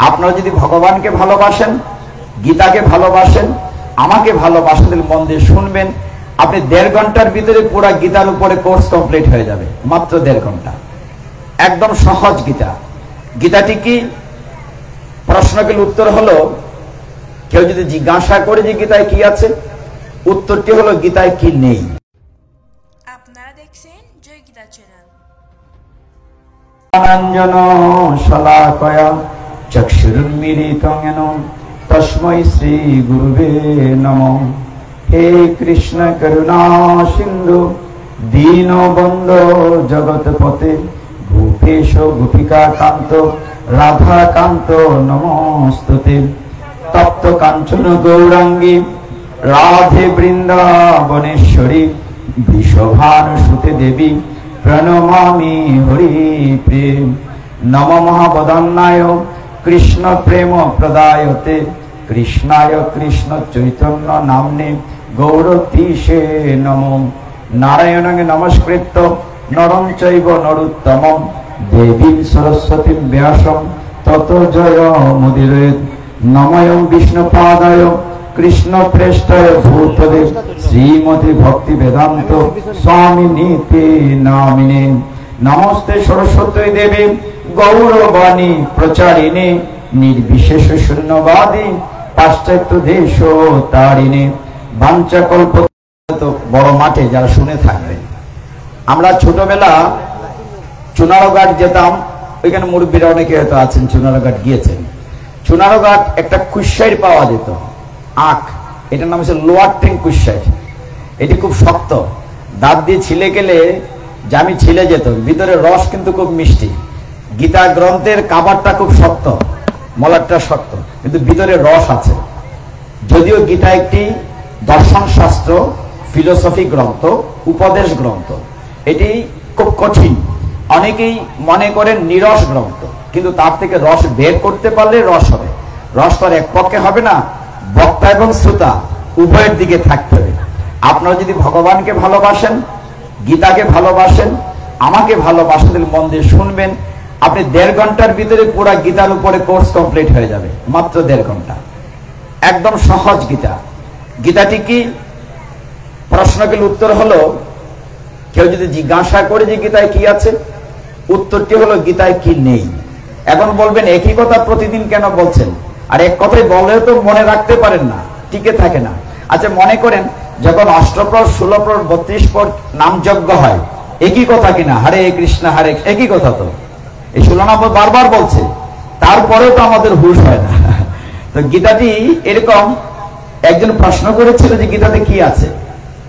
আপনারা যদি ভগবানকে ভালোবাসেন, গীতাকে ভালোবাসেন, আমাকে ভালোবাসেন, তাহলে মন দিয়ে শুনবেন। আপনি 1.5 ঘন্টার ভিতরে পুরো গীতার উপরে কোর্স কমপ্লিট হয়ে যাবে, মাত্র 1.5 ঘন্টা। একদম সহজ গীতা। গীতাটি কি? প্রশ্নগুলো উত্তর হলো, কেউ যদি জিজ্ঞাসা করে যে গীতায় কি আছে, উত্তরটি হলো গীতায় কি নেই। আপনারা দেখছেন জয় গীতা চ্যানেল। অনঞ্জন শলাকয়া চক্ষুরুন্মীলিতং येन তস্मै শ্রী গুরুবে নমঃ। হে কৃষ্ণ করুণা সিন্ধু দীনবন্ধু জগৎপতে গোপেশ গোপিকা কান্ত রাধা কান্ত নমস্তুতে। তপ্ত কাঞ্চন গৌরাঙ্গী রাধে বৃন্দাবনেশ্বরী বৃষভানুসুতে দেবী প্রণমামি হরি প্রেম। নম মহাবদান্নায় কৃষ্ণ প্রেম প্রদায়তে কৃষ্ণায় কৃষ্ণ চৈতন্য নাম্নে গৌরতীশে নমঃ। নারায়ণং নমস্কৃত্য নরং চৈব নরোত্তমং দেবীং সরস্বতীং ব্যাসং ততো জয় মুদিরেৎ। নমঃ বিষ্ণুপাদায় কৃষ্ণ প্রেষ্ঠায় ভূতলে শ্রীমতি ভক্তি বেদান্ত স্বামী নীতি নামিনে। নমস্তে সরস্বতী দেবী গৌরবাণী প্রচারিণে নির্বিশেষ শূন্যবাদী পাশ্চাত্য দেশ তারিণে। বাঞ্ছাকল্প। বড় মাঠে যারা শুনে থাকবেন, আমরা ছোটবেলা চুনারঘাট যেতাম। ওইখানে মুরব্বীরা অনেকে হয়তো আছেন, চুনারঘাট গিয়েছেন। চুনারঘাট একটা কুশাইর পাওয়া যেত, আখ। এটার নাম হচ্ছে লোয়ার ট্যাঙ্ক কুশাইর। এটি খুব শক্ত, দাঁত দিয়ে ছিলে গেলে জামি ছিলে যেত। ভিতরে রস কিন্তু খুব মিষ্টি। গীতা গ্রন্থের কাবারটা খুব শক্ত, মলাটটা শক্ত, কিন্তু ভিতরে রস আছে। যদিও গীতা একটি দর্শন শাস্ত্র, ফিলোসফি গ্রন্থ, উপদেশ গ্রন্থ, এটি খুব কঠিন। অনেকেই মনে করেন নিরস গ্রন্থ, কিন্তু তার থেকে রস বের করতে পারলে রস হবে। রস তো আর এক পক্ষে হবে না, বক্তা এবং শ্রোতা উভয়ের দিকে থাকতে হবে। আপনারা যদি ভগবানকে ভালোবাসেন, গীতাকে ভালোবাসেন, আমাকে ভালোবাসেন, তাহলে মন দিয়ে শুনবেন। আপনি 1.5 ঘন্টার ভিতরে পুরো গীতার উপরে কোর্স কমপ্লিট হয়ে যাবে, মাত্র 1.5 ঘন্টা। একদম সহজ গীতা। গীতাটি কি? প্রশ্নগুলো উত্তর হলো, কেউ যদি জিজ্ঞাসা করে যে গীতায় কি আছে, উত্তরটি হলো গীতায় কি নেই। এখন বলবেন একই কথা প্রতিদিন কেন বলছেন? আর এক কথাই বললেও তো মনে রাখতে পারেন না, টিকে থাকে না। আচ্ছা, মনে করেন যখন অষ্টপ্রহর, 16 প্রহর, 32 প্রহর নামযজ্ঞ হয়, একই কথা কিনা? হরে কৃষ্ণ হরে, একই কথা তো। এই 16 নম্বর বারবার বলছে, তারপরেও তো আমাদের হুঁশ হয় না। তো গীতাটি এরকম। একজন প্রশ্ন করেছিল যে গীতাতে কি আছে,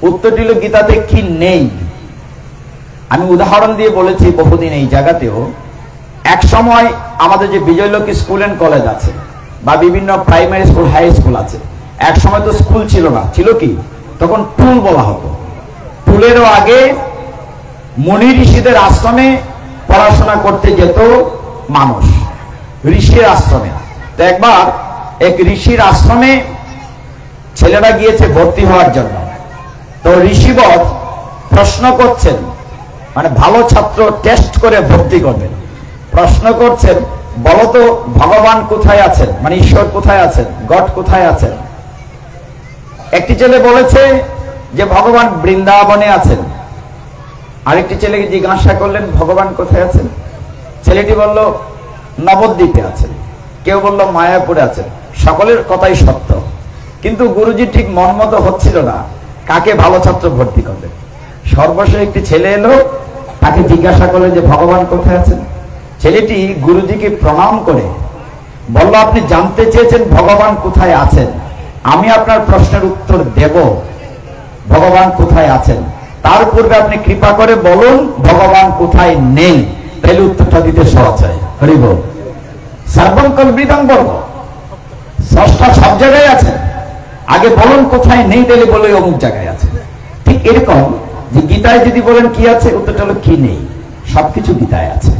উত্তরটি হলো গীতাতে কি নেই। আমি উদাহরণ দিয়ে বলেছি বহুদিন এই জায়গাতেও। এক সময় আমাদের যে বিজয়লক্ষ্মী স্কুল এন্ড কলেজ আছে, বা বিভিন্ন প্রাইমারি স্কুল, হাই স্কুল আছে, এক সময় তো স্কুল ছিল না, ছিল কি? তখন টুল বলা হতো। টুলেরও আগে মুনি ঋষিদের আশ্রমে পড়াশোনা করতে যেত মানুষ, ঋষির আশ্রমে। তো একবার এক ঋষির আশ্রমে ছেলেরা গিয়েছে ভর্তি হওয়ার জন্য। তো ঋষিবর প্রশ্ন করছেন, মানে ভালো ছাত্র টেস্ট করে ভর্তি করবেন। প্রশ্ন করছেন, বলতো ভগবান কোথায় আছেন, মানে ঈশ্বর কোথায় আছেন, গড কোথায় আছেন? একটি ছেলে বলেছে যে ভগবান বৃন্দাবনে আছেন। আরেকটি ছেলেকে জিজ্ঞাসা করলেন, ভগবান কোথায় আছেন? ছেলেটি বলল নবদ্বীপে আছেন। কেউ বলল মায়াপুরে আছেন। সকলের কথাই সত্য, কিন্তু গুরুজি ঠিক মন মতো হচ্ছিল না কাকে ভালো ছাত্র ভর্তি করবে। সর্বশেষ একটি ছেলে এলো, তাকে জিজ্ঞাসা করলেন যে ভগবান কোথায় আছেন। ছেলেটি গুরুজিকে প্রণাম করে বলল, আপনি জানতে চেয়েছেন ভগবান কোথায় আছেন, আমি আপনার প্রশ্নের উত্তর দেব, ভগবান কোথায় আছেন। তার পূর্বে আপনি কৃপা করে বলুন ভগবান কোথায় নেই, তাহলে উত্তরটা দিতে সহজ হয়। হরি বল। সর্বং কল্পিতং বর্গ, স্রষ্টা সব জায়গায় আছেন, আগে বলুন কোথায় নেই, তাহলে বলে অমুক জায়গায় আছে। ঠিক এরকম যে গীতায় যদি বলেন কি আছে, উত্তরটা হলো কি নেই। সবকিছু গীতায় আছে।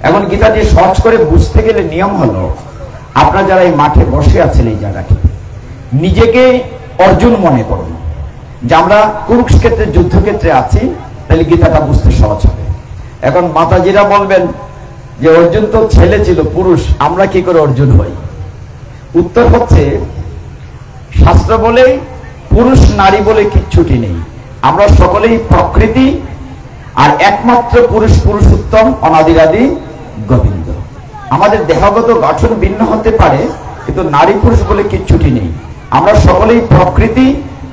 এখন গীতাটি সহজ করে বুঝতে গেলে নিয়ম হলো, আপনারা যারা এই মাঠে বসে আছেন এই জায়গাটিতে, নিজেকে অর্জুন মনে করুন যে আমরা কুরুক্ষেত্রের যুদ্ধক্ষেত্রে আছি, তাহলে গীতাটা বুঝতে সহজ হবে। এখন মাতাজিরা বলবেন যে অর্জুন তো ছেলে ছিল, পুরুষ, আমরা কি করে অর্জুন হই? উত্তর হচ্ছে, শাস্ত্র বলে পুরুষ নারী বলে কিচ্ছুটি নেই, আমরা সকলেই প্রকৃতি, আর একমাত্র পুরুষ পুরুষোত্তম অনাদিরাদি গোবিন্দ। আমাদের দেহগত গঠন ভিন্ন হতে পারে, কিন্তু নারী পুরুষ বলে কিচ্ছুটি নেই, আমরা সকলেই প্রকৃতি,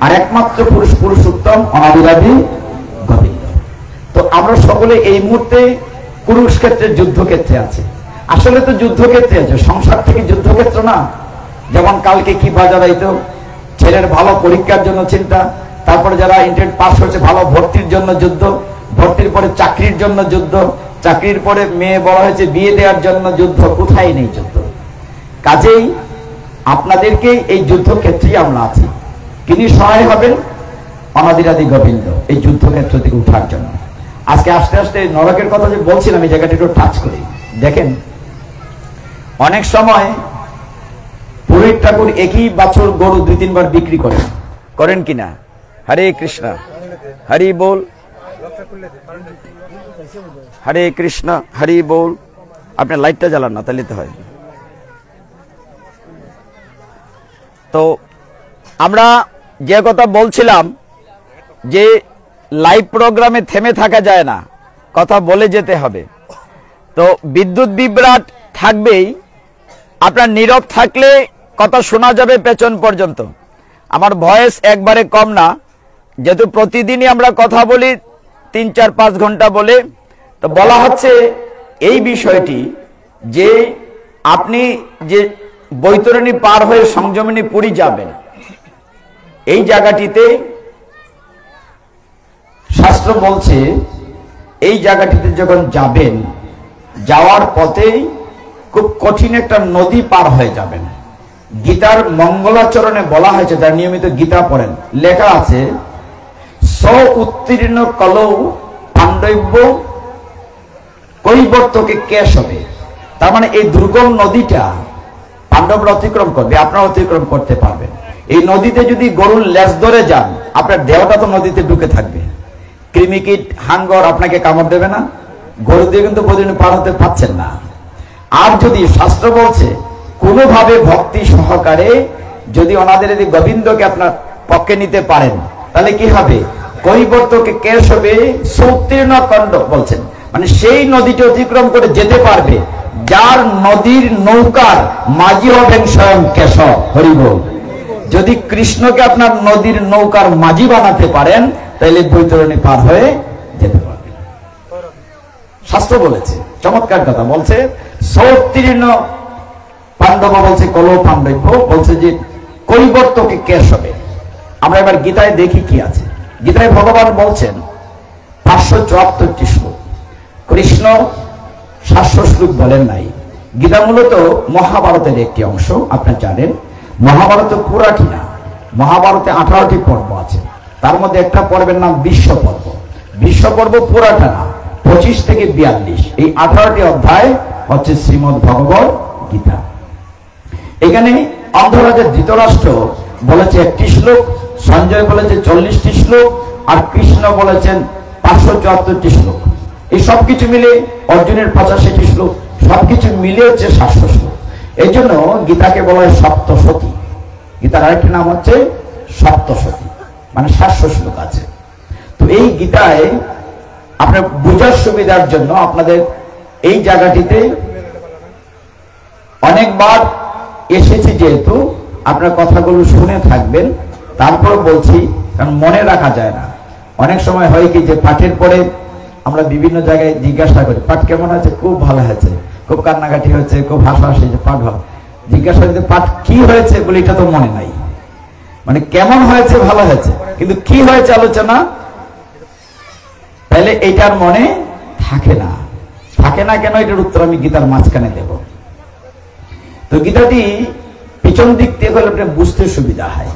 আর একমাত্র পুরুষ পুরুষোত্তম অনাদিরাদি গোবিন্দ। তো আমরা সকলে এই মুহূর্তে কুরুক্ষেত্রে যুদ্ধক্ষেত্রে আছে। আসলে তো যুদ্ধক্ষেত্রে আছে, সংসার থেকে যুদ্ধক্ষেত্র না। যেমন কালকে কি বাজার আইতো, ছেলের ভালো পরীক্ষার জন্য চিন্তা, তারপরে যারা ইন্টারমিডিয়েট পাস হয়েছে ভালো ভর্তির জন্য যুদ্ধ, ভর্তির পরে চাকরির জন্য যুদ্ধ, চাকরির পরে মেয়ে বড় হয়েছে বিয়ে দেওয়ার জন্য যুদ্ধ, কোথায় নেই যুদ্ধ। কাজেই আপনাদেরকে এই যুদ্ধক্ষেত্রেই আমরা আছি। তিনি সহায় হবেন? অনাদিরাদি গোবিন্দ এই যুদ্ধক্ষেত্র থেকে উঠার জন্য। আজকে আস্তে আস্তে নরকের কথা যে বলছিলাম, এই জায়গাটা একটু টাচ করি। দেখেন, অনেক সময় পুরীর ঠাকুর একই বছর গরু 2-3 বার বিক্রি করেন কিনা? হরে কৃষ্ণ, হরি বল, হরে কৃষ্ণ, হরি বল। আপনি লাইটটা জ্বালান না, তাহলে তো হয়। তো আমরা যে কথা বলছিলাম যে লাইভ প্রোগ্রামে থেমে থাকা যায় না, কথা বলে যেতে হবে। তো বিদ্যুৎ বিভ্রাট থাকবেই, আপনার নীরব থাকলে কথা শোনা যাবে পেছন পর্যন্ত। আমার ভয়েস একবারে কম না, যেহেতু প্রতিদিনই আমরা কথা বলি 3-4-5 ঘন্টা বলে। তো বলা হচ্ছে এই বিষয়টি যে আপনি যে বৈতরণী পার হয়ে সংযমিনী পুরী যাবেন, এই জায়গাটিতে শাস্ত্র বলছে এই জায়গাটিতে যখন যাবেন, যাওয়ার পথেই খুব কঠিন একটা নদী পার হয়ে যাবেন। গীতার মঙ্গলাচরণে বলা হয়েছে, যারা নিয়মিত গীতা পড়েন, লেখা আছে স উত্তীর্ণ কলৌ পাণ্ডব্য কৈবর্তকে কেশ হবে। তার মানে এই দুর্গম নদীটা পাণ্ডবরা অতিক্রম করবে, আপনারা অতিক্রম করতে পারবেন। এই নদীতে যদি গরুর লেজ ধরে যান, আপনার দেহটা তো নদীতে ঢুকে থাকবে, কৃমিকীট হাঙ্গর আপনাকে কামড় দেবে না, গরু দিয়ে কিন্তু প্রতিদিন পার হতে পারছেন না। আর যদি শাস্ত্র বলছে কোনোভাবে ভক্তি সহকারে যদি ওনাদের যদি গোবিন্দকে আপনার পক্ষে নিতে পারেন, তাহলে কি হবে? কৈবর্তকে কেশ হবে, সৌতীর্ণ কণ্ড বলছেন, মানে সেই নদীটি অতিক্রম করে যেতে পারবে যার নদীর নৌকার মাঝি হবেন স্বয়ং কেশব। হরি বল। যদি কৃষ্ণকে আপনার নদীর নৌকার মাঝি বানাতে পারেন, তাহলে বৈতরণী পার হয়ে যেতে পারবেন। শাস্ত্র বলেছে, চমৎকার কথা বলছে, সৌতীর্ণ পাণ্ডব বলছে, কলৌ পাণ্ডব্য বলছে যে কৈবর্তকে কেশ হবে। আমরা এবার গীতায় দেখি কি আছে। গীতায় ভগবান বলছেন 574টি শ্লোক, কৃষ্ণ 700 শ্লোক বলেন নাই। গীতা মূলত মহাভারতের একটি অংশ, আপনি জানেন। মহাভারত পুরাটি না, মহাভারতে 18টি পর্ব আছে, তার মধ্যে একটা পর্বের নাম বিশ্ব পর্ব। বিশ্ব পর্ব পুরাটা না, 25 থেকে 42, এই 18টি অধ্যায় হচ্ছে শ্রীমদ্ ভগবত গীতা। এখানে অন্ধরাজা ধৃতরাষ্ট্র বলেছে 1টি শ্লোক, সঞ্জয় বলেছে 40টি শ্লোক, আর কৃষ্ণ বলেছেন 574টি শ্লোক। এই সবকিছু মিলে অর্জুনের 85টি শ্লোক, সবকিছু মিলে হচ্ছে 700 শ্লোক। এই জন্য গীতাকে বলা হয় সপ্তশতী। গীতার আরেকটি নাম হচ্ছে সপ্তশতী, মানে 700 শ্লোক আছে। তো এই গীতায় আপনার বোঝার সুবিধার জন্য আপনাদের এই জায়গাটিতে অনেকবার এসেছি, যেহেতু আপনার কথাগুলো শুনে থাকবেন। তারপর বলছি, কারণ মনে রাখা যায় না। অনেক সময় হয় কি যে পাঠের পরে আমরা বিভিন্ন জায়গায় জিজ্ঞাসা করি, পাঠ কেমন হয়েছে? খুব ভালো হয়েছে, খুব কান্নাকাটি হয়েছে, খুব হাসাহাসি, পাঠ ভালো। জিজ্ঞাসা করতে পাঠ কি হয়েছে বলে, এটা তো মনে নাই। মানে কেমন হয়েছে, ভালো হয়েছে, কিন্তু কি হয়েছে আলোচনা, তাহলে এইটার মনে থাকে না। থাকে না কেন? এটার উত্তর আমি গীতার মাঝখানে দেব। তো গীতাটি পিছন দিক থেকে হলে আপনি বুঝতে সুবিধা হয়।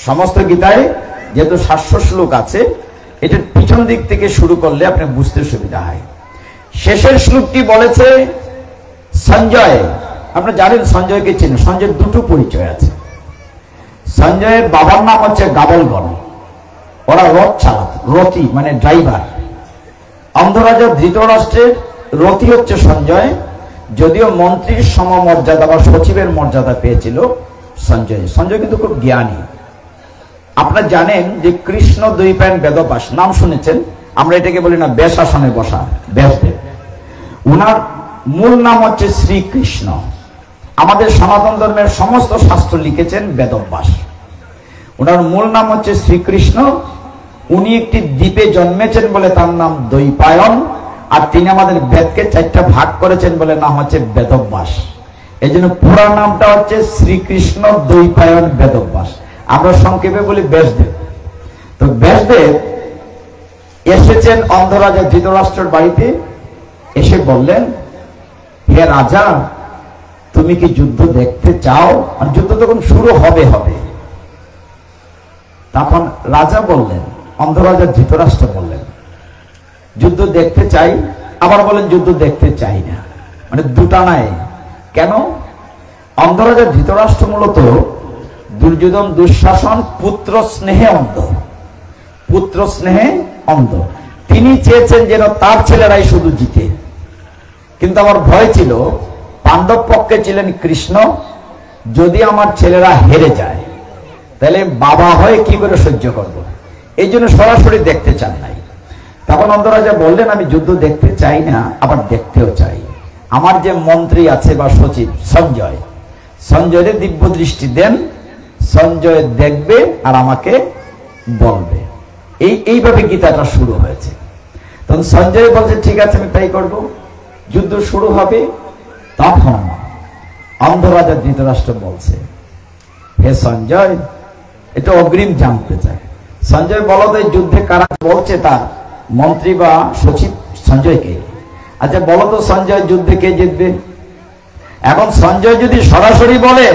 সমস্ত গীতায় যেহেতু 700 শ্লোক আছে, এটার পিছন দিক থেকে শুরু করলে আপনি বুঝতে সুবিধা হয়। শেষের শ্লোকটি বলেছে সঞ্জয়। আপনারা জানেন সঞ্জয়কে চেনেন। সঞ্জয়ের দুটো পরিচয় আছে। সঞ্জয়ের বাবার নাম হচ্ছে গাবলগণ, ওরা রথ চালাত, রথি মানে ড্রাইভার। অন্ধরাজা ধৃতরাষ্ট্রের রথি হচ্ছে সঞ্জয়, যদিও মন্ত্রীর সমমর্যাদা বা সচিবের মর্যাদা পেয়েছিল সঞ্জয়। সঞ্জয় কিন্তু খুব জ্ঞানী। আপনারা জানেন যে কৃষ্ণ দ্বৈপায়ন বেদব্যাস নাম শুনেছেন, আমরা এটাকে বলি না ব্যাস আসনে বসা, ব্যাসদেব। উনার মূল নাম হচ্ছে শ্রীকৃষ্ণ। আমাদের সনাতন ধর্মের সমস্ত শাস্ত্র লিখেছেন বেদব্যাস। উনার মূল নাম হচ্ছে শ্রীকৃষ্ণ। উনি একটি দ্বীপে জন্মেছেন বলে তার নাম দ্বৈপায়ন, আর তিনি আমাদের বেদকে 4টা ভাগ করেছেন বলে নাম হচ্ছে বেদব্যাস। এই জন্য পুরা নামটা হচ্ছে শ্রীকৃষ্ণ দ্বৈপায়ন বেদব্যাস, আমরা সংক্ষেপে বলি ব্যাসদেব। তো ব্যাসদেব এসেছেন অন্ধরাজা ধৃতরাষ্ট্রের বাড়িতে, এসে বললেন, হে রাজা, তুমি কি যুদ্ধ দেখতে চাও? আর যুদ্ধ তখন শুরু হবে। তখন রাজা বললেন, অন্ধরাজা ধৃতরাষ্ট্র বললেন, যুদ্ধ দেখতে চাই, আবার বলেন যুদ্ধ দেখতে চাই না, মানে দুটা নাই। কেন? অন্ধরাজা ধৃতরাষ্ট্র মূলত দুর্যোধন দুঃশাসন পুত্র স্নেহে অন্ধ। তিনি চেয়েছেন যেন তার ছেলেরাই শুধু জিতে, কিন্তু আমার ভয় ছিল, পাণ্ডব পক্ষে ছিলেন কৃষ্ণ, যদি আমার ছেলেরা হেরে যায় তাহলে বাবা হয়ে কি করে সহ্য করব, এই জন্য সরাসরি দেখতে চান নাই। তখন অন্ধরাজা বললেন, আমি যুদ্ধ দেখতে চাই না, আবার দেখতেও চাই। আমার যে মন্ত্রী আছে বা সচিব সঞ্জয়ের দিব্য দৃষ্টি দেন, সঞ্জয় দেখবে আর আমাকে বলবে। এইভাবে গীতাটা শুরু হয়েছে। তখন সঞ্জয় বলছে, ঠিক আছে, আমি তাই করব। যুদ্ধ শুরু হবে। তখন অন্ধরাজা ধৃতরাষ্ট্র বলছে, হে সঞ্জয়, এটা অগ্রিম জানতে চায়। সঞ্জয় বলো তো, যুদ্ধে কারা বলছে তার মন্ত্রী বা সচিব সঞ্জয়কে? আচ্ছা বলো তো, সঞ্জয় যুদ্ধে কে জিতবে? এখন সঞ্জয় যদি সরাসরি বলে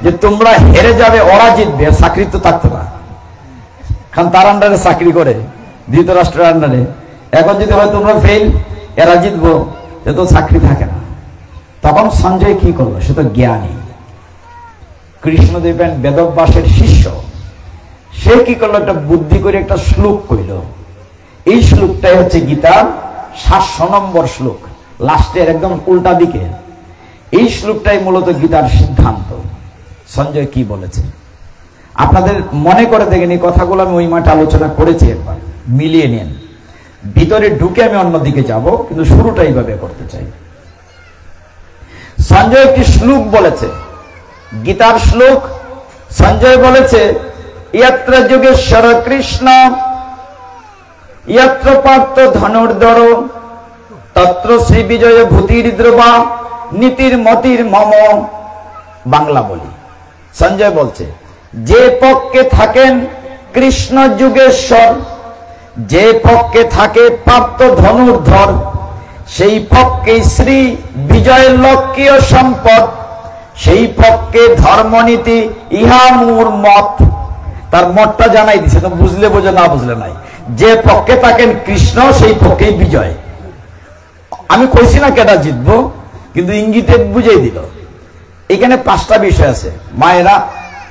যে তোমরা হেরে যাবে, ওরা জিতবে, চাকরি তো থাকতো না, কারণ তার আন্ডারে চাকরি করে, ধৃতরাষ্ট্রের আন্ডারে। এখন যদি হয় তোমরা ফেল, এরা জিতবো, এ তো চাকরি থাকে না। তখন সঞ্জয় কি করলো? সে তো জ্ঞানী, কৃষ্ণদেবেন বেদব্যাসের শিষ্য। সে কি করলো? একটা বুদ্ধি করে একটা শ্লোক কইল। এই শ্লোকটাই হচ্ছে গীতার 700 নম্বর শ্লোক, লাস্টের একদম উল্টা দিকে। এই শ্লোকটাই মূলত গীতার সিদ্ধান্ত। সঞ্জয় কি বলেছে আপনাদের মনে করে দেখেন। এই কথাগুলো আমি ওই মাঠে আলোচনা করেছি, একবার মিলিয়ে নেন। ভিতরে ঢুকে আমি অন্যদিকে যাব, কিন্তু শুরুটা এইভাবে করতে চাই। সঞ্জয় একটি শ্লোক বলেছে, গীতার শ্লোক। সঞ্জয় বলেছে, ইয়াত্র যোগেশ্বর কৃষ্ণ ইয়াত্র পার্থ ধনুর্ধর তত্র শ্রী বিজয় ভূতির দ্রবা নীতির মতির মম। বাংলা বলি। সঞ্জয় বলছে, যে পক্ষে থাকেন কৃষ্ণ যুগেশ্বর, যে পক্ষে থাকে পার্থ ধনুর্ধর, সেই পক্ষে শ্রী বিজয় লক্ষ্মীয় সম্পদ, সেই পক্ষে ধর্মনীতি ইহা মূর মত। তার মতটা জানাই দিছে, তো বুঝলে বোঝে, না বুঝলে নাই। যে পক্ষে থাকেন কৃষ্ণ, সেই পক্ষেই বিজয়। আমি কইছি না কেটা জিতবো, কিন্তু ইঙ্গিতে বুঝাই দিল। এখানে 5টা বিষয় আছে, মায়েরা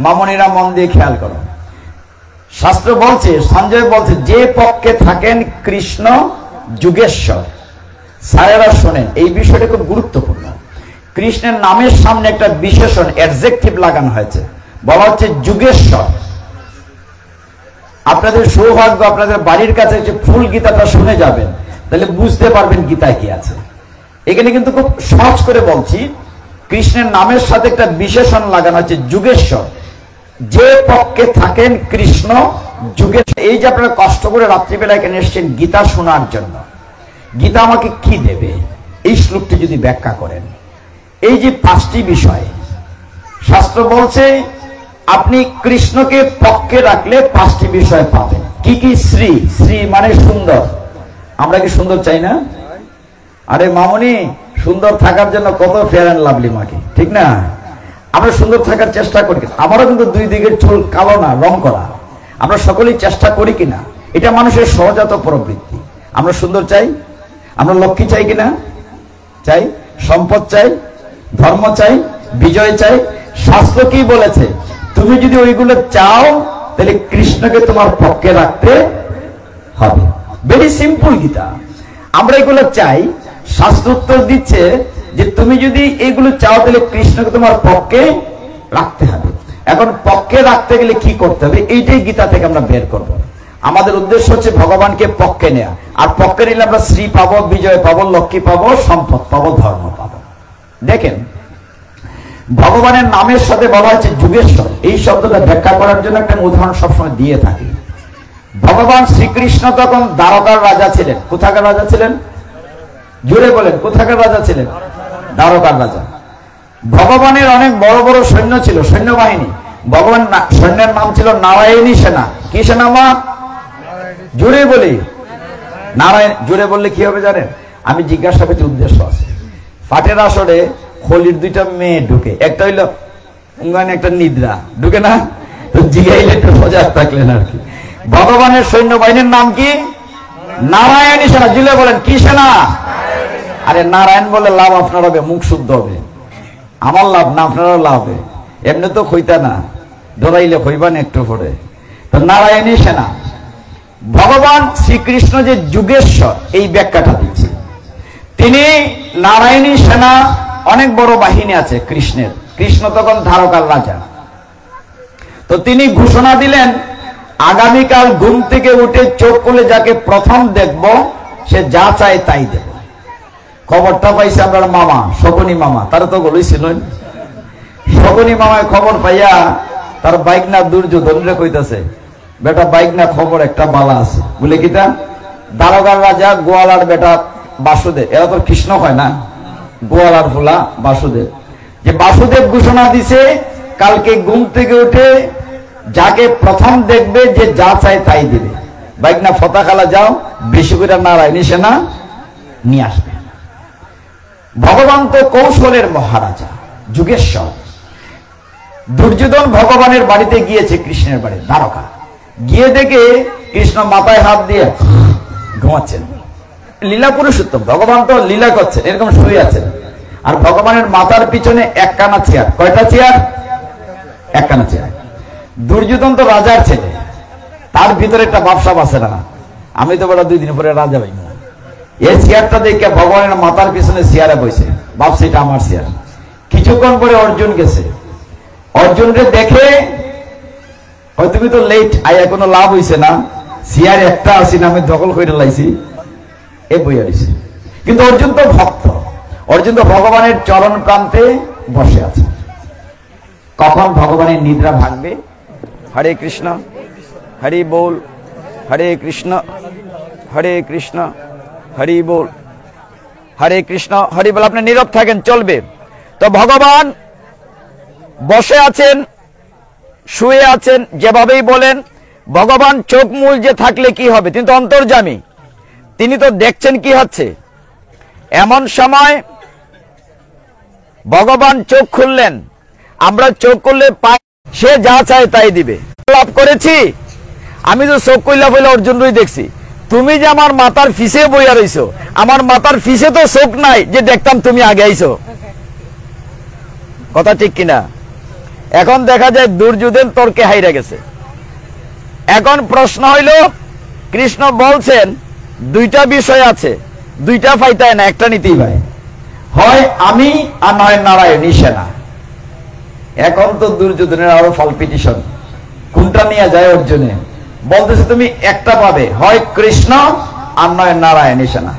মামনিরা মন দিয়ে খেয়াল করো। শাস্ত্র বলছে, সঞ্জয় বলছে, যে পক্ষে থাকেন কৃষ্ণ যুগেশ্বর। স্যারেরা শোনেন, এই বিষয়টা খুব গুরুত্বপূর্ণ। কৃষ্ণের নামের সামনে একটা বিশেষণ অ্যাডজেক্টিভ লাগানো হয়েছে, বলা হচ্ছে যুগেশ্বর। আপনাদের সৌভাগ্য, আপনাদের বাড়ির কাছে যে ফুল গীতাটা শুনে যাবেন, তাহলে বুঝতে পারবেন গীতায় কি আছে। এখানে কিন্তু খুব সহজ করে বলছি, কৃষ্ণের নামের সাথে একটা বিশেষণ লাগানো হচ্ছে যুগেশ্বর। যে পক্ষে থাকেন কৃষ্ণ যুগেশ্বর। এই যে আপনারা কষ্ট করে রাত্রিবেলা এখানে এসেছেন গীতা শোনার জন্য, গীতা আমাকে কি দেবে, এই শ্লোকটি যদি ব্যাখ্যা করেন। এই যে 5টি বিষয় শাস্ত্র বলছে, আপনি কৃষ্ণকে পক্ষে রাখলে 5টি বিষয় পাবেন। কি কি? শ্রী, শ্রী মানে সুন্দর। আমরা কি সুন্দর চাই না? আরে মামনি, সুন্দর থাকার জন্য কত ফেয়ার অ্যান্ড লাভলি মাকে, ঠিক না? আমরা সুন্দর থাকার চেষ্টা করি। আমারও কিন্তু 2 দিকের চুল কালো না, রং করা। আমরা সকলেই চেষ্টা করি কিনা, এটা মানুষের সহজাত প্রবৃত্তি। আমরা সুন্দর চাই, আমরা লক্ষ্মী চাই কিনা? চাই। সম্পদ চাই, ধর্ম চাই, বিজয় চাই। শাস্ত্র কি বলেছে? তুমি যদি ওইগুলো চাও, তাহলে কৃষ্ণকে তোমার পক্ষে রাখতে হবে। Very simple Gita. আমরা এগুলো চাই। শাস্ত্র উত্তর দিচ্ছে যে তুমি যদি এগুলো চাও তাহলে কৃষ্ণকে তোমার পক্ষে রাখতে হবে। এখন পক্ষে রাখতে গেলে কি করতে হবে, এইটাই গীতা থেকে আমরা বের করব। আমাদের উদ্দেশ্য হচ্ছে ভগবানকে পক্ষে নেওয়া, আর পক্ষে নিলে আমরা শ্রী পাবো, বিজয় পাবো, লক্ষ্মী পাবো, সম্পদ পাবো, ধর্ম পাবো। দেখেন, ভগবানের নামের সাথে বলা হচ্ছে যুগেশ্বর। এই শব্দটা ব্যাখ্যা করার জন্য একটা উদাহরণ সবসময় দিয়ে থাকি। ভগবান শ্রীকৃষ্ণ তখন দ্বারকার রাজা ছিলেন। কোথাকার রাজা ছিলেন? জুড়ে বলেন, কোথাকার রাজা ছিলেন? দ্বারকার রাজা। ভগবানের অনেক বড় বড় সৈন্য ছিল, সৈন্যবাহিনী। ভগবান সৈন্যের নাম ছিল নারায়ণী সেনা। কি সেনা মা? জুড়ে বলি নারায়ণ। জুড়ে বললে কি হবে জানেন? আমি জিজ্ঞাসা করছি, উদ্দেশ্য আছে। ফাটের আসরে হোলির দুইটা মেয়ে ঢুকে, একটা হইলো একটা নিদ্রা ঢুকে না, তো জিগাইলে একটু সজাগ থাকলেন আর কি। ভগবানের সৈন্যবাহিনীর নাম কি? নারায়ণী সেনা। জুড়ে বলেন, কি সেনা? আরে নারায়ণ বলে লাভ আপনার হবে, মুখ শুদ্ধ হবে। আমার লাভ না, আপনারও লাভ হবে। এমনি তো খইতা না, ধরাইলে খইবান একটু পরে। তো নারায়ণী সেনা। ভগবান শ্রীকৃষ্ণ যে যুগেশ্বর, এই ব্যাখ্যাটা দিচ্ছে। তিনি নারায়ণী সেনা, অনেক বড় বাহিনী আছে কৃষ্ণের। কৃষ্ণ তখন দ্বারকার রাজা। তো তিনি ঘোষণা দিলেন, আগামীকাল ঘুম থেকে উঠে চোখ খুলে যাকে প্রথম দেখব, সে যা চায় তাই দেব। খবরটা পাইছে আপনার মামা, শকুনি মামা। তারা তো বলেছিলেন, শকুনি মামায় খবর পাইয়া তার বাইক না দুর্যোধন রে কইতাছে, বেটা বাইক না, খবর একটা বালা আছে। বলে কিটা? দ্বারকার রাজা গোয়ালার বেটা বাসুদেব। এরা তো কৃষ্ণ হয় না, গোয়ালার ফুলা বাসুদেব। যে বাসুদেব ঘোষণা দিছে, কালকে ঘুম থেকে উঠে যাকে প্রথম দেখবে, যে যা চায় তাই দিবে। বাইক না ফতা খালা যাও, বেশি করে নারায়ণী সেনা নিয়ে আসবে। ভগবান তো কৌশলের মহারাজা, যুগেশ্বর। দুর্যোধন ভগবানের বাড়িতে গিয়েছে, কৃষ্ণের বাড়ি দ্বারকা। গিয়ে দেখে কৃষ্ণ মাথায় হাত দিয়ে ঘুমাচ্ছেন। লীলা পুরুষোত্তম, ভগবান তো লীলা করছেন, এরকম শুয়ে আছেন। আর ভগবানের মাথার পিছনে একখানা চেয়ার। কয়টা চেয়ার? একখানা চেয়ার। দুর্যোধন তো রাজার ছেলে, তার ভিতরে একটা ব্যবসা আছে না, আমি তো বড় 2 দিন পরে রাজা হইব। এই চেয়ারটা দেখে ভগবানের মাথার পিছনে চেয়ারে বসে ভাবছে, এটা আমার চেয়ার। কিছুক্ষণ পরে অর্জুন গেছে। অর্জুনকে দেখে, তুমি তো লেট আইয়া, কোনো লাভ হইছে না, চেয়ার একটা আসি না, আমি দখল করে লাইছি, এ বইয়া দিছে। কিন্তু অর্জুন তো ভক্ত, অর্জুন তো ভগবানের চরণ প্রান্তে বসে আছে। কখন ভগবানের নিদ্রা ভাঙবে? হরে কৃষ্ণ, হরি বল, হরে কৃষ্ণ, হরে কৃষ্ণ, হরি বল, হরে কৃষ্ণ, হরি বল। আপনি নীরব থাকেন, চলবে। তো ভগবান বসে আছেন, শুয়ে আছেন, যেভাবেই বলেন। ভগবান চোখ মূল যে থাকলে কি হবে? তিনি তো অন্তর্যামী, তিনি তো দেখছেন কি হচ্ছে। এমন সময় ভগবান চোখ খুললেন। আমরা চোখ খুললে পাই, সে যা চায় তাই দিবে। লাভ করেছি আমি তো চোখ খুললা বলে অর্জুনই দেখছি। তুমি যে আমার মাথার ফিসে বইয়া রইছো, আমার মাথার ফিসে তো চোখ নাই যে দেখতাম তুমি আগে আইছো। কথা ঠিক কিনা? এখন দেখা যায় দুর্যোধন তর্কে হাইরা গেছে। এখন প্রশ্ন হইল, কৃষ্ণ বলছেন দুইটা বিষয় আছে, দুইটা ফাইতায় না, একটা নিতেই ভাই, হয় আমি আর নয় নারায়ণী সেনা। এখন তো দুর্যোধনের আরো ফলপিটিশন, কোনটা নিয়ে যায় অর্জুনে? বলতেছে তুমি একটা পাবে, হয় কৃষ্ণ আর নয় নারায়ণী সেনা।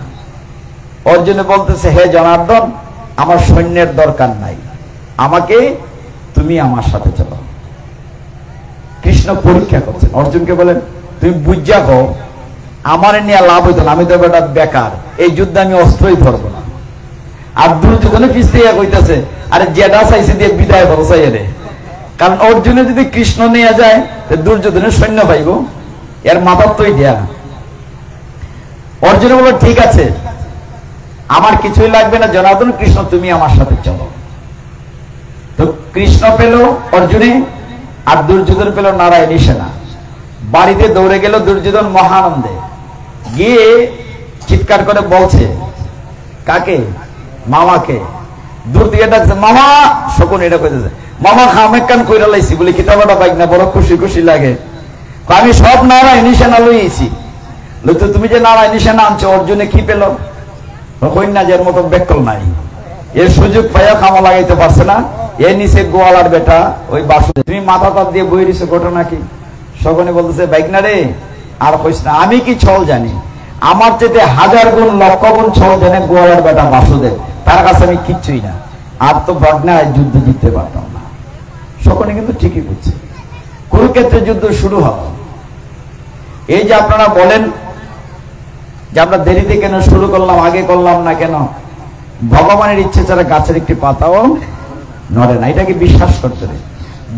অর্জুনে বলতেছে, হে জনার্দন, আমার সৈন্যের দরকার নাই, আমাকে তুমি আমার সাথে চলো। কৃষ্ণ পরীক্ষা করছেন। অর্জুনকে বলেন, তুমি বুঝা কো, আমার নিয়ে লাভ হইতো না, আমি তো বেটা বেকার, এই যুদ্ধে আমি অস্ত্রই ধরবো না। আর দুর্যোধনে পিছিয়ে কইতেছে, আরে যেটা চাইছে দিয়ে বিদায় করো চাই রে। কারণ অর্জুনে যদি কৃষ্ণ নিয়ে যায়, দুর্যোধনের সৈন্য পাইব, এর মাথার তো দেয়া। অর্জুনে বলল, ঠিক আছে, আমার কিছুই লাগবে না জনার্দন, কৃষ্ণ তুমি আমার সাথে চলো। তো কৃষ্ণ পেল অর্জুনে, আর দুর্যোধন পেল নারায়ণী সেনা। বাড়িতে দৌড়ে গেল দুর্যোধন মহানন্দে, গিয়ে চিৎকার করে বলছে, কাকে? মামাকে। দূর থেকে ডাকছে, মামা। শকুন এটা কইতেছে, মামা খামেক কান কইরা লাইছি। বলে কিতাবাটা বাইক না, বড় খুশি খুশি লাগে। আমি সব নারায়ণী সেনা লইছি। তো তুমি যে নারায়ণী সেনা আনছো, অর্জুনে কি পেল? কন্যা যার মতো বেকল নাই। এর সুযোগ পাইয়া খামা লাগাইতে পারছে না। এর নিচে গোয়ালার বেটা ওই বাসুদেব, তুমি মাথা তাপ দিয়ে বই দিছো, ঘটনা কি? সকলে বলতেছে বাইক না রে, আর কইস না, আমি কি ছল জানি, আমার চেয়ে 1000 গুণ 1,00,000 গুণ ছল জানে গোয়ালার বেটা বাসুদেব, তার কাছে আমি কিচ্ছুই না, আর তো বাগনায় যুদ্ধ জিততে পারতাম না। সকলে কিন্তু ঠিকই বুঝছে। কুরুক্ষেত্রের যুদ্ধ শুরু হলো। এই যে আপনারা বলেন যে আমরা দেরিতে কেন শুরু করলাম, আগে করলাম না কেন? ভগবানের ইচ্ছে ছাড়া গাছের একটি পাতাও নড়ে না, এটাকে বিশ্বাস করতে হবে।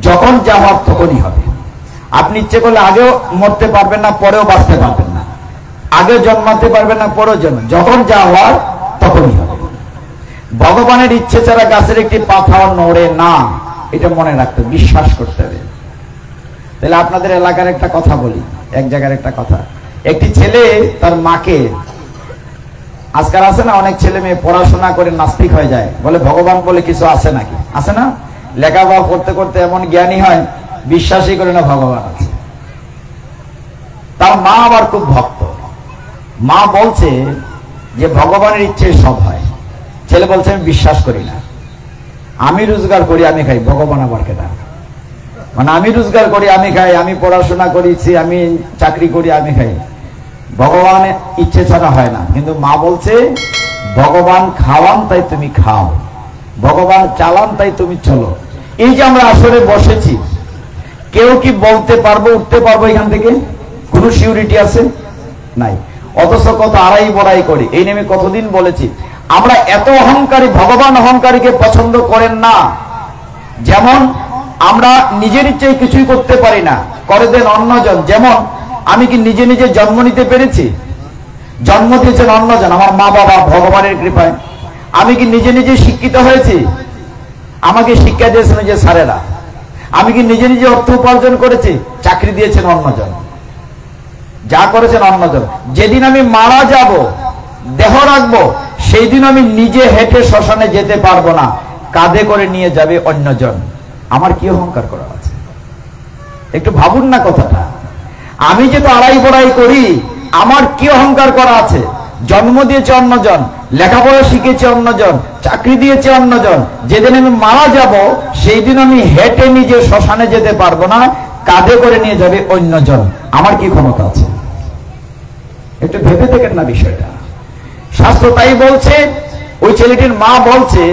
যখন যা হওয়ার তখনই হবে। আপনি ইচ্ছে করলে আগেও মরতে পারবেন না, পরেও বাঁচতে পারবেন না, আগে জন্মাতে পারবেন না, পরেও জন্ম, যখন যা হওয়ার তখনই হবে। ভগবানের ইচ্ছে ছাড়া গাছের একটি পাতাও নড়ে না, এটা মনে রাখতে, বিশ্বাস করতে হবে। তাহলে আপনাদের এলাকার একটা কথা বলি, এক জায়গার একটা কথা। একটি ছেলে তার মাকে, আজকাল আছে না অনেক ছেলে মেয়ে পড়াশোনা করে নাস্তিক হয়ে যায়, বলে ভগবান বলে কিছু আছে নাকি, আছে না? লেখাপড়া করতে করতে এমন জ্ঞানী হয়, বিশ্বাসই করে না ভগবান আছে। তার মা আবার খুব ভক্ত। মা বলছে যে ভগবানের ইচ্ছে সব হয়। ছেলে বলছে আমি বিশ্বাস করি না, আমি রোজগার করি আমি খাই, ভগবান আবার কেনা, মানে আমি রোজগার করি আমি খাই, আমি পড়াশোনা করেছি, আমি চাকরি করি আমি খাই, ভগবানের ইচ্ছে ছাড়া হয় না। কিন্তু মা বলছে ভগবান খাওয়ান তাই তুমি খাও, ভগবান চালান তাই তুমি চলো। এই যে আমরা আসরে বসেছি, কেউ কি বলতে পারবো উঠতে পারবো এখান থেকে? কোনো সিউরিটি আছে? নাই। অথচ কত আড়াই বড়াই করি। এই নেমে কতদিন বলেছি আমরা এত অহংকারী, ভগবান অহংকারীকে পছন্দ করেন না। যেমন আমরা নিজের ইচ্ছায় কিছুই করতে পারি না, করে দেন অন্যজন। যেমন আমি কি নিজে নিজে জন্ম নিতে পেরেছি? জন্ম দিয়েছেন অন্যজন, আমার মা বাবা, ভগবানের কৃপায়। আমি কি নিজে নিজে শিক্ষিত হয়েছি? আমাকে শিক্ষা দিয়েছেন যে স্যারেরা। আমি কি নিজে নিজে অর্থ উপার্জন করেছি? চাকরি দিয়েছেন অন্যজন, যা করেছেন অন্যজন। যেদিন আমি মারা যাব, দেহ রাখবো, সেই দিন আমি নিজে হেঁটে শ্মশানে যেতে পারবো না, কাঁধে করে নিয়ে যাবে অন্যজন। আমার কি অহংকার করা আছে? একটু ভাবুন না কথাটা। আমি যে তো আড়াই বড়াই করি, আমার কি অহংকার করা আছে? জন্ম দিয়েছে অন্যজন, লেখাপড়া শিখেছে অন্যজন, চাকরি দিয়েছে অন্যজন। যেদিন আমি মারা যাব, সেই দিন আমি হেঁটে নিজে শ্মশানে যেতে পারবো না, কাঁধে করে নিয়ে যাবে অন্যজন। আমার কি ক্ষমতা আছে? একটু ভেবে দেখেন না বিষয়টা। শাস্ত্র তাই বলছে। ওই ছেলেটির মা বলছে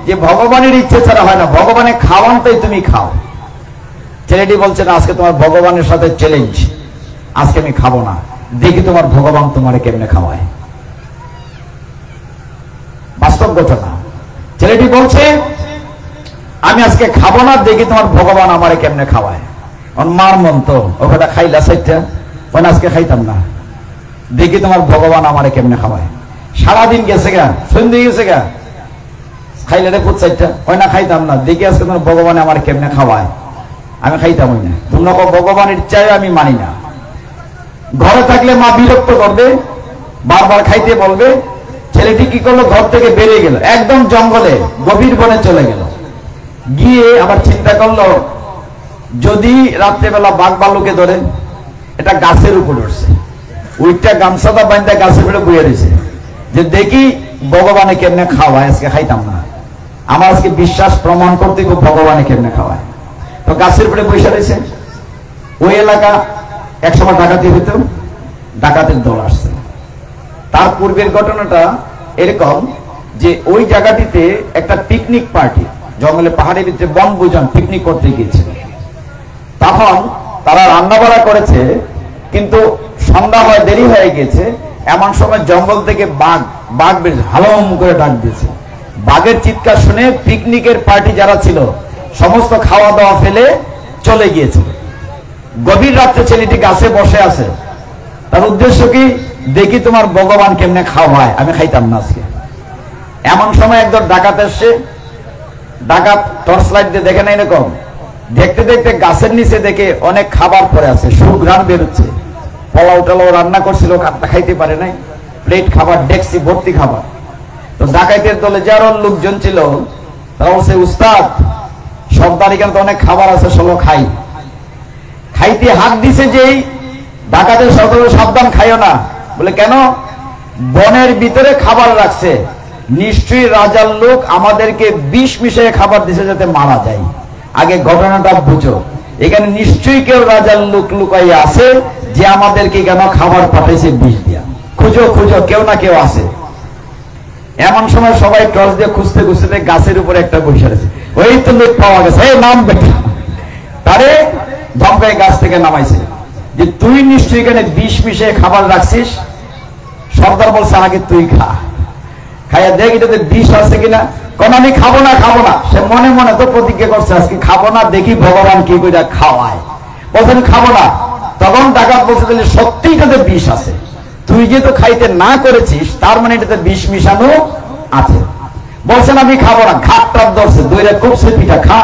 যে ভগবানের ইচ্ছে ছাড়া হয় না, ভগবানের খাওয়ান তাই তুমি খাও। ছেলেটি বলছে না, আজকে তোমার ভগবানের সাথে চ্যালেঞ্জ, আজকে আমি খাবো না, দেখি তোমার ভগবান তোমারে কেমনে খাওয়ায়। বাস্তব ঘটনা। ছেলেটি বলছে আমি আজকে খাবো না, দেখি তোমার ভগবান আমারে কেমনে খাওয়ায়। মার মন তো ওটা খাইলা সাইটটা, আজকে খাইতাম না, দেখি তোমার ভগবান আমারে কেমনে খাওয়ায়। সারাদিন গেছে গা, সন্ধ্যে গেছে গা, খাইলে রে ফুট সাইটটা, ওই না খাইতাম না, দেখি আজকে তোমার ভগবান আমার কেমনে খাওয়ায়। আমি খাইতাম না। তোমরা ভগবানের ইচ্ছায় আমি মানি না। ঘরে থাকলে মা বিরক্ত করবে, বারবার খাইতে বলবে। ছেলেটি কি করলো, ঘর থেকে বেরিয়ে গেল, একদম জঙ্গলে গভীর বনে চলে গেল। গিয়ে আবার চিন্তা করলো যদি রাত্রেবেলা বাঘ ভাল্লুকে ধরে, এটা গাছের উপর উঠছে, উইটটা গামছাটা বান্ধা গাছের উপরে বইয়ে দিয়েছে যে দেখি ভগবানে কেমনে খাওয়ায়, আজকে খাইতাম না, আমার আজকে বিশ্বাস প্রমাণ করতে ভগবানে কেমনে খাওয়ায়। তো গাছের উপরে বসে রয়েছে। ওই এলাকা একসময় ডাকাতি হইত, ডাকাতের দল আসছে। তার পূর্বের ঘটনাটা এরকম যে ওই জায়গাটিতে একটা পিকনিক পার্টি, জঙ্গলে পাহাড়ের ভিতরে বনভোজন পিকনিক করতে গিয়েছিল। তখন তারা রান্না বাড়া করেছে, কিন্তু সন্ধ্যা হয়, দেরি হয়ে গেছে। এমন সময় জঙ্গল থেকে বাঘ বেশ হালম করে ডাক দিয়েছে। বাঘের চিৎকার শুনে পিকনিকের পার্টি যারা ছিল সমস্ত খাওয়া দাওয়া ফেলে চলে গিয়েছিল। গভীর রাত্রে ছেলেটি গাছে বসে আছে। তার উদ্দেশ্য কি, দেখি তোমার ভগবান কেমনে খাওয়ায়, আমি খাইতাম না আজকে। এমন সময় একদল ডাকাত এসছে। ডাকাত টর্চ লাইট দিয়ে দেখে না, এরকম দেখতে দেখতে গাছের নিচে দেখে অনেক খাবার পড়ে আছে, সুঘ্রাণ বেরোচ্ছে। পোলাও টোলাও রান্না করছিল, খাইতে পারে নাই, প্লেট খাবার, ডেক্সি ভর্তি খাবার। তো ডাকাতের দলে যারা লোকজন ছিল তারা বলছে, উস্তাদ সর্দার এখানে তো অনেক খাবার আছে, চলো খাই। খাইতে হাত দিছে যেই, ডাকাতের সর্দার সাবধান, খাইও না। বলে কেন? বনের ভিতরে খাবার রাখছে, নিশ্চয়ই রাজার লোক আমাদেরকে বিষ মিশিয়ে খাবার দিছে যাতে মারা যায়। আগে ঘটনাটা বুঝো, এখানে নিশ্চয়ই কেউ রাজার লোক লুকাই আছে যে আমাদেরকে কেন খাবার পাঠাইছে বিষ দিয়া। খুঁজো খুঁজো, কেউ না কেউ আছে। এমন সময় সবাই টর্চ দিয়ে খুঁজতে খুঁজতে গাছের উপরে একটা বসে আছে, ওই তো লোক পাওয়া গেছে, এই নাম বেটা। তারে ধমকায় গাছ থেকে নামাইছে যে তুই নিশ্চয়ই এখানে বিষ মিশিয়ে খাবার রাখছিস। সর্দার বলছে আগে তুই খা, খাইয়া দেখ এটাতে বিষ আছে কিনা। কোন আমি খাবো না খাবো না, সে মনে মনে তো প্রতিজ্ঞা করছে আজকে খাবো না, দেখি ভগবান কি করে খাওয়ায়। বলছে আমি খাবো না। তখন ডাকাত বলছে তাহলে সত্যি এটাতে বিষ আছে, তুই যেহেতু খাইতে না করেছিস তার মানে এটাতে বিষ মিশানো আছে। বলছেন আমি খাবো না, ঘাট টাপ ধরছে, দইরা কুপসে পিঠা খা।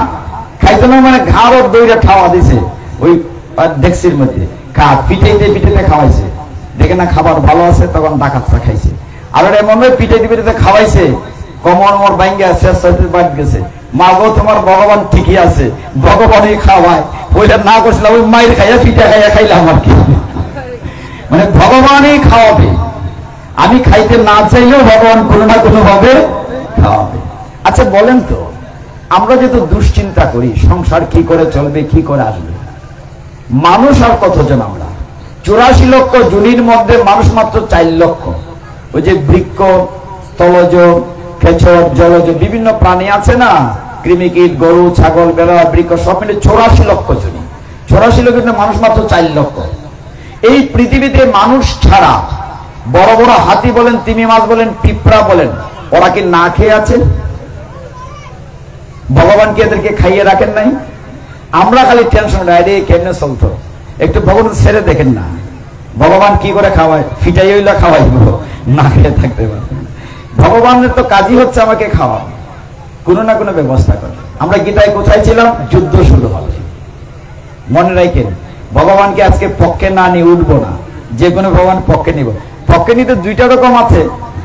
খাইতে না মানে ঘাড় ওর দইরা খাওয়া দিছে ওই ডেক্সির মধ্যে, খা পিঠাইতে পিঠাইতে খাওয়াইছে। দেখে না খাবার ভালো আছে, তখন ডাকাতটা খাইছে। আর এমন পিঠাইতে পিঠাইতে খাওয়াইছে, কমর মর বাইঙ্গে শেষ বাড়ি গেছে। মা গো তোমার ভগবান ঠিকই আছে, ভগবানই খাওয়ায়। ওইটা না করছিলাম, ওই মায়ের খাইয়া পিঠা খাইয়া খাইলাম আর কি। মানে ভগবানই খাওয়াবে, আমি খাইতে না চাইলেও ভগবান কোনো না কোনো ভাবে খাওয়াবে। আচ্ছা বলেন তো, আমরা যেহেতু দুশ্চিন্তা করি সংসার কি করে চলবে, কি করে আসবে, মানুষ আর কতজন? আমরা 84 লক্ষ জুনির মধ্যে মানুষ মাত্র 4 লক্ষ। ওই যে বৃক্ষ, স্থলজ, খেচর, জলজ বিভিন্ন প্রাণী আছে না, কৃমিকীট, গরু, ছাগল, বেড়া, বৃক্ষ সব মিলে 84 লক্ষ জুনি। 84 লক্ষ মানুষ মাত্র 4 লক্ষ। এই পৃথিবীতে মানুষ ছাড়া বড় বড় হাতি বলেন, তিমি মাছ বলেন, পিঁপড়া বলেন, ওরা কি না খেয়ে আছে? ভগবান কি এদেরকে খাইয়ে রাখেন নাই? আমরা খালি টেনশন, রে কেমনে চলতো, একটু ভগবান ছেড়ে দেখেন না, ভগবান কি করে খাওয়ায়, ফিটাই হইলা খাওয়াইব, না খেয়ে থাকতে পারবে। ভগবানের তো কাজই হচ্ছে আমাকে খাওয়ানো, কোনো না কোনো ব্যবস্থা করে। আমরা গীতায় কোথায় ছিলাম? যুদ্ধ শুরু হবে। মনে রাখেন, ভগবানকে আজকে পক্ষে না নিয়ে উঠবো না, যে কোনো ভগবান পক্ষে নিব। পক্ষে নিতে দুইটা রকম আছে,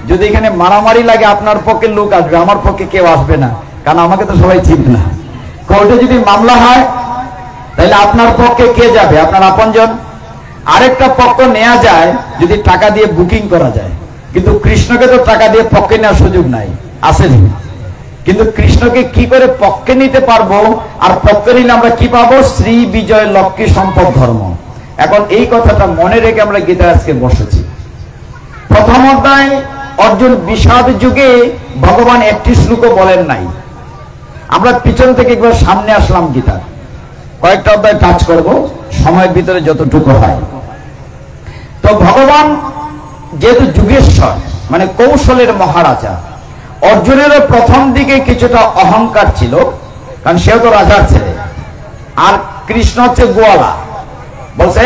যদি এখানে মারামারি লাগে আপনার পক্ষে লোক আসবে, আমার পক্ষে কেউ আসবে না, কারণ আমাকে তো সবাই চিনবে না। কোর্টে যদি মামলা হয় তাহলে আপনার পক্ষে কে যাবে? আপনার আপনজন। আরেকটা পক্ষ নেওয়া যায় যদি টাকা দিয়ে বুকিং করা যায়, কিন্তু কৃষ্ণকে তো টাকা দিয়ে পক্ষে নেওয়ার সুযোগ নাই, আছে? কিন্তু কৃষ্ণকে কি করে পক্ষে নিতে পারবো? আর পক্ষে নিলে আমরা কি পাবো? শ্রী বিজয় লক্ষ্মী সম্পদ ধর্ম। এখন এই কথাটা মনে রেখে আমরা গীতা আজকে বসেছি। প্রথম অধ্যায় অর্জুন বিষাদ যুগে ভগবান একটি শ্লোকও বলেন নাই। আমরা পিছন থেকে একবার সামনে আসলাম, গীতা কয়েকটা অধ্যায় টাচ করব সময়ের ভিতরে যতটুকু হয়। তো ভগবান যেহেতু যুগেশ্বর মানে কৌশলের মহারাজা, অর্জুনেরও প্রথম দিকে কিছুটা অহংকার ছিল, কারণ সেও তো রাজার ছেলে। আর কৃষ্ণ হচ্ছে গোয়ালা, বলছে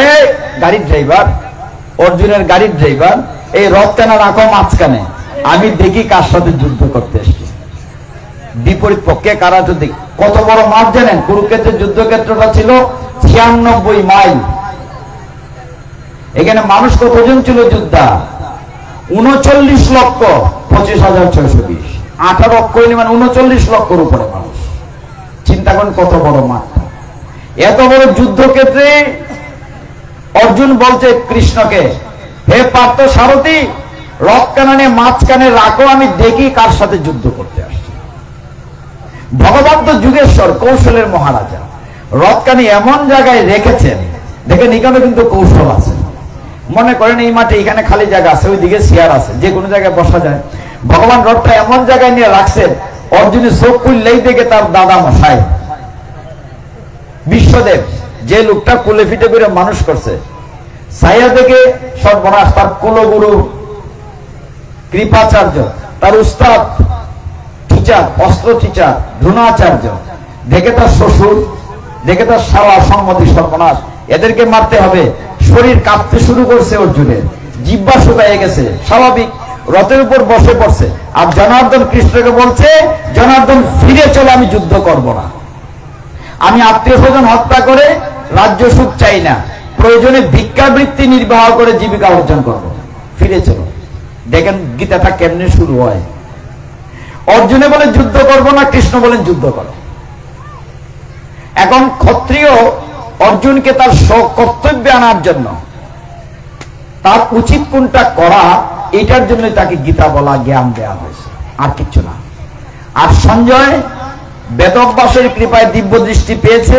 গাড়ির ড্রাইভার, অর্জুনের গাড়ির ড্রাইভার, এই রথ কেন রাখো মাঝখানে, আমি দেখি কার সাথে যুদ্ধ করতে এসছি। বিপরীত পক্ষে কারা তো দেখি। কত বড় মাঠ জানেন? কুরুক্ষেত্রের যুদ্ধক্ষেত্রটা ছিল 96 মাইল। এখানে মানুষ কতজন ছিল যোদ্ধা? 39 লক্ষ 25,620। 18 লক্ষ মানে 39 লক্ষের উপরে মানুষ। চিন্তা করেন কত বড় মাঠ। এত বড় যুদ্ধক্ষেত্রে অর্জুন বলছে কৃষ্ণকে, হে পার্থ সারথি, রথ কানানে মাঝখানে রাখো, আমি দেখি কার সাথে যুদ্ধ করতে আসছে। ভগবান তো যুগেশ্বর, কৌশলের মহারাজা, রথকানি এমন জায়গায় রেখেছেন, দেখেন এখানে কিন্তু কৌশল আছে। মনে করেন এই মাঠে এখানে খালি জায়গা আছে, ওইদিকে চেয়ার আছে, যে কোনো জায়গায় বসা যায়। ভগবান রথটা এমন জায়গায় নিয়ে রাখছেন, অর্জুনের চোখ খুললেই দেখে তার দাদা মশাই বিশ্বদেব, যে লোকটা কুলে ফিটে করে মানুষ করছে, ছায়া দেখে সর্বনাশ, তার কুলগুরু কৃপাচার্য, তার উস্তাদ টিচার, অস্ত্র টিচার দ্রোণাচার্য, দেখে তার শ্বশুর, দেখে তার শালা সম্মতি, সর্বনাশ, এদেরকে মারতে হবে। শরীর কাঁপতে শুরু করছে অর্জুনের, জিহ্বা শুকায় গেছে, স্বাভাবিক। রথের উপর বসে পড়ছে, আর জনার্দন কৃষ্ণকে বলছে, জনার্দন ফিরে চলে, আমি যুদ্ধ করব না, আমি আত্মীয় স্বজন হত্যা করে রাজ্য সুখ চাই না, প্রয়োজনে ভিক্ষাবৃত্তি নির্বাহ করে জীবিকা অর্জন করব, ফিরে চলো। দেখেন গীতাটা কেমনে শুরু হয়। অর্জুনে বলে যুদ্ধ করব না, কৃষ্ণ বলেন যুদ্ধ করো। এখন ক্ষত্রিয় অর্জুনকে তার কর্তব্যে আনার জন্য, তার উচিত কোনটা করা, এটার জন্য তাকে গীতা বলা, জ্ঞান দেওয়া হয়েছে। আর কিচ্ছু না। আর সঞ্জয় বেদব্যাসের কৃপায় দিব্য দৃষ্টি পেয়েছে,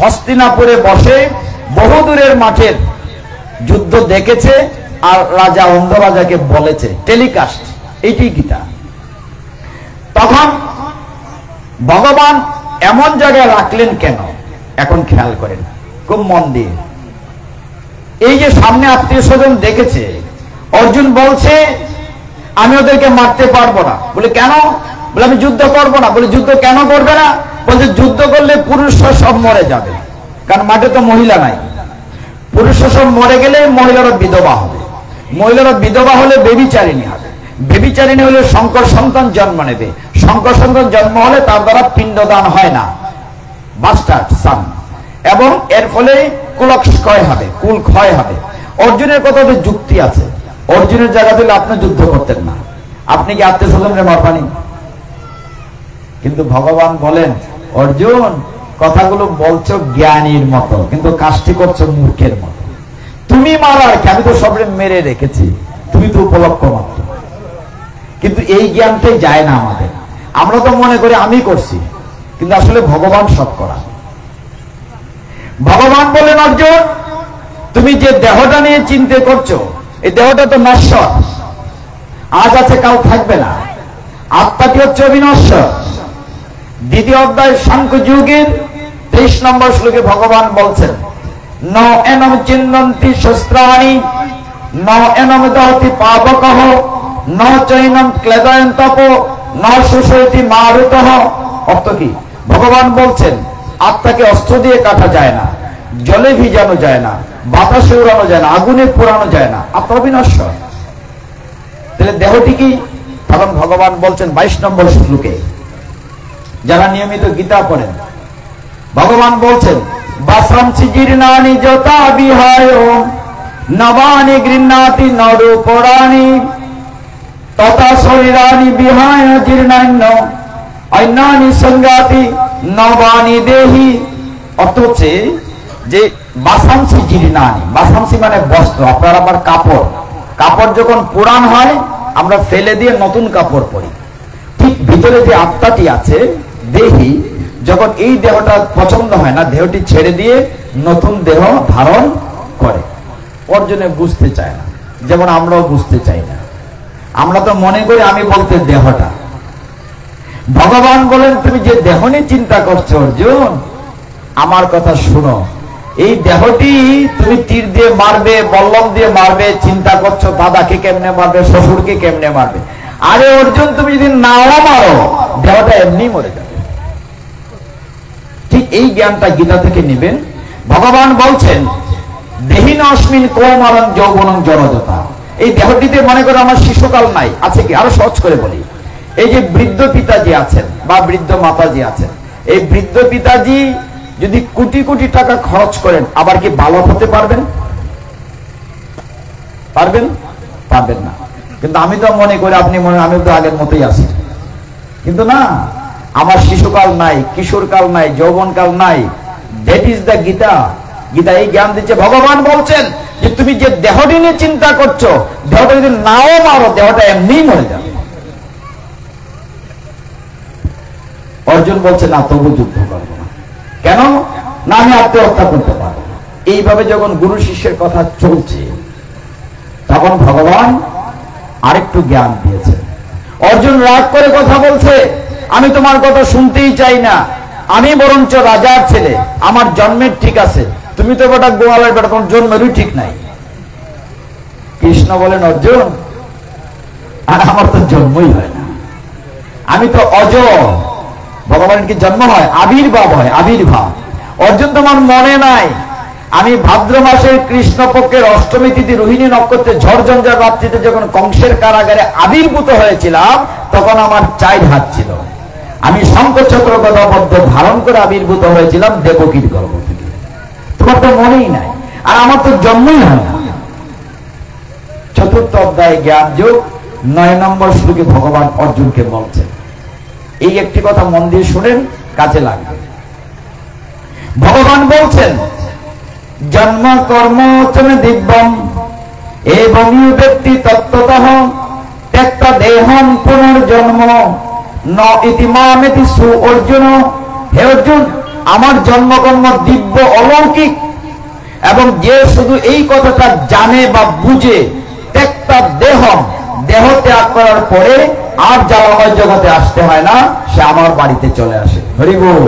হস্তিনাপুরে বসে বহুদূরের মাঠের যুদ্ধ দেখেছে, আর রাজা অন্ধ রাজাকে বলেছে, টেলিকাস্ট, এইটি গীতা। তখন ভগবান এমন জায়গায় রাখলেন কেন, এখন খেয়াল করেন খুব মন দিয়ে। এই যে সামনে আত্মীয় স্বজন দেখেছে, অর্জুন বলছে আমি ওদেরকে মারতে পারবো না। বলে কেন? বলে আমি যুদ্ধ করবো না। বলে যুদ্ধ কেন করবে না? বলছে যুদ্ধ করলে পুরুষরা সব মরে যাবে, কারণ মাঠে তো মহিলা নাই। পুরুষরা সব মরে গেলে মহিলারা বিধবা হবে, মহিলারা বিধবা হলে বেবিচারিণী হবে, বেবিচারিণী হলে শঙ্কর সন্তান জন্ম নেবে, শঙ্কর সন্তান জন্ম হলে তার দ্বারা পিণ্ডদান হয় না, বাস্টার্ড সান, এবং এর ফলে কুলক্ষয় হবে, কুল ক্ষয় হবে। অর্জুনের কথাতে যুক্তি আছে। অর্জুনের জায়গা দিলে আপনি যুদ্ধ করতেন না, আপনি কি আত্মীয় স্বজনরে মারবানি? কিন্তু ভগবান বলেন, অর্জুন কথাগুলো বলছো জ্ঞানীর মতো, কিন্তু কাজটি করছো মূর্খের মতো। তুমি মারার কি, আমি তো সবরে মেরে রেখেছি, তুমি তো উপলক্ষ মাত্র। কিন্তু এই জ্ঞানটাই যায় না আমাদের। আমরা তো মনে করি আমি করছি, কিন্তু আসলে ভগবান সব করা। ভগবান বলেন, অর্জুন তুমি যে দেহটা নিয়ে চিন্তা করছো, এই দেহটা তো নশ্বর, আজ আছে কাল থাকবে না। আত্মাটি হচ্ছে অবিনশ্বর। দ্বিতীয় অধ্যায় সাংখ্য যুগের 23 নম্বর শ্লোকে ভগবান বলছেন, ন এনম চিন্নন্তি শস্ত্রাণি, ন এনম দহতি পাবকঃ, ন চৈনম ক্লেদয়ন্তপ, ন শোষয়তি মারুতঃ। অর্থ কি? ভগবান বলছেন আত্মাকে অস্ত্র দিয়ে কাটা যায় না, জলে ভিজানো যায় না, বাতাসে উড়ানো যায় না, আগুনে পোড়ানো যায় না, আত্মা অবিনশ্বর। তাহলে দেহটি কি? তখন ভগবান বলছেন 22 নম্বর শ্লোকে, যারা নিয়মিত গীতা পড়েন, ভগবান বলছেন, বাসাংসি জীর্ণানি যথা বিহায় নবানি গৃহ্ণাতি নরূপরাণি তথা শরীরানি বিহায় জীর্ণান্য অন্যানি সংগাতি নবানি দেহি। অর্থ হচ্ছে যে বাসাংসি জীর্ণানি, বাসাংসি মানে বস্ত্র, আপনার আবার কাপড়, কাপড় যখন পুরান হয় আমরা ফেলে দিয়ে নতুন কাপড় পরি, ঠিক ভিতরে যে আত্মাটি আছে দেহি, যখন এই দেহটা পছন্দ হয় না, দেহটি ছেড়ে দিয়ে নতুন দেহ ধারণ করে। অর্জনে বুঝতে চায় না, যেমন আমরাও বুঝতে চাই না। আমরা তো মনে করি আমি বলতে দেহটা। ভগবান বলেন তুমি যে দেহ নিয়ে চিন্তা করছো অর্জুন, আমার কথা শুনো। এই দেহটি তুমি তীর দিয়ে মারবে, বল্লম দিয়ে মারবে, চিন্তা করছো দাদাকে কেমনে মারবে, শ্বশুরকে কেমনে মারবে। আরে অর্জুন তুমি যদি নাও মারো, দেহটা এমনি মরে যাবে। ঠিক এই জ্ঞানটা গীতা থেকে নেবেন। ভগবান বলছেন, দেহিন অস্মিন কৌমারং যৌবনং জড়জতা। এই দেহটিতে মনে করো আমার শিশুকাল নাই, আছে কি? আরো সহজ করে বলি, এই যে বৃদ্ধ পিতাজি আছেন বা বৃদ্ধ মাতাজি আছেন, এই বৃদ্ধ পিতাজি যদি কোটি কোটি টাকা খরচ করেন, আবার কি বালক হতে পারবেন? পারবেন? পারবেন না। কিন্তু আমি তো মনে করি, আপনি মনে আমি তো আগের মতোই আছি, কিন্তু না, আমার শিশুকাল নাই, কিশোরকাল নাই, যৌবনকাল নাই। That is the Gita. Gita এই জ্ঞান দিচ্ছে। ভগবান বলছেন যে তুমি যে দেহটি নিয়ে চিন্তা করছো, দেহটা যদি নাও মারো, দেহটা এমনি মরে যাবে। অর্জুন বলছে না, তবু যুদ্ধ করবো না। কেন? না, আমি আত্মহত্যা করতে পারবো না। এইভাবে যখন গুরু শিষ্যের কথা চলছে, তখন ভগবান আরেকটু জ্ঞান দিয়েছে। অর্জুন রাগ করে কথা বলছে, আমি তোমার কথা শুনতেই চাই না, আমি বরঞ্চ রাজার ছেলে, আমার জন্মের ঠিক আছে, তুমি তো বেটা গোয়ালের বেটা, তোমার জন্মেরই ঠিক নাই। কৃষ্ণ বলেন, অর্জুন আর আমার তো জন্মই হয় না, আমি তো অজ। ভগবানের কি জন্ম হয়? আবির্ভাব হয়, আবির্ভাব। অর্জুন তোমার মনে নাই, আমি ভাদ্র মাসের কৃষ্ণপক্ষের অষ্টমী তিথি রোহিণী নক্ষত্রে ঝড়ঝঞ্ঝার রাত্রিতে যখন কংসের কারাগারে আবির্ভূত হয়েছিলাম, তখন আমার 4 হাত ছিল। আমি শঙ্খচক্র গদাপদ্ম ধারণ করে আবির্ভূত হয়েছিলাম দেবকীর গর্ভ থেকে। তোমার তো মনেই নাই, আর আমার তো জন্মই হয় না। চতুর্থ অধ্যায় জ্ঞান যোগ 9 নম্বর শ্লোকে ভগবান অর্জুনকে বলছেন, এই একটি কথা মন দিয়ে শুনেন, কাজে লাগবে। ভগবান বলছেন, জন্ম কর্ম চমে দিব্যম এবং ব্যক্তি তত্ত্বতঃ ত্যক্তা দেহম পুনর্জন্ম ন ইতি মামেতি সু অর্জুন। হে অর্জুন, আমার জন্মকর্ম দিব্য অলৌকিক, এবং যে শুধু এই কথাটা জানে বা বুঝে, ত্যক্তা দেহম, দেহ ত্যাগ করার পরে আর জ্বালাময় জগতে আসতে হয় না, সে আমার বাড়িতে চলে আসে। হরি বল।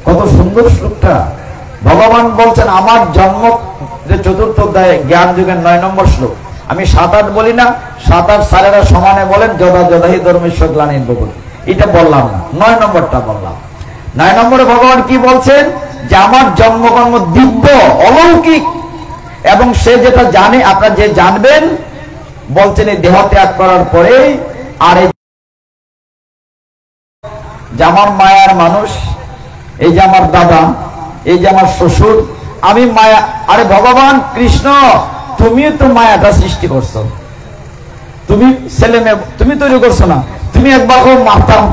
কত সুন্দর শ্লোকটা। ভগবান বলছেন আমার জন্ম, চতুর্থ অধ্যায় জ্ঞান যুগের 9 নম্বর শ্লোক। আমি 7-8 বলি না, 7-8 স্যারেরা সমানে বলেন যদা যদাহি ধর্মেশ্বর গ্লানির্ভবতি। এটা বললাম না, 9 নম্বরটা বললাম। 9 নম্বরে ভগবান কি বলছেন? যে আমার জন্মকর্ম দিব্য অলৌকিক, এবং সে যেটা জানে, আপনারা যে জানবেন, বলছেন এই দেহ ত্যাগ করার পরে আর এই যে আমার মায়ার মানুষ, এই যে আমার দাদা, এই যে আমার শ্বশুর, আমি মায়া। আরে ভগবান কৃষ্ণ, তুমি তো মায়াটা সৃষ্টি করছো, তুমি ছেলে মেয়ে তুমি তৈরি করছো না? তুমি একবার কেউ মারতাম,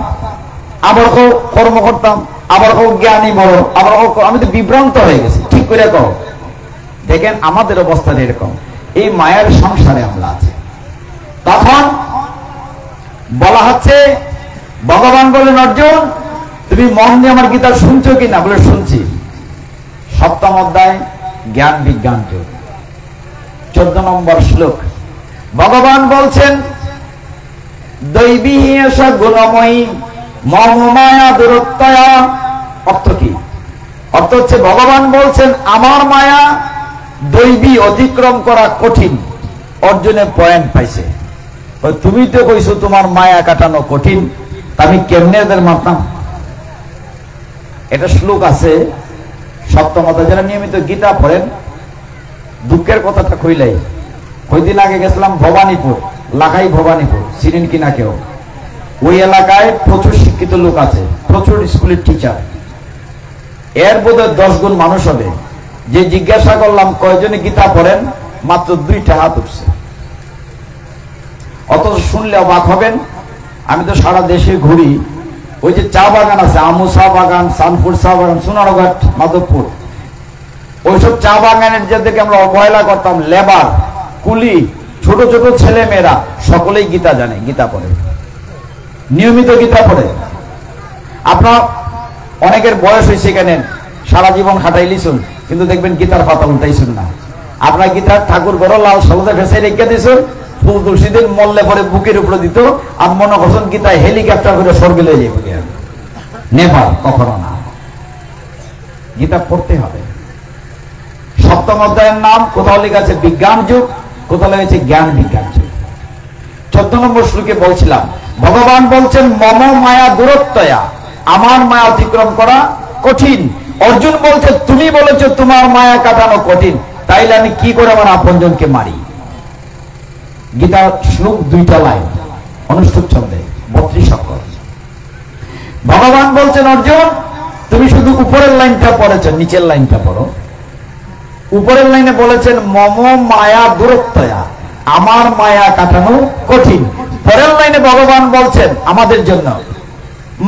আবার কেউ কর্ম করতাম, আবার কেউ জ্ঞানী বড়, আবার আমি তো বিভ্রান্ত হয়ে গেছি। ঠিক করে কও। দেখেন আমাদের অবস্থা এরকম, এই মায়ের সংসারে আমরা আছি। তখন বলা হচ্ছে, ভগবান বলেন অর্জুন, তুমি মন দিয়ে আমার গীতা শুনছো কিনা? বলে শুনছি। 7ম অধ্যায় জ্ঞান বিজ্ঞান যুগ 14 নম্বর শ্লোক। ভগবান বলছেন দৈবী এসা গুণময়ী মম মায়া দূরত্বয়া। অর্থ কি? অর্থ হচ্ছে ভগবান বলছেন আমার মায়া দৈবী, অতিক্রম করা কঠিন। অর্জুনের পয়েন্ট পাইছে। তুমি তো কইছো তোমার মায়া কাটানো কঠিন, আমি কেমনে এদের মারতাম? এটা শ্লোক আছে 7ম অধ্যায়। যারা নিয়মিত গীতা পড়েন, দুঃখের কথাটা কইলাই। কয়দিন আগে গেছিলাম ভবানীপুর, লাখাই ভবানীপুর, চিনেন কিনা কেউ? ওই এলাকায় প্রচুর শিক্ষিত লোক আছে, প্রচুর স্কুলের টিচার। এর বোধহয় 10 গুণ মানুষ হবে। যে জিজ্ঞাসা করলাম কয়জনে গীতা পড়েন, মাত্র 2টা হাত উঠছে। অথচ শুনলে অবাক হবেন, আমি তো সারা দেশে ঘুরি। ওই যে চা বাগান আছে, আমু চা বাগান, সানপুর চা বাগান, সোনারঘাট, মাধবপুর, ওইসব চা বাগানের যাদেরকে আমরা অবহেলা করতাম, লেবার, কুলি, ছোট ছোট ছেলে মেয়েরা সকলেই গীতা জানে, গীতা পড়ে, নিয়মিত গীতা পড়ে। আপনার অনেকের বয়স হয়েছে, এখানে সারা জীবন খাটাই লিছুন, কিন্তু দেখবেন গীতার পাতা উল্টাইছুন না। আপনার গীতার ঠাকুর বড় লাল সলদে ফেসে রেখে দিয়েছেন, ফুল তুলসী দিন মল্লে পরে বুকের উপরে দিত, আর মনে করছেন গীতায় হেলিকপ্টার করে স্বর্গে লয়ে যাবে। নেভার, কখনো না। গীতা পড়তে হবে। 7ম অধ্যায়ের নাম কোথাও লেখা আছে বিজ্ঞান যুগ, কোথাও লেখা আছে জ্ঞান বিজ্ঞান যুগ। 14 নম্বর শ্লোকে বলছিলাম, ভগবান বলছেন মম মায়া দূরত্বয়া, আমার মায়া অতিক্রম করা কঠিন। অর্জুন বলছে তুমি বলেছো তোমার মায়া কাটানো কঠিন, তাইলে আমি কি করে আমার আপনজনকে মারি? গীতার শ্লোক 2টা লাইন, অনুষ্ঠুপ ছন্দে 32 অক্ষর। ভগবান বলছেন অর্জুন, তুমি শুধু উপরের লাইনটা পড়েছো, নিচের লাইনটা পড়ো। উপরের লাইনে বলেছেন মম মায়া দূরত্বয়া, আমার মায়া কাটানো কঠিন। পরের লাইনে ভগবান বলছেন আমাদের জন্য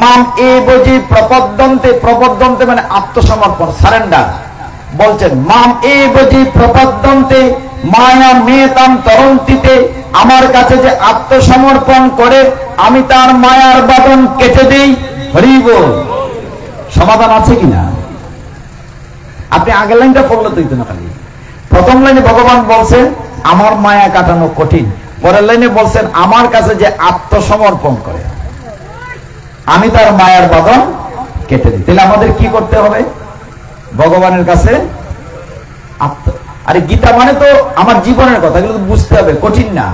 মাম এ বজি প্রপদ্যন্তে, প্রপদ্যন্তে মানে আত্মসমর্পণ, সারেন্ডার। বলছেন মাম এ বজি প্রপদ্যন্তে মায়া মেতাম তরন্তিতে, আমার কাছে যে আত্মসমর্পণ করে আমি তার মায়ার বাঁধন কেটে দেই। হরি বল। সমাধান আছে কিনা? আপনি আগের লাইনটা পড়লে তো না, খালি প্রথম লাইনে ভগবান বলছেন আমার মায়া কাটানো কঠিন, পরের লাইনে বলছেন আমার কাছে যে আত্মসমর্পণ করে আমি তার মায়ার বাঁধন কেটে দিই। তাহলে আমাদের কি করতে হবে? ভগবানের কাছে আরে গীতা মানে তো আমার জীবনের কথা, এগুলো বুঝতে হবে, কঠিন না।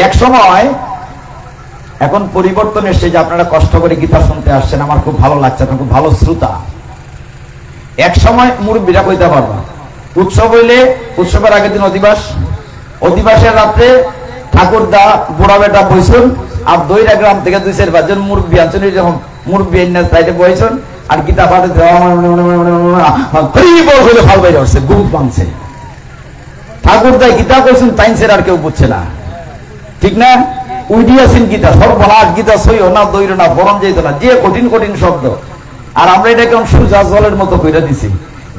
এক সময়, এখন পরিবর্তন এসছে যে আপনারা কষ্ট করে গীতা শুনতে আসছেন, আমার খুব ভালো লাগছে, আপনার খুব ভালো শ্রোতা। এক সময় মুরব্বীরা কইতে পারবা, উৎসব হইলে উৎসবের আগের দিন অধিবাস, অধিবাসের রাত্রে ঠাকুরদা বুড়া বেটা বইছুন, আর 2 গ্রাম থেকে 2-4-5 জন মুরব্বী আনছেন, এরকম মুরব্বী সাইডে বইছুন, আর গীতা পাঠে ফল বাইরে হচ্ছে, গুপ বাংছে। ঠাকুরদা গীতা কইছেন, তাইনসের আর কেউ বুঝছে না, ঠিক না? উইডিয়াছেন গীতা, সর্বনাশ, গীতা সইও না, দৈর না, ফরম যেত না, যে কঠিন কঠিন শব্দ। আর আমরা এটা কেমন সুজা জলের মতো কইরা দিছি।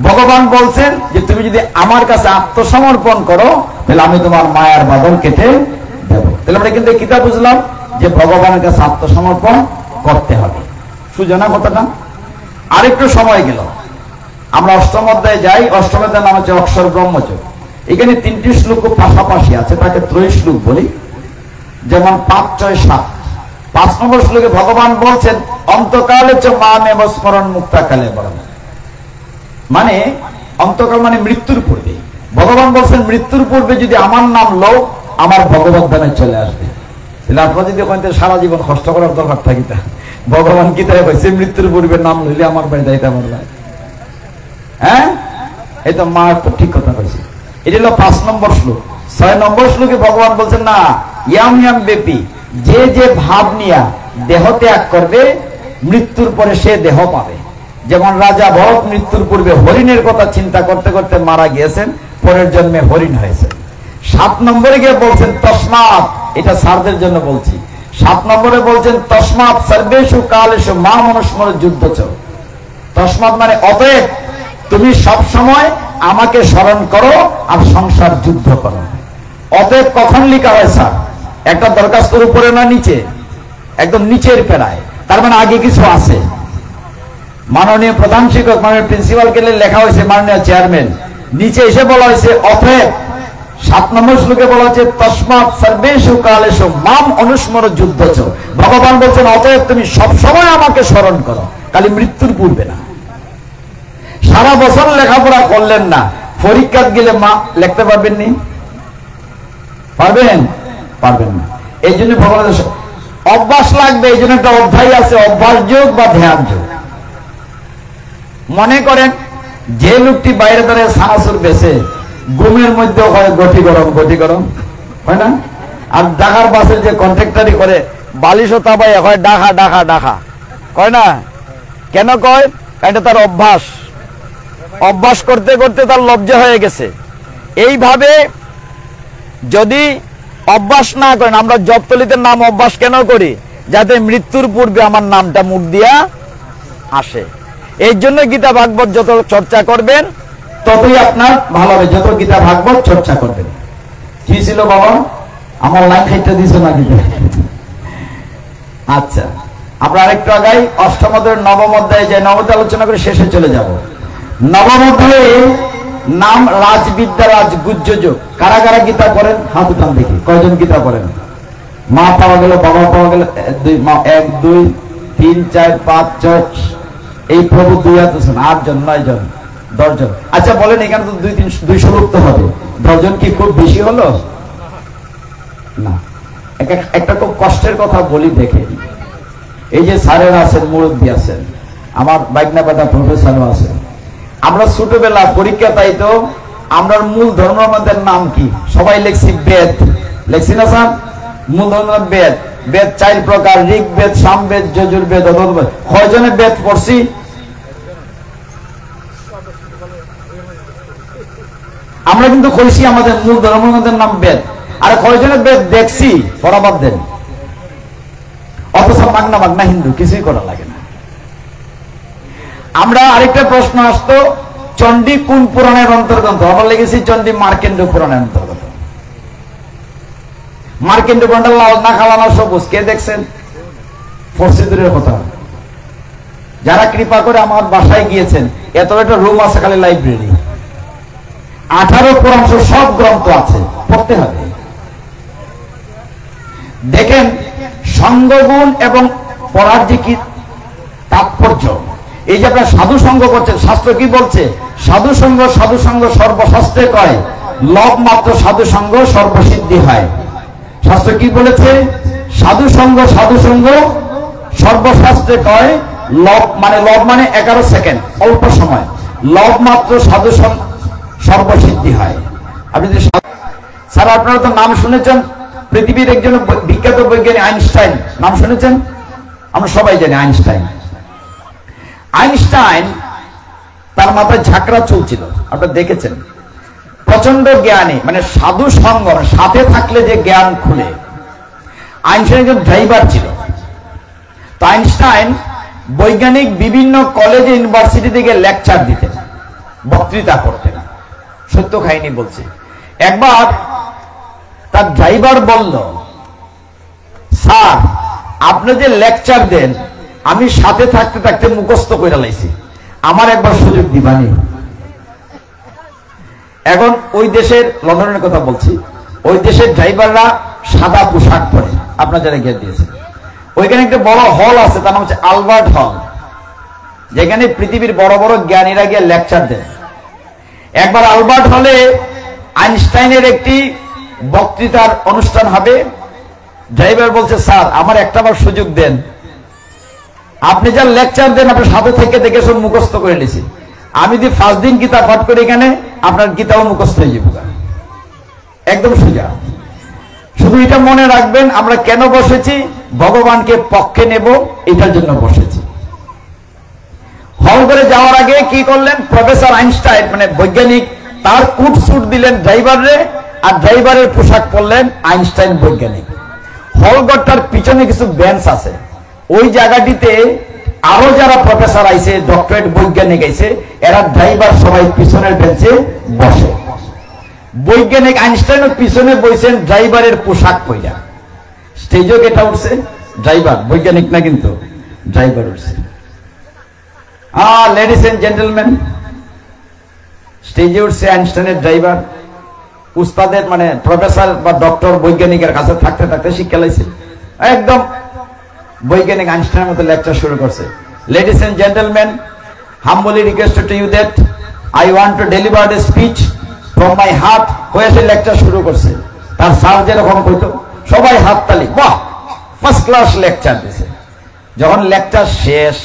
ভগবান বলছেন যে তুমি যদি আমার কাছে আত্মসমর্পণ করো তাহলে আমি তোমার মায়ার বাঁধন কেটে দেব। তাহলে আমরা কিন্তু কিতাব বুঝলাম যে ভগবানের কাছে আত্মসমর্পণ করতে হবে। সুজনা কথাটা আরেকটু সময় গেল, আমরা অষ্টম অধ্যায়ে যাই। অষ্টম অধ্যায়ের নাম হচ্ছে অক্ষর ব্রহ্মচর্য। এখানে 3টি শ্লোক পাশাপাশি আছে, তাকে ত্রয়ী শ্লোক বলি। যেমন 5, 6, 7। 5 নম্বর শ্লোকে ভগবান বলছেন অন্তকালে চ মামেব স্মরণ মুক্তাকালে বরণ, মানে অন্তকাল মানে মৃত্যুর পূর্বে। ভগবান বলছেন মৃত্যুর পূর্বে যদি আমার নাম লও আমার ভগবত ধামে চলে আসবে। তাহলে আপনারা যদি ওখান থেকে সারা জীবন কষ্ট করার দরকার থাকি, তা ভগবান কি তাই কইছে মৃত্যুর পূর্বে নাম লইলে আমার বাড়ি যাইতে পারবে? হ্যাঁ, এই তো মা তো ঠিক কথা কইছে। এটা হলো 5 নম্বর শ্লোক। 6 নম্বর শ্লোকে ভগবান বলছেন না, ইয়াম ইয়াম বেপি, যে যে ভাব নিয়া দেহ ত্যাগ করবে মৃত্যুর পরে সে দেহ পাবে। যেমন রাজা ভরত মৃত্যুর পূর্বে হরিণের কথা চিন্তা করতে করতে মারা গিয়েছেন, পরের জন্মে হরিণ হয়েছে। 7 নম্বরে গিয়ে বলছেন তসমাৎ, এটা সারদের জন্য বলছি। 7 নম্বরে বলছেন তসমাৎ সর্বেষু কালেষু মা মনুষ্মর যুদ্ধ চ। তসমাৎ মানে অতএব তুমি সব সময় আমাকে স্মরণ করো আর সংসার যুদ্ধ করো। অতএব কখন লেখা হয় স্যার? একটা দরখাস্তর উপরে না নিচে, একদম নিচের পেরায়, তার মানে আগে কিছু আছে। মাননীয় প্রধান শিক্ষক মাননীয় প্রিন্সিপাল কে লেখা হয়েছে মাননীয় চেয়ারম্যান, নিচে এসে বলা হয়েছে অতএব। 7 নম্বর শ্লোকে বলা হচ্ছে তসমাৎ সর্বেষু কালেষু মাম অনুস্মর যুদ্ধ চ। ভগবান বলছেন অতএব তুমি সব সময় আমাকে স্মরণ করো, খালি মৃত্যুর পূর্বে না। সারা বছর লেখাপড়া করলেন না, পরীক্ষা গেলে মা লিখতে পারবেন নি? পারবেন? পারবেন না। এই জন্য ভগবান অভ্যাস লাগবে। এই জন্য একটা অধ্যায় আছে অভ্যাস যোগ বা ধ্যান যোগ। মনে করেন যে লোকটি বাইরে দাঁড়িয়ে সানাসুর বেছে, ঘুমের মধ্যে হয় গটি গরম গটি গরম, হয় না? আর ঢাকার বাসে যে কন্ট্রাক্টারি করে বালিশও তাবাই হয় ডাকা ডাকা ডাকা, কয় না? কেন কয়? এটা তার অভ্যাস। অভ্যাস করতে করতে তার লজ্জা হয়ে গেছে। এইভাবে যদি অভ্যাস না করেন, আমরা জপতলিতে নাম অভ্যাস কেন করি? যাতে মৃত্যুর পূর্বে আমার নামটা মুখ দিয়া আসে। এই জন্য গীতা ভাগবত যত চর্চা করবেন ততই আপনার ভালো হবে। যত গীতা ভাগবত চর্চা করবেন। কি ছিল বাবা? আমার লাইন খাইতে দিছ না গীতা? আচ্ছা, আমরা আরেকটু আগাই। অষ্টম অধ্যায়ের 9ম অধ্যায়ে যাই, 9ম অধ্যায় আলোচনা করে শেষে চলে যাব। 9ম অধ্যায়ে নাম রাজবিদ্যা রাজগুহ্য যোগ। কারা কারা গীতা পড়েন হাত উঠান দেখি, কয়জন গীতা পড়েন? মা পাওয়া গেল, বাবা পাওয়া গেল, 1, 2, 3, 4, 5, 6, এই প্রভু 2 হাত আছেন, 8 জন, 9 জন, 10 জন। আচ্ছা বলেন, এখানে তো 200 লোক তো হবে, 10 জন কি খুব বেশি হলো না? একটা খুব কষ্টের কথা বলি দেখে। এই যে স্যারেরা আছেন, মুরব্বী আছেন, আমার বাইকনা পাতা প্রফেসরও আছেন। আমরা ছোটবেলা পরীক্ষা তাই তো আমরা মূল ধর্মগ্রন্থের নাম কি সবাই লিখছি বেদ, লিখছি না স্যার? মূল ধর্ম বেদ। বেদ 4 প্রকার, ঋগ্বেদ, সামবেদ, যজুর্বেদ, অথর্ববেদ। কয়জনে বেদ পড়ছি? আমরা কিন্তু কইছি আমাদের মূল ধর্মগ্রন্থের নাম বেদ। আর কয়জনে বেদ দেখছি? পড়াবাদ দেন। অথচ মাগনা মাগনা হিন্দু, কিছুই করা লাগে না। আমরা আরেকটা প্রশ্ন আসতো, চণ্ডী কোন পুরাণের অন্তর্গত? আমরা লিখেছি চণ্ডী মার্কেন্ড পুরাণের অন্তর্গত। মার্কেন্ড পুরাণটা লাল না কালো না সবুজ, কে দেখছেন? ফরসিদুরের কথা। যারা কৃপা করে আমার বাসায় গিয়েছেন, এত একটা রুম আছে খালি লাইব্রেরি, 18 পুরাণ সব গ্রন্থ আছে, পড়তে হবে। দেখেন সঙ্গগুণ এবং পড়ার যে কি তাৎপর্য। এই যে আপনার সাধু সঙ্গ করছেন, শাস্ত্র কি বলছে? সাধু সঙ্গ সর্বশাস্ত্রে কয়, লভ মাত্র সাধু সঙ্গ সর্বসিদ্ধি হয়। শাস্ত্র কি বলেছে? সাধু সঙ্গ সর্বশাস্ত্রে কয়, লভ মানে 11 সেকেন্ড, অল্প সময়। লভ মাত্র সাধু সর্বসিদ্ধি হয়। আপনি স্যার আপনারা তো নাম শুনেছেন, পৃথিবীর একজন বিখ্যাত বৈজ্ঞানিক আইনস্টাইন, নাম শুনেছেন? আমরা সবাই জানি আইনস্টাইন। আইনস্টাইন তার মাথায় ঝাঁকড়া চলছিল, আপনারা দেখেছেন। প্রচন্ড জ্ঞানী, মানে সাধু সঙ্গ সাথে থাকলে যে জ্ঞান খুলে। আইনস্টাইন একজন ড্রাইভার ছিল। তো আইনস্টাইন বৈজ্ঞানিক বিভিন্ন কলেজে ইউনিভার্সিটি থেকে লেকচার দিতেন। বক্তৃতা করতেন, সত্য কাহিনী বলছে। একবার তার ড্রাইভার বলল, স্যার আপনি যে লেকচার দেন আমি সাথে থাকতে থাকতে মুখস্থ করে লাইছি, আমার একবার সুযোগ দিবানি। এখন ওই দেশের, লন্ডনের কথা বলছি, ওই দেশের ড্রাইভাররা সাদা পোশাক পরে, আপনার যারা গিয়ে দিয়েছে, ওইখানে একটা বড় হল আছে, তার নাম হচ্ছে আলবার্ট হল, যেখানে পৃথিবীর বড় বড় জ্ঞানীরা গিয়ে লেকচার দেন। একবার আলবার্ট হলে আইনস্টাইনের একটি বক্তৃতার অনুষ্ঠান হবে। ড্রাইভার বলছে, স্যার আমার একটা বার সুযোগ দেন, আপনি যা লেকচার দেন আপনার সাথে থেকে দেখে সব মুখস্থ করে নিয়েছি, আমি যদি 5 দিন গীতা পাঠ করি এখানে আপনার গীতাও মুখস্থ হয়ে যাবে, একদম সোজা। শুধু এটা মনে রাখবেন আমরা কেন বসেছি, ভগবানকে পক্ষে নেব এটার জন্য বসেছি। হল করে যাওয়ার আগে কি করলেন, প্রফেসর আইনস্টাইন মানে বৈজ্ঞানিক, তার কোট স্যুট দিলেন ড্রাইভারে, আর ড্রাইভারের পোশাক পরলেন আইনস্টাইন বৈজ্ঞানিক। হলঘরটার পিছনে কিছু বেঞ্চ আছে, ওই জায়গাটিতে আরো যারা প্রফেসর আইছে, ডক্টরেট বৈজ্ঞানিক আইছে, এরা ড্রাইভার সবাই পিছনের বেঞ্চে বসে। বৈজ্ঞানিক আইনস্টাইনের পিছনে বসেন ড্রাইভারের পোশাক পইরা। স্টেজও কেটা উঠছে, ড্রাইভার, বৈজ্ঞানিক না কিন্তু ড্রাইভার উঠছে। লেডিস এন্ড জেন্টলম্যান, স্টেজে উঠছে আইনস্টাইনের ড্রাইভার, উস্তাদের মানে প্রফেসর বা ডক্টর বৈজ্ঞানিকের কাছে থাকতে থাকতে শিক্ষা লাইছে, একদম বৈজ্ঞানিক আইনস্টাইনের মতো লেকচার শুরু করছে। Ladies and gentleman, humbly requested to you that I want to deliver the speech from my heart, হয়ে সে লেকচার শুরু করছে। তার স্যার যেরকম কইতো সবাই হাততালি, বাহ ফার্স্ট ক্লাস লেকচার দিছে। যখন লেকচার শেষ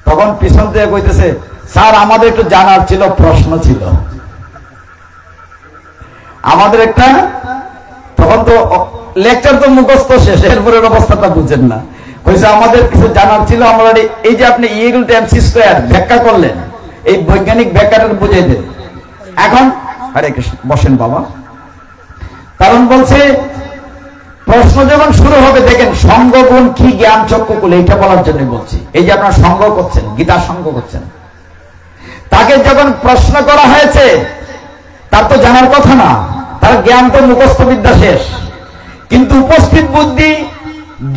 তখন পিছন থেকে কইতেছে, স্যার আমাদের একটু জানার ছিল, প্রশ্ন ছিল আমাদের একটা। তখন তো লেকচার তো মুখস্থ শেষ, এরপরের অবস্থাটা বুঝেন না। কইছে আমাদের কিছু জানার ছিল, আমরা এই যে আপনি E=mc² ব্যাখ্যা করলেন, এই বৈজ্ঞানিক ব্যাখ্যাটা বুঝাই দেন। এখন হরে কৃষ্ণ, বসেন বাবা। কারণ বলছে প্রশ্ন যখন শুরু হবে, দেখেন সঙ্গগুণ কি, জ্ঞান চক্ষুকুল, এইটা বলার জন্য বলছি। এই যে আপনারা সঙ্গ করছেন, গীতা সঙ্গ করছেন, তাকে যখন প্রশ্ন করা হয়েছে তার তো জানার কথা না, তার জ্ঞান তো মুখস্থ বিদ্যা শেষ, কিন্তু উপস্থিত বুদ্ধি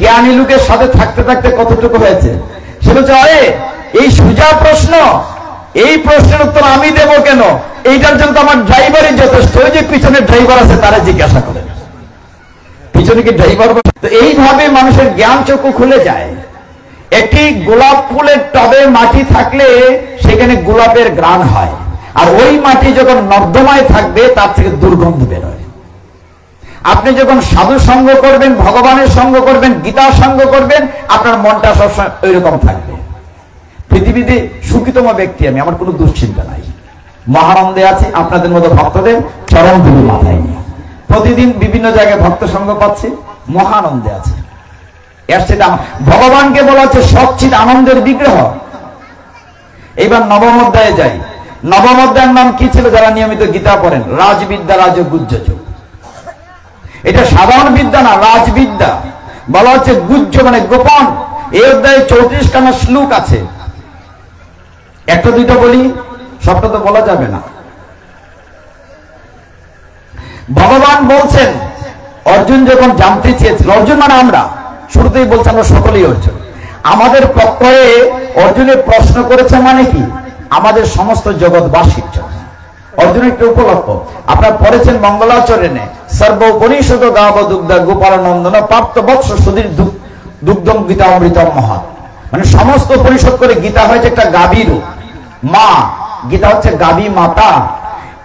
জ্ঞানী লোকের সাথে থাকতে থাকতে কতটুকু হয়েছে। সে বলছে, আরে এই সোজা প্রশ্ন, এই প্রশ্নের উত্তর আমি দেব কেন, এইটার জন্য তো আমার ড্রাইভারই যথেষ্ট। ওই যে পিছনে ড্রাইভার আছে তারা জিজ্ঞাসা করেন, পিছনে কি ড্রাইভার। তো এইভাবে মানুষের জ্ঞান চক্ষু খুলে যায়। একটি গোলাপ ফুলের টবে মাটি থাকলে সেখানে গোলাপের ঘ্রাণ হয়, আর ওই মাটি যখন নর্দমায় থাকবে তার থেকে দুর্গন্ধ বেরোয়। আপনি যখন সাধু সঙ্গ করবেন, ভগবানের সঙ্গ করবেন, গীতার সঙ্গ করবেন, আপনার মনটা সবসময় ওই রকম থাকবে। পৃথিবীতে সুখীতম ব্যক্তি আমি, আমার কোনো দুশ্চিন্তা নাই, মহানন্দে আছে। আপনাদের মতো ভক্তদের চরম ধুলি মাথায় নিয়ে প্রতিদিন বিভিন্ন জায়গায় ভক্ত সঙ্গ পাচ্ছি, মহানন্দে আছে। এর সেটা ভগবানকে বলা হচ্ছে সচ্চিৎ আনন্দের বিগ্রহ। এইবার নবম অধ্যায়ে যাই। নবম অধ্যায়ের নাম কি ছিল, যারা নিয়মিত গীতা পড়েন? রাজবিদ্যা রাজগুহ্য যোগ। এটা সাধারণ বিদ্যা না, রাজবিদ্যা। বলা হচ্ছে গুহ্য মানে গোপন। এই অধ্যায়ে 34খানা শ্লোক আছে, একটা দুইটা বলি, সবটা তো বলা যাবে না। ভগবান বলছেন, অর্জুন যখন জানতে চেয়েছিল, অর্জুন মানে আমরা, শুরুতেই বলছে আমরা সকলেই অর্জুন। আমাদের পক্ষে অর্জুনের প্রশ্ন করেছে মানে কি, আমাদের সমস্ত জগৎবাসীর জন্য। অর্জুনের একটা উপলক্ষ আপনারা পড়েছেন মঙ্গলাচরণে, সর্বোপনিষদ গাব দুগ্ধ গোপালানন্দন পার্থ বৎস সুধীর দুগ্ধম গীতা অমৃতম মহৎ। মানে সমস্ত পরিষদ করে গীতা হয়েছে একটা গাভীর মা, গীতা হচ্ছে গাভী মাতা।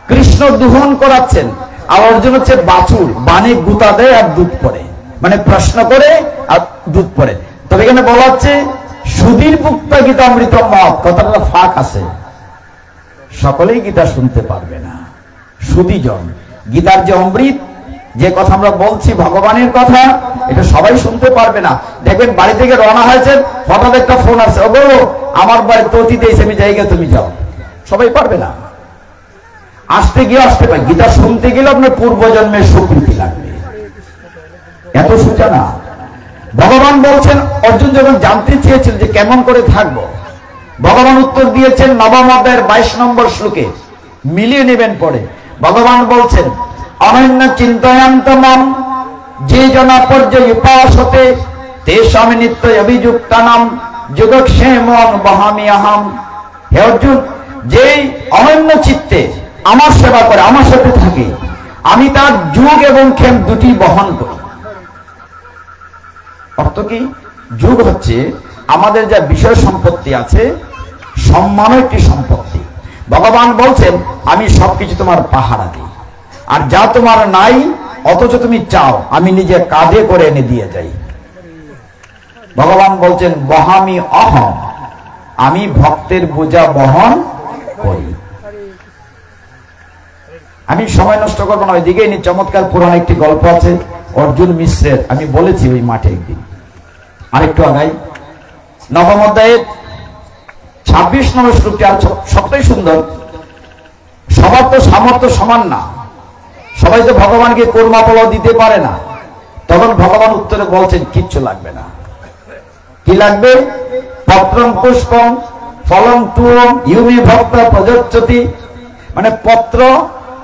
কৃষ্ণ দুহন করাচ্ছেন, আর অর্জুন হচ্ছে বাছুর, বানে গুতা দেয় আর দুধ পড়ে, মানে প্রশ্ন করে আর দুধ পড়ে। তবে এখানে বলা হচ্ছে সুধীর ভুক্তা গীতা অমৃতম মহৎ, কথাটা ফাঁক আছে, সকলেই গীতা শুনতে পারবে না। সুধীজন, গীতার যে অমৃত, যে কথা আমরা বলছি ভগবানের কথা, এটা সবাই শুনতে পারবে না। দেখবেন বাড়ি থেকে রওনা হয়েছে, হঠাৎ একটা ফোন আসছে, ও বলো আমার বাড়িতে অতিথি এসে, আমি জায়গা তুমি যাও, সবাই পারবে না। আসতে গিয়ে আসতে পারে, গীতা শুনতে গেলে আপনার পূর্বজন্মের স্বীকৃতি লাগবে, এত সূচনা। ভগবান বলছেন, অর্জুন যখন জানতে চেয়েছিল যে কেমন করে থাকবো, ভগবান উত্তর মনোযোগ দিয়েছেন নবম অধ্যায়ের 22 নম্বর শ্লোকে, মিলিয়ে নেবেন পড়ে। ভগবান বলছেন অনন্য চিন্তয়ান্তমম যে জনা পর্যায় উপাসতে তেষাম নিত্য অভিযুক্তানাম যোগক্ষেমং বহামি আহম। হে অর্জুন, যেই অনন্য চিত্তে আমার সেবা করে, আমার সাথে থাকে, আমি তার যুগ এবং ক্ষেম দুটি বহন করি। অর্থ কি? যুগ হচ্ছে আমাদের যা বিষয় সম্পত্তি আছে, সম্মানও একটি সম্পত্তি। ভগবান বলছেন আমি সবকিছু তোমার পাহারা দিই, আর যা তোমার নাই অথচ তুমি চাও, আমি নিজে কাঁধে করে এনে দিয়ে যাই। ভগবান বলছেন বহামি অহম, আমি ভক্তের বোঝা বহন করি। আমি সময় নষ্ট করবো না, ওইদিকে চমৎকার পুরাণ একটি গল্প আছে অর্জুন মিশ্রের, আমি বলেছি ওই মাঠে একদিন। আরেকটু আগাই, নবম অধ্যায়ের 26 নম্বর শ্লোকটি আর সবটাই সুন্দর। সবার তো সামর্থ্য সমান না, সবাই তো ভগবানকে কর্মা পোলাও দিতে পারে না। তখন ভগবান উত্তরে বলছেন কিচ্ছু লাগবে না। কি লাগবে? পত্রং পুষ্পং ফলং তুয়ং ইউমি ভক্ত প্রযোজ্যতি, মানে পত্র,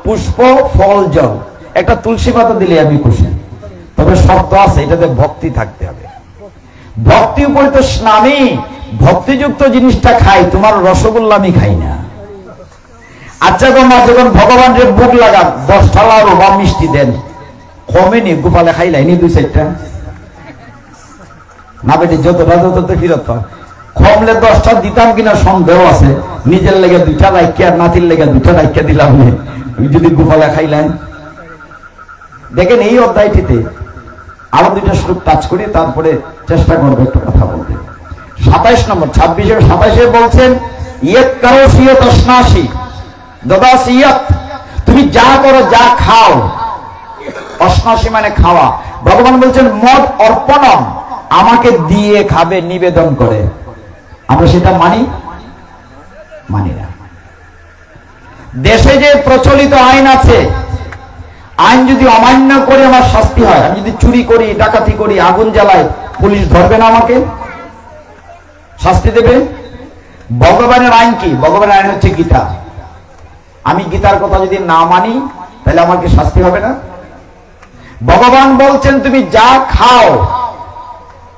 পুষ্প, ফল, জল, একটা তুলসী পাতা দিলে আমি খুশি। তবে শর্ত আছে, এটাতে ভক্তি থাকতে হবে। ভক্তি উপরে তো আমি ভক্তিযুক্ত জিনিসটা খাই, তোমার রসগোল্লা আমি খাই না। আচ্ছা গো মা, যখন ভগবানের বুক লাগান 10টা লাড়ু বা মিষ্টি দেন, কমেনি গোপালে খাইলাইনি 2-4টা না বেটি, যতটা তত ফিরত পাও। কমলে 10টা দিতাম কিনা সন্দেহ আছে। নিজের লেগে 2টা রাখিয়া, নাতির লেগে 2টা রাখিয়া দিলাম যদি গোপালে খাইলেন। দেখেন এই অধ্যায়টিতে আরো 2টা শ্লোক টাচ করি, তারপরে চেষ্টা করবো একটু কথা বলতে। 27 নম্বর 26-এ বলছেন ইয়ৎ করোষি ইয়ৎ অশ্নাসি দদাসি ইয়ৎ, তুমি যা করো, যা খাও, অশ্নাসি মানে খাওয়া। ভগবান বলছেন মদ অর্পণম, আমাকে দিয়ে খাবে, নিবেদন করে। আমরা সেটা মানি না। দেশে যে প্রচলিত আইন আছে, আইন যদি অমান্য করে আমার শাস্তি হয়, আমি যদি চুরি করি, ডাকাতি করি, আগুন জ্বালাই, পুলিশ ধরবে না, আমাকে শাস্তি দেবে। ভগবানের আইন কি? ভগবানের আইন হচ্ছে গীতা। আমি গীতার কথা যদি না মানি, তাহলে আমাকে শাস্তি হবে না? ভগবান বলছেন তুমি যা খাও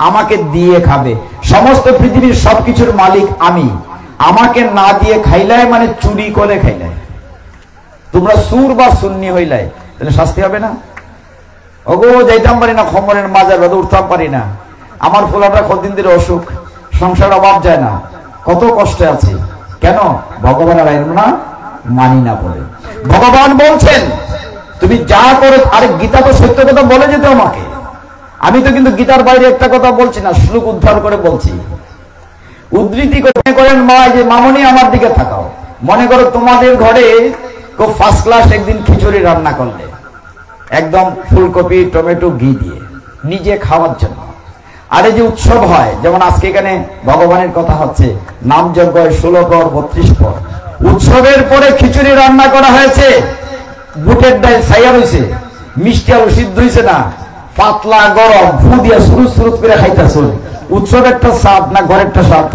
আমাকে দিয়ে খাবে। সমস্ত পৃথিবীর সবকিছুর মালিক আমি, আমাকে না দিয়ে খাইলাই মানে চুরি করে খাইলাই। তোমরা সুর বা সুন্নি হইলাই, তাহলে শাস্তি হবে না? ওগো যাইতাম পারি না, খমরের মাজার রোদে উঠতাম পারি না, আমার ফোলাটা কতদিন ধরে অসুখ, সংসার অভাব যায় না, কত কষ্টে আছি। কেন? ভগবানের আইন না মানি না বলে। ভগবান বলছেন তুমি যা করো, আরে গীতা তো সত্য কথা বলে যেত আমাকে। আমি তো কিন্তু গীতার বাইরে একটা কথা বলছি না, শ্লোক উদ্ধার করে বলছি। উদ্ধৃতি করেন মা, যে মামনি আমার দিকে তাকাও, মনে করো তোমাদের ঘরে খুব ফার্স্ট ক্লাস একদিন খিচুড়ি রান্না করলে, একদম ফুলকপি টমেটো ঘি দিয়ে, নিজে খাওয়ার জন্য। আর এই যে উৎসব হয়, যেমন আজকে এখানে ভগবানের কথা হচ্ছে, নাম যজ্ঞ 16 পর 32 পর, উৎসবের পরে খিচুড়ি রান্না করা হয়েছে, বুটের ডাল ছাইয়া রয়েছে, মিষ্টি আলু সিদ্ধ হয়েছে না, পাতলা গরম, ফু দিয়া সুরুত সুরুত করে খাইতেছ। উৎসবেরটা স্বাদ না ঘরেরটা স্বাদ?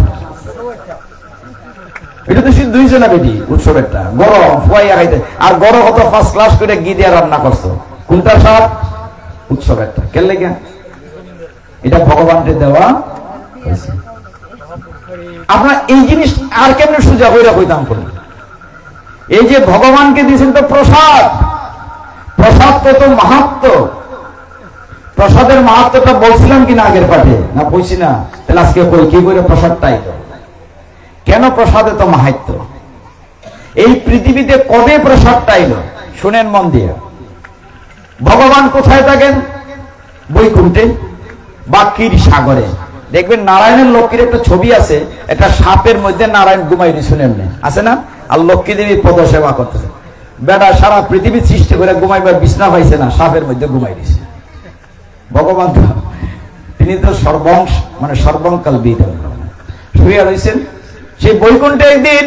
এটা তো সিদ্ধ হয়েছে না বেটি, উৎসবেরটা গরম ফুয়াইয়া খাইতে। আর গরম হতো ফার্স্ট ক্লাস করে ঘি দিয়ে রান্না করছো, কোনটা স্বাদ? উৎসবেরটা। কেন লেগে? এটা ভগবানকে দেওয়া হয়েছে। আপনার এই জিনিস আর কেমন সোজা হইরা হইতাম করি? এই যে ভগবানকে দিয়েছেন তো প্রসাদ, প্রসাদ কত মাহাত্ম। প্রসাদের মাহাত্মটা বলছিলাম কিনা আগের পাঠে? না বলছি না, তাহলে আজকে কই কি করে প্রসাদটাই তো। কেন প্রসাদে তো মাহাত্ম? এই পৃথিবীতে কবে প্রসাদটা এলো? শুনেন মন দিয়ে। ভগবান কোথায় থাকেন? বৈকুণ্ঠে বা ক্ষীর সাগরে। দেখবেন নারায়ণের লক্ষ্মীর একটা ছবি আছে, একটা সাপের মধ্যে নারায়ণ ঘুমাইনি, শুনেন আছে না? আর লক্ষ্মী দেবী পদ সেবা করতেছে। বেটা সারা পৃথিবী সৃষ্টি করে ঘুমাইবার বিছনা পাইছে না, সাপের মধ্যে ঘুমাই দিছে। ভগবান তিনি তো সর্বংশ মানে সর্বঙ্কাল বিধান শুয়ে রয়েছেন। সেই বৈকুণ্ঠে একদিন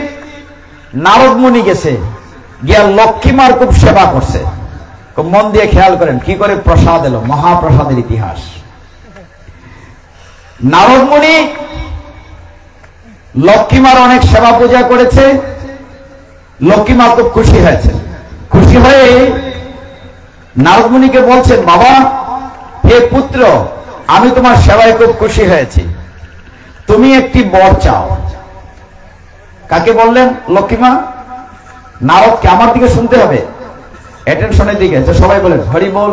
নারদ মুনি গেছে, গিয়া লক্ষ্মী মার খুব সেবা করছে। খুব মন দিয়ে খেয়াল করেন কি করে প্রসাদ এলো, মহাপ্রসাদের ইতিহাস। নারদ মুনি লক্ষ্মীমার অনেক সেবা পূজা করেছে। লক্ষ্মীমা খুব খুশি হয়েছে। খুশি হয়ে নারদ মুনিকে বলছেন, বাবা, হে পুত্র, আমি তোমার সেবায় খুব খুশি হয়েছি, তুমি একটি বর চাও। কাকে বললেন? লক্ষ্মীমা। নারদকে। আমার দিকে শুনতে হবে, অ্যাটেনশনের দিকে। সবাই বলেন হরি বল,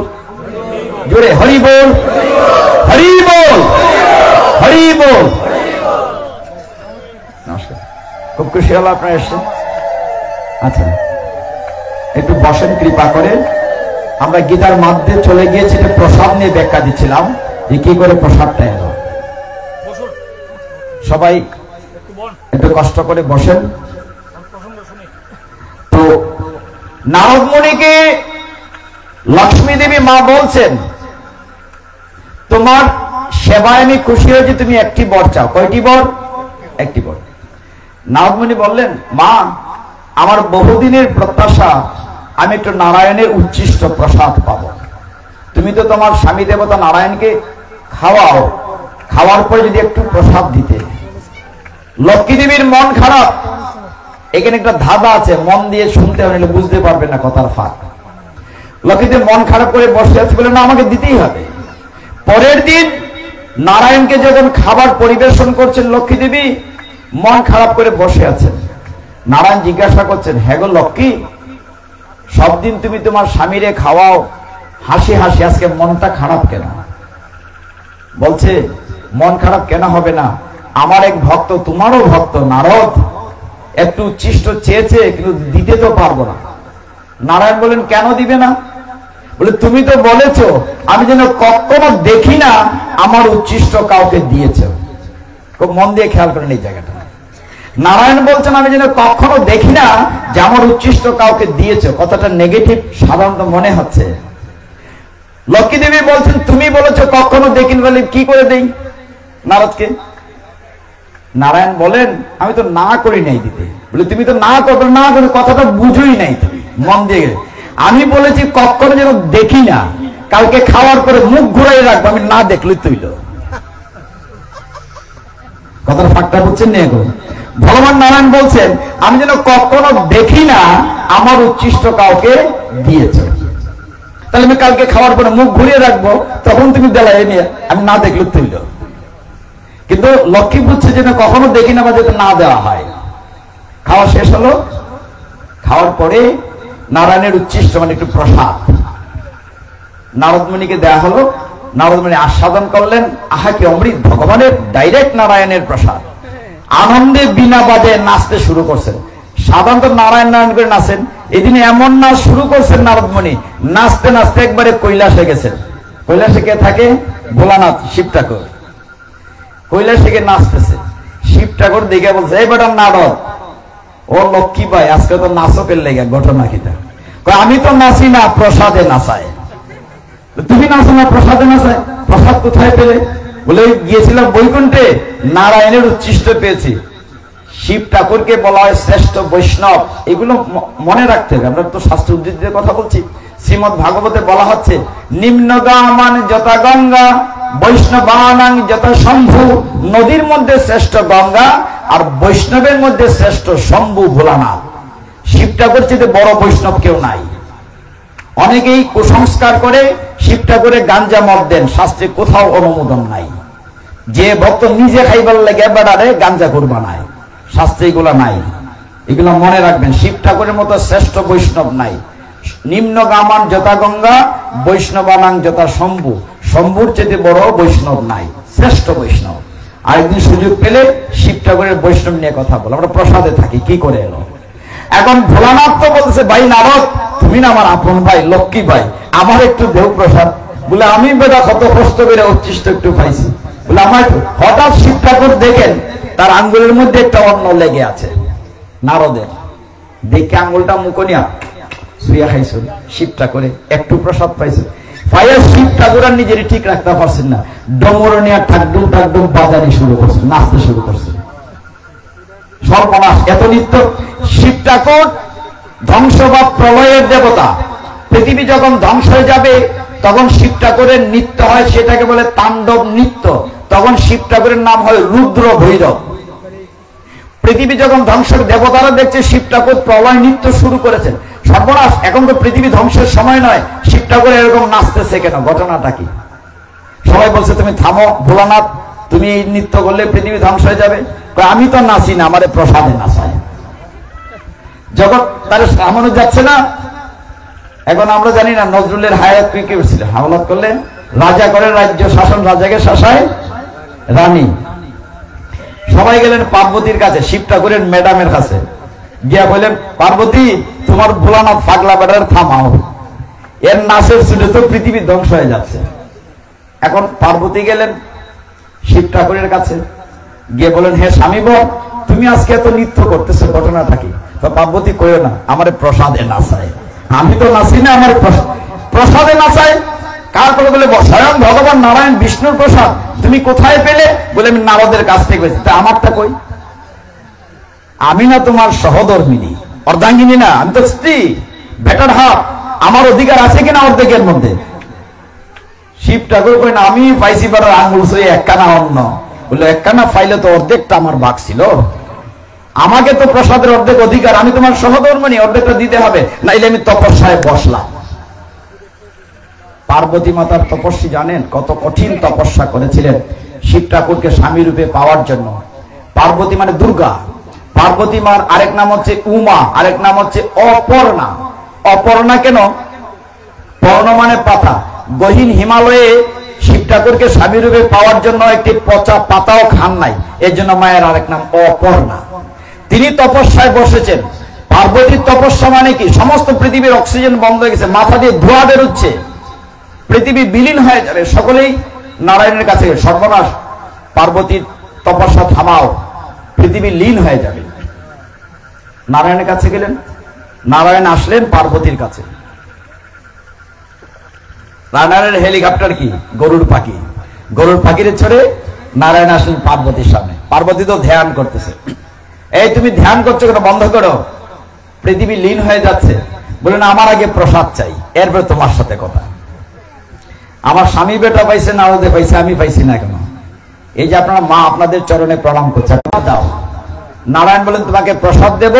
জোরে হরি বল, হরি বল, হরি বল। নমস্কার, খুব খুশি হলো আপনারা এসছেন। আচ্ছা, একটু বসেন কৃপা করে। আমরা গীতার মধ্যে চলে গিয়েছি, প্রসাদ নিয়ে ব্যাখ্যা দিচ্ছিলাম যে কি করে প্রসাদটা এলো। সবাই একটু কষ্ট করে বসেন। তো নারদ মুনিকে লক্ষ্মী দেবী মা বলছেন, তোমার সেবায় আমি খুশি হয়েছি, তুমি একটি বর চাও। কয়টি বর? একটি বর। নারদ মুনি বললেন, মা, আমার বহুদিনের প্রত্যাশা আমি একটু নারায়ণের উচ্ছিষ্ট প্রসাদ পাবো। তুমি তো তোমার স্বামী দেবতা নারায়ণকে খাওয়াও, খাওয়ার পরে যদি একটু প্রসাদ দিতে। লক্ষ্মী দেবীর মন খারাপ। এখানে একটা ধাঁধা আছে, মন দিয়ে শুনতে হবে, বুঝতে পারবে না কথার ফাঁক। লক্ষ্মী দেবী মন খারাপ করে বসে আছে, বলে না, আমাকে দিতেই হবে। পরের দিন নারায়ণকে যখন খাবার পরিবেশন করছেন, লক্ষ্মী দেবী মন খারাপ করে বসে আছেন। নারায়ণ জিজ্ঞাসা করছেন, হ্যাঁ গো লক্ষ্মী, সব দিন তুমি তোমার স্বামীরে খাওয়াও হাসি হাসি, আজকে মনটা খারাপ কেন? বলছে, মন খারাপ কেন হবে না, আমার এক ভক্ত, তোমারও ভক্ত নারদ, একটু উচ্ছিষ্ট চেয়েছে, কিন্তু দিতে তো পারবো না। নারায়ণ বলেন, কেন দিবে না? বলে, তুমি তো বলেছো আমি যেন কখনো দেখি না আমার উচ্ছিষ্ট কাউকে দিয়েছ। খুব মন দিয়ে খেয়াল করেন এই জায়গাটা। নারায়ণ বলছেন, আমি যেন কখনো দেখি না যে আমার উচ্ছিষ্ট কাউকে দিয়েছ। কথাটা নেগেটিভ সাধারণত মনে হচ্ছে। লক্ষ্মী দেবী বলছেন, তুমি বলেছো কখনো দেখিনি, বলে কি করে দেই নারদকে? নারায়ণ বলেন, আমি তো না করি নাই দিতে। বলে, তুমি তো না করো, না করে কথাটা বুঝোই নাই তুমি মন দিয়ে। আমি বলেছি কখনো যেন দেখি না, কালকে খাওয়ার পরে মুখ ঘুরাই রাখবো, আমি না দেখলেই তুই তো। কথার ফাঁকটা বুঝছেন না? এখন ভগবান নারায়ণ বলছেন, আমি যেন কখনো দেখি না আমার উচ্ছিষ্ট কাউকে দিয়েছে। তাহলে আমি কালকে খাওয়ার পরে মুখ ঘুরিয়ে রাখবো, তখন তুমি বেলায় নিয়ে আমি না দেখলে তুইল। কিন্তু লক্ষ্মী বুঝছে যেন কখনো দেখি না বা যাতে না দেওয়া হয়। খাওয়া শেষ হলো। খাওয়ার পরে নারায়ণের উচ্ছিষ্ট মানে একটু প্রসাদ নারদমণিকে দেয়া হলো। নারদমণি আস্বাদন করলেন, আহা কি অমৃত, ভগবানের ডাইরেক্ট নারায়ণের প্রসাদ। আনন্দে বিনা বাজে নাচতে শুরু করছেন। সাধারণত নারায়ণ নারায়ণ করে নাচেন, এদিনে এমন নাচ শুরু করছেন নারদমণি, নাচতে নাচতে একবারে কৈলাসে গেছেন। কৈলাসে কে থাকে? ভোলানাথ, শিব ঠাকুর। কৈলাসে গিয়ে নাচতেছে। শিব ঠাকুর দেখে বলছে, এই বেটা নারদ, ও লক্ষ্মী ভাই, আজকে তো নাচকের লেগে ঘটনা কিটা? আমি তো নাচি না, প্রসাদে নাচায়। তুমি নাচো না, প্রসাদে নাচায়? প্রসাদ কোথায় পেলে? বলে, গিয়েছিলাম বৈকুণ্ঠে, নারায়ণের উচ্ছিষ্ট পেয়েছি। শিব ঠাকুরকে বলা হয় শ্রেষ্ঠ বৈষ্ণব। এগুলো মনে রাখতে হবে। আমরা তো শাস্ত্র উদ্ধৃতির কথা বলছি। শ্রীমদ ভাগবতে বলা হচ্ছে, নিম্নগামান যথা গঙ্গা, বৈষ্ণবানাং যথা শম্ভু। নদীর মধ্যে শ্রেষ্ঠ গঙ্গা, আর বৈষ্ণবের মধ্যে শ্রেষ্ঠ শম্ভু ভোলানাথ। শিব ঠাকুর চেয়ে বড় বৈষ্ণব কেউ নাই। অনেকেই কুসংস্কার করে শিব ঠাকুরে গাঞ্জা মদ দেন, শাস্ত্রে কোথাও অনুমোদন নাই। যে ভক্ত নিজে খাইবার লেগে বেড়ারে গাঞ্জা করবা নাই, শাস্ত্রে এগুলা নাই। এগুলো মনে রাখবেন। শিব ঠাকুরের মতো শ্রেষ্ঠ বৈষ্ণব নাই। নিম্নগামান যথা গঙ্গা, বৈষ্ণবানাং যথা শম্ভু। শম্ভুর চেয়ে বড় বৈষ্ণব নাই, শ্রেষ্ঠ বৈষ্ণব। আরেকদিন সুযোগ পেলে শিব ঠাকুরের বৈষ্ণব নিয়ে কথা বল। আমরা প্রসাদে থাকি, কি করে এলো? এখন ভোলানাথ তো বলতেছে, ভাই নারদ, তুমি না আমার আপন ভাই, লক্ষ্মী ভাই, আমার একটু দেহ প্রসাদ। বলে, আমি বেটা কত কষ্ট করে উচ্ছিষ্ট একটু পাইছি। বলে, আমার হঠাৎ শিব ঠাকুর দেখেন তার আঙ্গুলের মধ্যে একটা অন্ন লেগে আছে। নারদের দেখে আঙ্গুলটা মুখনিয়া শুয়ে খাইছো। শিব ঠাকুরে একটু প্রসাদ পাইছে। ফায়ার শিব ঠাকুর আর নিজের ঠিক রাখতে পারছেন না, ডমরনিয়া ঠাকডুম ঠাকডুম বাজানি শুরু করছেন, নাচতে শুরু করছেন। সর্বনাশ, এত নিত্য। শিব ঠাকুর ধ্বংস বা প্রলয়ের দেবতা। পৃথিবী যখন ধ্বংস হয়ে যাবে তখন শিব ঠাকুরের নৃত্য হয়, সেটাকে বলে তাণ্ডব নৃত্য। তখন শিব ঠাকুরের নাম হয় রুদ্র ভৈরব। পৃথিবী যখন ধ্বংস, দেবতারা দেখছে শিব ঠাকুর প্রলয় নৃত্য শুরু করেছেন। সর্বনাশ, এখন তো পৃথিবী ধ্বংসের সময় নয়, শিব ঠাকুর এরকম নাচতেছে কেন? ঘটনাটা কি? সবাই বলছে তুমি থামো ভোলানাথ, তুমি এই নৃত্য করলে পৃথিবী ধ্বংস হয়ে যাবে। আমি তো নাচি না, আমাদের প্রসাদে নাচায়। জগৎ তার সামনে যাচ্ছে না। এখন আমরা জানি না নজরুলের হায়াত কি ছিল, হাওলাত করলে রাজা করে রাজ্য শাসন, রাজাকে শাসায় রানী। সবাই গেলেন পার্বতীর কাছে, শিব ঠাকুরের ম্যাডামের কাছে গিয়া বললেন, পার্বতী তোমার ভোলানাথ পাগলা বেটার থামাও, এর নাচের ছুটে তো পৃথিবী ধ্বংস হয়ে যাচ্ছে। এখন পার্বতী গেলেন শিব ঠাকুরের কাছে, গিয়ে বলেন, হে স্বামী বল, তুমি আজকে এত নৃত্য করতেছো, ঘটনাটা কি? তো পার্বতী কইও না, আমার প্রসাদে নাচায়। আমি তো নাচি না, আমার প্রসাদে নাচায়। কার করে? বলে স্বয়ং ভগবান নারায়ণ বিষ্ণুর প্রসাদ। তুমি কোথায় পেলে? বলে আমি নারদের কাছ থেকে পেয়েছি। তা আমারটা কই? আমি না তোমার সহধর্মিনী, অর্ধাঙ্গিনী না, আমি তো স্ত্রী, বেটার হাত, আমার অধিকার আছে কিনা অর্ধেকের মধ্যে? শিব ঠাকুর কই না, আমি পাইছি বারো আঙ্গুল ছুঁয়ে একখানা অন্ন। বললো একখানা পাইলে তো অর্ধেকটা আমার ভাগ ছিল, আমাকে তো প্রসাদের অর্ধেক অধিকার, আমি তোমার সহধর্মিনী, অর্ধেকটা দিতে হবে, নাইলে আমি তপস্যায় বসলাম। পার্বতী মাতার তপস্বী জানেন কত কঠিন তপস্যা করেছিলেন শিব ঠাকুরকে স্বামী রূপে পাওয়ার জন্য। পার্বতী মানে দুর্গা, পার্বতী মার আরেক নাম হচ্ছে উমা, আরেক নাম হচ্ছে অপর্ণা। অপর্ণা কেন? পর্ণ মানে পাতা। গহীন হিমালয়ে শিব ঠাকুরকে স্বামী রূপে পাওয়ার জন্য একটি পচা পাতাও খান নাই, এর জন্য মায়ের আরেক নাম অপর্ণা। তিনি তপস্যায় বসেছেন। পার্বতীর তপস্যা মানে কি? সমস্ত পৃথিবীর অক্সিজেন বন্ধ হয়ে গেছে, মাথা দিয়ে ধোঁয়া বেরোচ্ছে, পৃথিবী বিলীন হয়ে যাবে। সকলেই নারায়ণের কাছে, সর্বনাশ, পার্বতীর তপস্যা থামাও, পৃথিবী লীন হয়ে যাবে। নারায়ণের কাছে গেলেন, নারায়ণ আসলেন পার্বতীর কাছে। নারায়ণের হেলিকপ্টার কি? গরুর পাখি। গরুর পাখিরে ছড়ে নারায়ণ আসলেন পার্বতীর সামনে। পার্বতী তো ধ্যান করতেছে। এই তুমি ধ্যান করছো কেন? বন্ধ করো, পৃথিবী লীন হয়ে যাচ্ছে। বলেন আমার আগে প্রসাদ চাই, এরপরে তোমার সাথে কথা। আমার স্বামী বেটা পাইছে, নারদে পাইছে, আমি পাইছি না কেন? এই যে আপনারা মা আপনাদের চরণে প্রণাম করছে, দাও। নারায়ণ বলেন তোমাকে প্রসাদ দেব,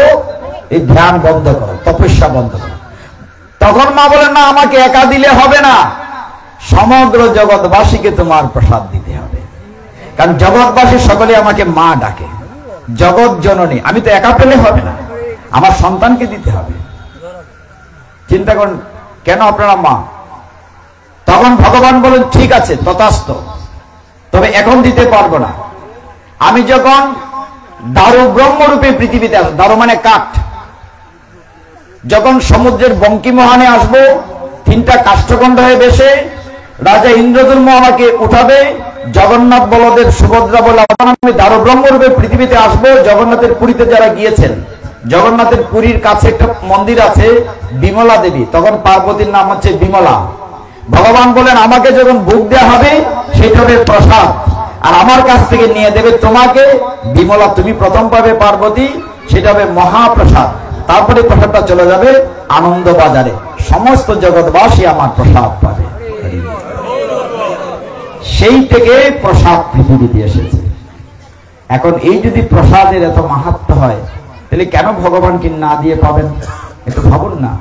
এই ধ্যান বন্ধ করো, তপস্যা বন্ধ করো। তখন মা বলেন না, আমাকে একা দিলে হবে না, সমগ্র জগৎবাসীকে তোমার প্রসাদ দিতে হবে। কারণ জগৎবাসী সকলে আমাকে মা ডাকে, জগৎ জননী। আমি তো একা পেলে হবে না, আমার সন্তানকে দিতে হবে। চিন্তা করেন, কেন আপনারা মা? তখন ভগবান বলেন ঠিক আছে তথাস্তু, তবে এখন দিতে পারবো না। আমি যখন দারু ব্রহ্মরূপে পৃথিবীতে আসবো, দারু মানে কাঠ, যখন সমুদ্রের বঙ্কিমোহনে আসবো, তিনটা কাষ্ঠখণ্ড হয়ে বেশে রাজা ইন্দ্রধর্ম আমাকে উঠাবে, জগন্নাথ বলদেব সুভদ্রা বলে আমি দারু ব্রহ্মরূপে পৃথিবীতে আসবো। জগন্নাথের পুরীতে যারা গিয়েছেন, জগন্নাথের পুরীর কাছে একটা মন্দির আছে বিমলা দেবী, তখন পার্বতীর নাম হচ্ছে বিমলা। ভগবান বলেন আমাকে যখন ভোগ দেওয়া হবে সেটা হবে প্রসাদ, আর আমার কাছ থেকে নিয়ে দেবে তোমাকে বিমলা, তুমি প্রথম পাবে পার্বতী, সেটা হবে মহাপ্রসাদ। তারপরে প্রসাদটা চলে যাবে আনন্দ বাজারে, সমস্ত জগৎবাসী আমার প্রসাদ পাবে। সেই থেকে প্রসাদ পৃথিবীতে এসেছে। এখন এই যদি প্রসাদের এত মাহাত্ম্য হয়, তাহলে কেন ভগবানকে না দিয়ে পাবেন? একটু ভাবুন না।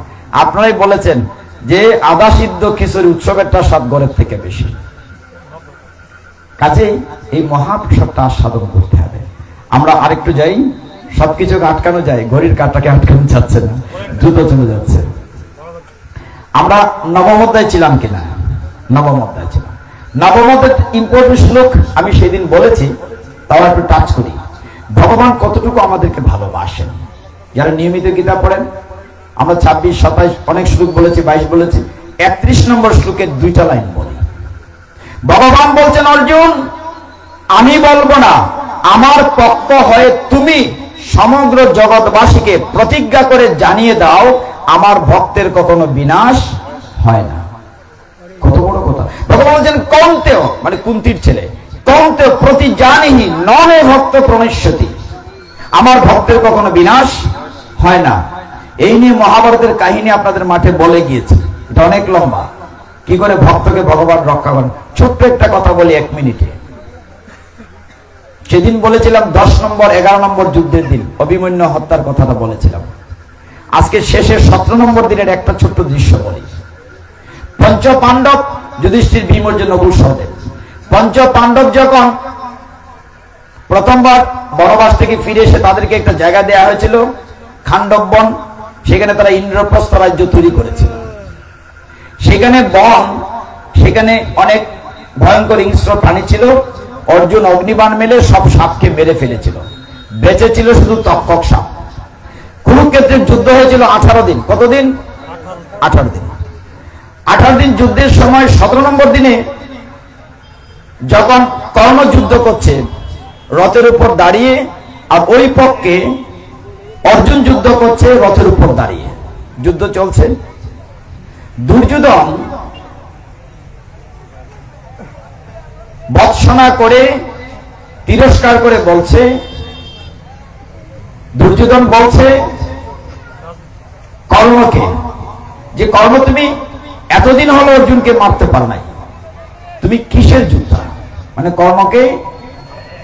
আপনারাই বলেছেন যে আদা সিদ্ধ খিচুড়ি উৎসবেরটা স্বাদ ঘরের থেকে বেশি। কাজেই এই মহাপ্রসাদটা আস্বাদন করতে হবে। আমরা আরেকটু যাই, সবকিছুকে আটকানো যায়, ঘড়ির কাঁটাকে আটকানো যাচ্ছে না, দ্রুত চলে যাচ্ছে। আমরা নবম অধ্যায় ছিলাম কিনা? নবম অধ্যায় ছিলাম। নবম অধ্যায় ইম্পর্টেন্ট শ্লোক আমি সেদিন বলেছি, তাও একটু টাচ করি। ভগবান কতটুকু আমাদেরকে ভালোবাসেন। যারা নিয়মিত গীতা পড়েন, আমরা 26, 27 অনেক শ্লোক বলেছি, 22 বলেছি। 31 নম্বর শ্লোকের 2টা লাইন বলি। ভগবান বলছেন অর্জুন, আমি বলবো না, আমার পক্ষ হয়ে তুমি সমগ্র জগৎবাসীকে প্রতিজ্ঞা করে জানিয়ে দাও আমার ভক্তের কখনো বিনাশ হয় না। কত বড় কথা। ভগবান বলছেন কৌন্তেয়, মানে কুন্তির ছেলে, কৌন্তেয় প্রতিজানিহি নমে ভক্ত প্রণশ্যতি, আমার ভক্তের কখনো বিনাশ হয় না। এই নিয়ে মহাভারতের কাহিনী আপনাদের মাঠে বলে গিয়েছে, এটা অনেক লম্বা। কি করে ভক্তকে ভগবান রক্ষা করেন, ছোট্ট একটা কথা বলি 1 মিনিটে। সেদিন বলেছিলাম 10 নম্বর 11 নম্বর যুদ্ধের দিন অভিমন্যু হত্যার কথাটা বলেছিলাম। আজকে শেষের 17 নম্বর দিনের একটা ছোট্ট দৃশ্য বলি। পঞ্চ পাণ্ডব, যুধিষ্ঠির, ভীম, অর্জুন, নকুল, সহদেব, পঞ্চ পাণ্ডব যখন প্রথমবার বনবাস থেকে ফিরে এসে তাদেরকে একটা জায়গা দেওয়া হয়েছিল খান্ডব বন, সেখানে তারা ইন্দ্রপ্রস্থ রাজ্য তৈরি করেছিল। সেখানে বন, সেখানে অনেক ভয়ঙ্কর হিংস্র প্রাণী ছিল। অর্জুন অগ্নিবাণ মেলে সব সাপকে মেরে ফেলেছিল, বেঁচে ছিল শুধু তক্ষক সাপ। কুরুক্ষেত্রের যুদ্ধ হয়েছিল 18 দিন। কতদিন? 18 দিন। 18 দিন যুদ্ধের সময় 17 নম্বর দিনে যখন কর্ণ যুদ্ধ করছে রথের উপর দাঁড়িয়ে, আর ওই পক্ষে অর্জুন যুদ্ধ করছে রথের উপর দাঁড়িয়ে, যুদ্ধ চলছে। দুর্যোধন ভৎসনা করে তিরস্কার করে বলছে, দুর্যোধন বলছে কর্ণকে যে কর্ণ তুমি এতদিন হলো অর্জুনকে মারতে পারো নাই, তুমি কিসের যোদ্ধা? মানে কর্ণকে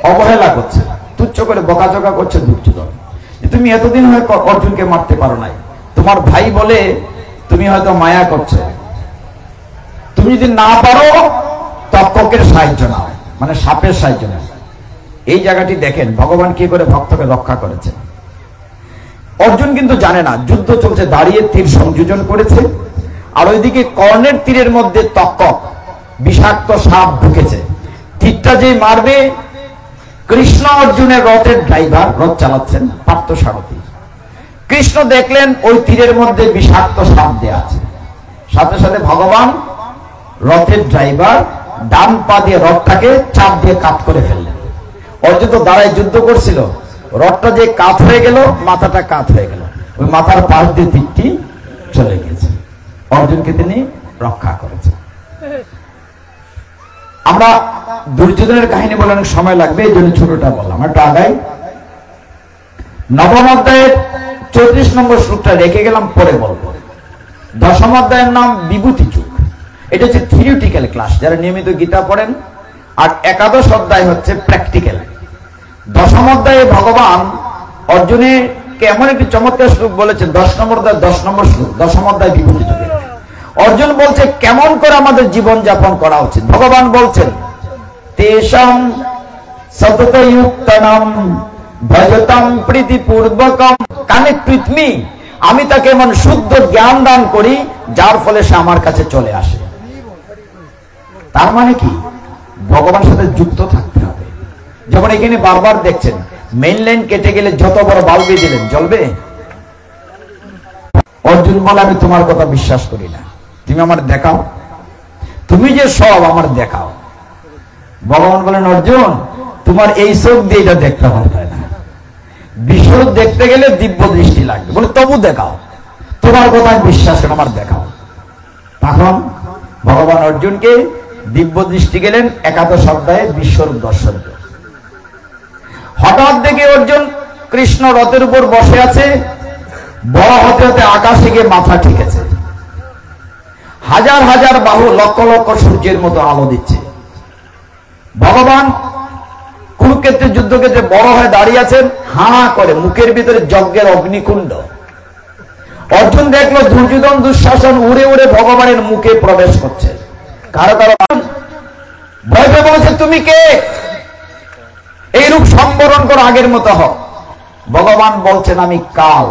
অবহেলা করছে, তুচ্ছ করে বকাঝকা করছে দুর্যোধন, তুমি এতদিন হয়ে অর্জুনকে মারতে পারো নাই, তোমার ভাই বলে তুমি হয়তো মায়া করছো, তুমি যদি না পারো তক্ষকের সাহায্য নাও, মানে সাপের সাহায্য নাও। এই জায়গাটি দেখেন ভগবান কি করে ভক্তকে রক্ষা করেছে। অর্জুন কিন্তু জানে না যুদ্ধ চলছে, দাঁড়িয়ে তীর সংযোজন করেছে, আর ওইদিকে কর্ণের তীরের মধ্যে তক্ষক বিষাক্ত সাপ ঢুকেছে। তীরটা যে মারবে, কৃষ্ণ অর্জুনের রথের ড্রাইভার, রথ চালাচ্ছেন পার্থসারথী, কৃষ্ণ দেখলেন ওই তীরের মধ্যে বিষাক্ত সাপ দেয়া আছে। সাথে সাথে ভগবান রথের ড্রাইভার ডান পা দিয়ে রথটাকে চাপ দিয়ে কাত করে ফেললেন। অর্জুন তো দাঁড়ায় যুদ্ধ করছিল, রথটা যে কাত হয়ে গেল, মাথাটা কাত হয়ে গেল, ওই মাথার পাশ দিয়ে তীরটি চলে গেছে। অর্জুনকে তিনি রক্ষা করেছেন। আমরা দুর্যোধনের কাহিনী বলে অনেক সময় লাগবে, এই জন্য ছোটটা বললাম, একটা আগাই। নবম অধ্যায়ের 34 নম্বর শ্লোকটা রেখে গেলাম, পরে বলবো। দশম অধ্যায়ের নাম বিভূতি যুগ। এটা হচ্ছে থিওরিটিক্যাল ক্লাস, যারা নিয়মিত গীতা পড়েন। আর একাদশ অধ্যায় হচ্ছে প্র্যাকটিক্যাল। দশম অধ্যায়ে ভগবান অর্জুনের এমন একটি চমৎকার শ্লোক বলেছেন, 10 নম্বর অধ্যায় 10 নম্বর শ্লোক, দশম অধ্যায় বিভূতি যুগে। অর্জুন বলছে কেমন করে আমাদের জীবন যাপন করা উচিত। ভগবান বলছেন তেষাং সততযুক্তানাম ভজতাম প্রীতিপূর্বকম কানেক্ট উইথ মি। আমি তাকে এমন শুদ্ধ জ্ঞান দান করি যার ফলে সে আমার কাছে চলে আসে। তার মানে কি? ভগবানের সাথে যুক্ত থাকতে হবে। যেমন এখানে বারবার দেখছেন মেইন লাইন কেটে গেলে যত বড় বাল্বই দিলেন জ্বলবে? অর্জুন বলে আমি তোমার কথা বিশ্বাস করি না, তুমি আমার দেখাও, তুমি যে সব আমার দেখাও। ভগবান বলেন অর্জুন তোমার এই চোখ দিয়ে এটা দেখতে হবে না, বিশ্ব দেখতে গেলে দিব্য দৃষ্টি লাগবে, বলে তবু দেখাও, তোমার কথা বিশ্বাস করে আমার দেখাও। তখন ভগবান অর্জুনকে দিব্য দৃষ্টি গেলেন একাদশ অধ্যায়ে বিশ্বরূপ দর্শন। হঠাৎ দেখে অর্জুন কৃষ্ণ রথের উপর বসে আছে, বড় হতে হতে আকাশে গিয়ে মাথা ঠেকেছে, হাজার হাজার বাহু লক্ষ লক্ষ সূর্যের মতো আলো দিচ্ছে। ভগবান কুরুক্ষেত্রের যুদ্ধক্ষেত্রে বড় হয়ে দাঁড়িয়ে আছেন, হাঁ করে মুখের ভিতরে যজ্ঞের অগ্নিকুণ্ড। অর্জুন দেখলো দুর্যোধন দুঃশাসন উড়ে উড়ে ভগবানের মুখে প্রবেশ করছে। কারো কারো ভয় পেয়ে বলেছে তুমি কে? এই রূপ সম্বরণ করে আগের মতো হোক। ভগবান বলছেন আমি কাল,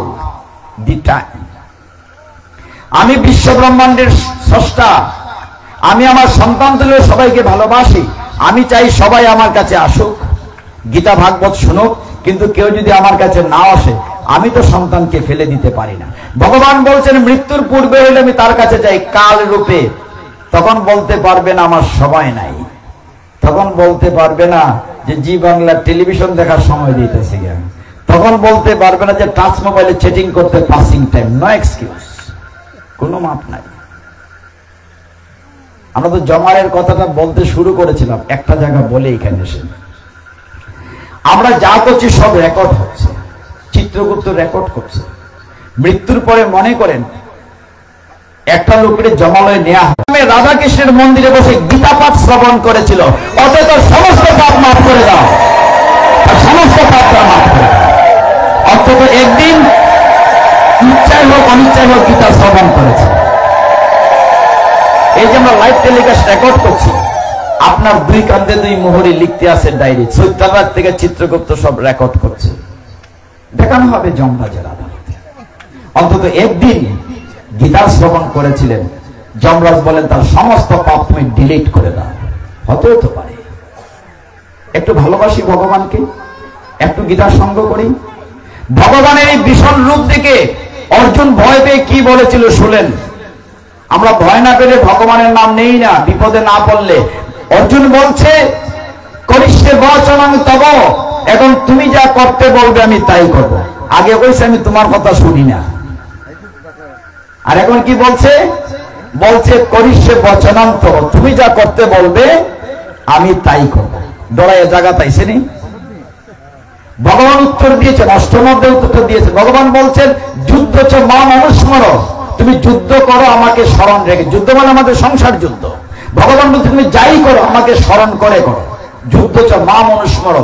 দি টাইম, আমি বিশ্ব ব্রহ্মাণ্ডের স্রষ্টা, আমি আমার সন্তান তুলে সবাইকে ভালোবাসি, আমি চাই সবাই আমার কাছে আসুক, গীতা ভাগবত শুনুক, কিন্তু কেউ যদি আমার কাছে না আসে আমি তো সন্তানকে ফেলে দিতে পারি না। ভগবান বলছেন মৃত্যুর পূর্বে হলে আমি তার কাছে যাই কাল রূপে, তখন বলতে পারবে না আমার সময় নাই, তখন বলতে পারবে না যে জি বাংলা টেলিভিশন দেখার সময় দিতেছি, তখন বলতে পারবে না যে টাচ মোবাইলে চ্যাটিং করতে পাসিং টাইম, নো এক্সকিউজ, কোনো মাপ নাই। আমরা তো জমারের কথাটা বলতে শুরু করেছিলাম, একটা জায়গা বলে এখানে এসে আমরা যা করছি সব রেকর্ড হচ্ছে, চিত্রগুপ্ত রেকর্ড করছে। মৃত্যুর পরে মনে করেন একটা লোকের জমালয়ে নেওয়া হবে, রাধাকৃষ্ণের মন্দিরে বসে গীতা পাঠ শ্রবণ করেছিল, অথচ সমস্ত পাপ মাফ করে দাও। সমস্ত পাপ তারা মাফ করে দেন। অন্তত একদিন ইচ্ছাই হোক অনিচ্ছাই হোক গীতা শ্রবণ করেছে। এই যে আমরা লাইভ টেলিকাস্ট রেকর্ড করছি, আপনার দুই কান্দে দুই মোহরি লিখতে আছে ডায়েরি, চৈত্রাবাদ থেকে চিত্রগুপ্ত সব রেকর্ড করছে, দেখানো হবে যমরাজের আদালতে। অন্তত একদিন গীতা শ্রবণ করেছিলেন, যমরাজ বলেন তার সমস্ত পাপ তুমি ডিলিট করে দাও। হতেও তো পারে। একটু ভালোবাসি ভগবানকে, একটু গীতার সঙ্গ করি। ভগবানের এই ভীষণ রূপ দেখে অর্জুন ভয় পেয়ে কি বলেছিল শুনেন। আমরা ভয় না পেলে ভগবানের নাম নেই না, বিপদে না পড়লে। অর্জুন বলছে করিষ্যে বচনং তব, এখন তুমি যা করতে বলবে আমি তাই করব। আগে কইছে আমি তোমার কথা শুনি না, আর এখন কি বলছে? বলছে করিষ্যে বচনং তব, তুমি যা করতে বলবে আমি তাই করব। ডরায় জায়গা পাইছে নি? ভগবান উত্তর দিয়েছেন, অষ্টম অধ্যায়ে উত্তর দিয়েছেন। ভগবান বলছেন যুদ্ধ চ মাম অনুস্মর, তুমি যুদ্ধ করো আমাকে স্মরণ রেখে। যুদ্ধ মানে আমাদের সংসার যুদ্ধ। ভগবান বলছে তুমি যাই করো আমাকে স্মরণ করে করো। যুদ্ধ চ মাম অনুস্মর।